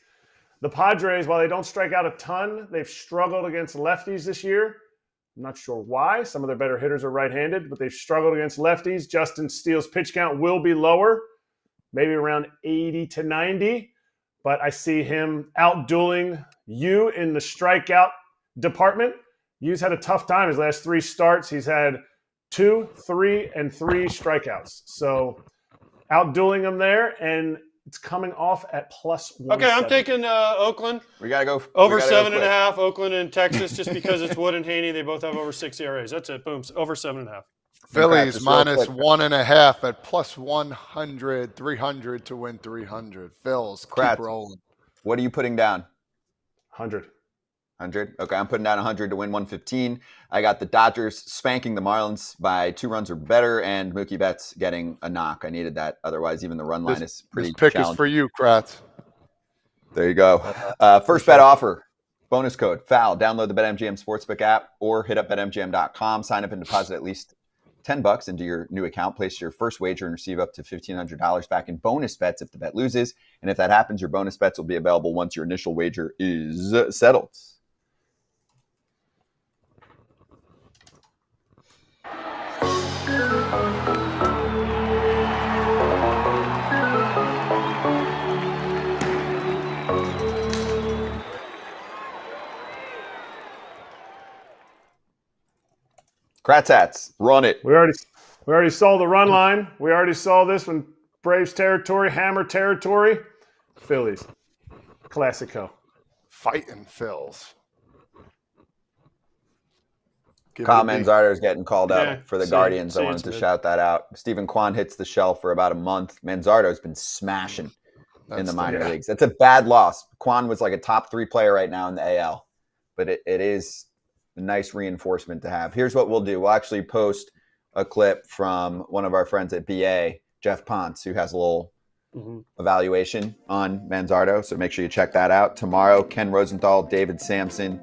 The Padres, while they don't strike out a ton, they've struggled against lefties this year. I'm not sure why. Some of their better hitters are right-handed, but they've struggled against lefties. Justin Steele's pitch count will be lower, maybe around 80 to 90, but I see him out-dueling Yu in the strikeout department. Yu's had a tough time his last 3 starts. He's had 2, 3, and 3 strikeouts. So out-dueling him there, and it's coming off at plus 170. Okay, I'm taking Oakland. We gotta go over 7.5. Oakland and Texas, just because it's Wood and Haney. They both have over 6 ERAs. That's it. Boom. Over 7.5. Phillies minus 1.5 at plus 100, 300 to win 300. Phils, keep rolling. What are you putting down? 100. 100. Okay, I'm putting down 100 to win 115. I got the Dodgers spanking the Marlins by 2 runs or better, and Mookie Betts getting a knock. I needed that. Otherwise, even the run line is pretty This pick is for you, Kratz. There you go. First bet offer. Bonus code FOUL. Download the BetMGM Sportsbook app or hit up BetMGM.com. Sign up and deposit at least $10 into your new account. Place your first wager and receive up to $1,500 back in bonus bets if the bet loses. And if that happens, your bonus bets will be available once your initial wager is settled. Kratz hats, run it. We already saw the run line. We already saw this when Braves territory, Hammer territory, Phillies. Classico. Fighting Phils. Kyle Manzardo is getting called out for the Guardians. I wanted to shout that out. Stephen Kwan hits the shelf for about a month. Manzardo has been smashing in the minor leagues. That's a bad loss. Kwan was like a top 3 player right now in the AL, but it is a nice reinforcement to have. Here's what we'll do. We'll actually post a clip from one of our friends at BA, Jeff Ponce, who has a little evaluation on Manzardo. So make sure you check that out. Tomorrow, Ken Rosenthal, David Sampson,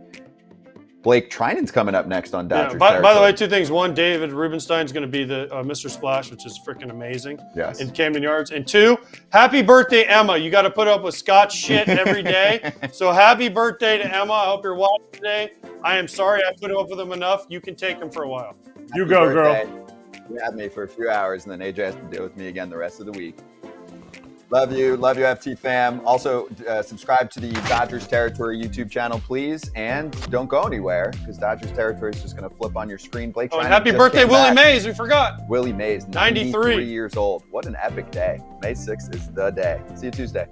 Blake Trinan's coming up next on Dodgers. By the way, 2 things. 1, David Rubenstein's going to be the Mr. Splash, which is freaking amazing. Yes. In Camden Yards. And 2, happy birthday, Emma. You got to put up with Scott's shit every day. So happy birthday to Emma. I hope you're watching today. I am sorry I put up with him enough. You can take him for a while. You go, girl. You had me for a few hours, and then AJ has to deal with me again the rest of the week. Love you, FT fam. Also, subscribe to the Dodgers Territory YouTube channel, please, and don't go anywhere because Dodgers Territory is just going to flip on your screen. Blake, and happy birthday, Willie Mays. We forgot. Willie Mays, 93 years old. What an epic day. May 6th is the day. See you Tuesday.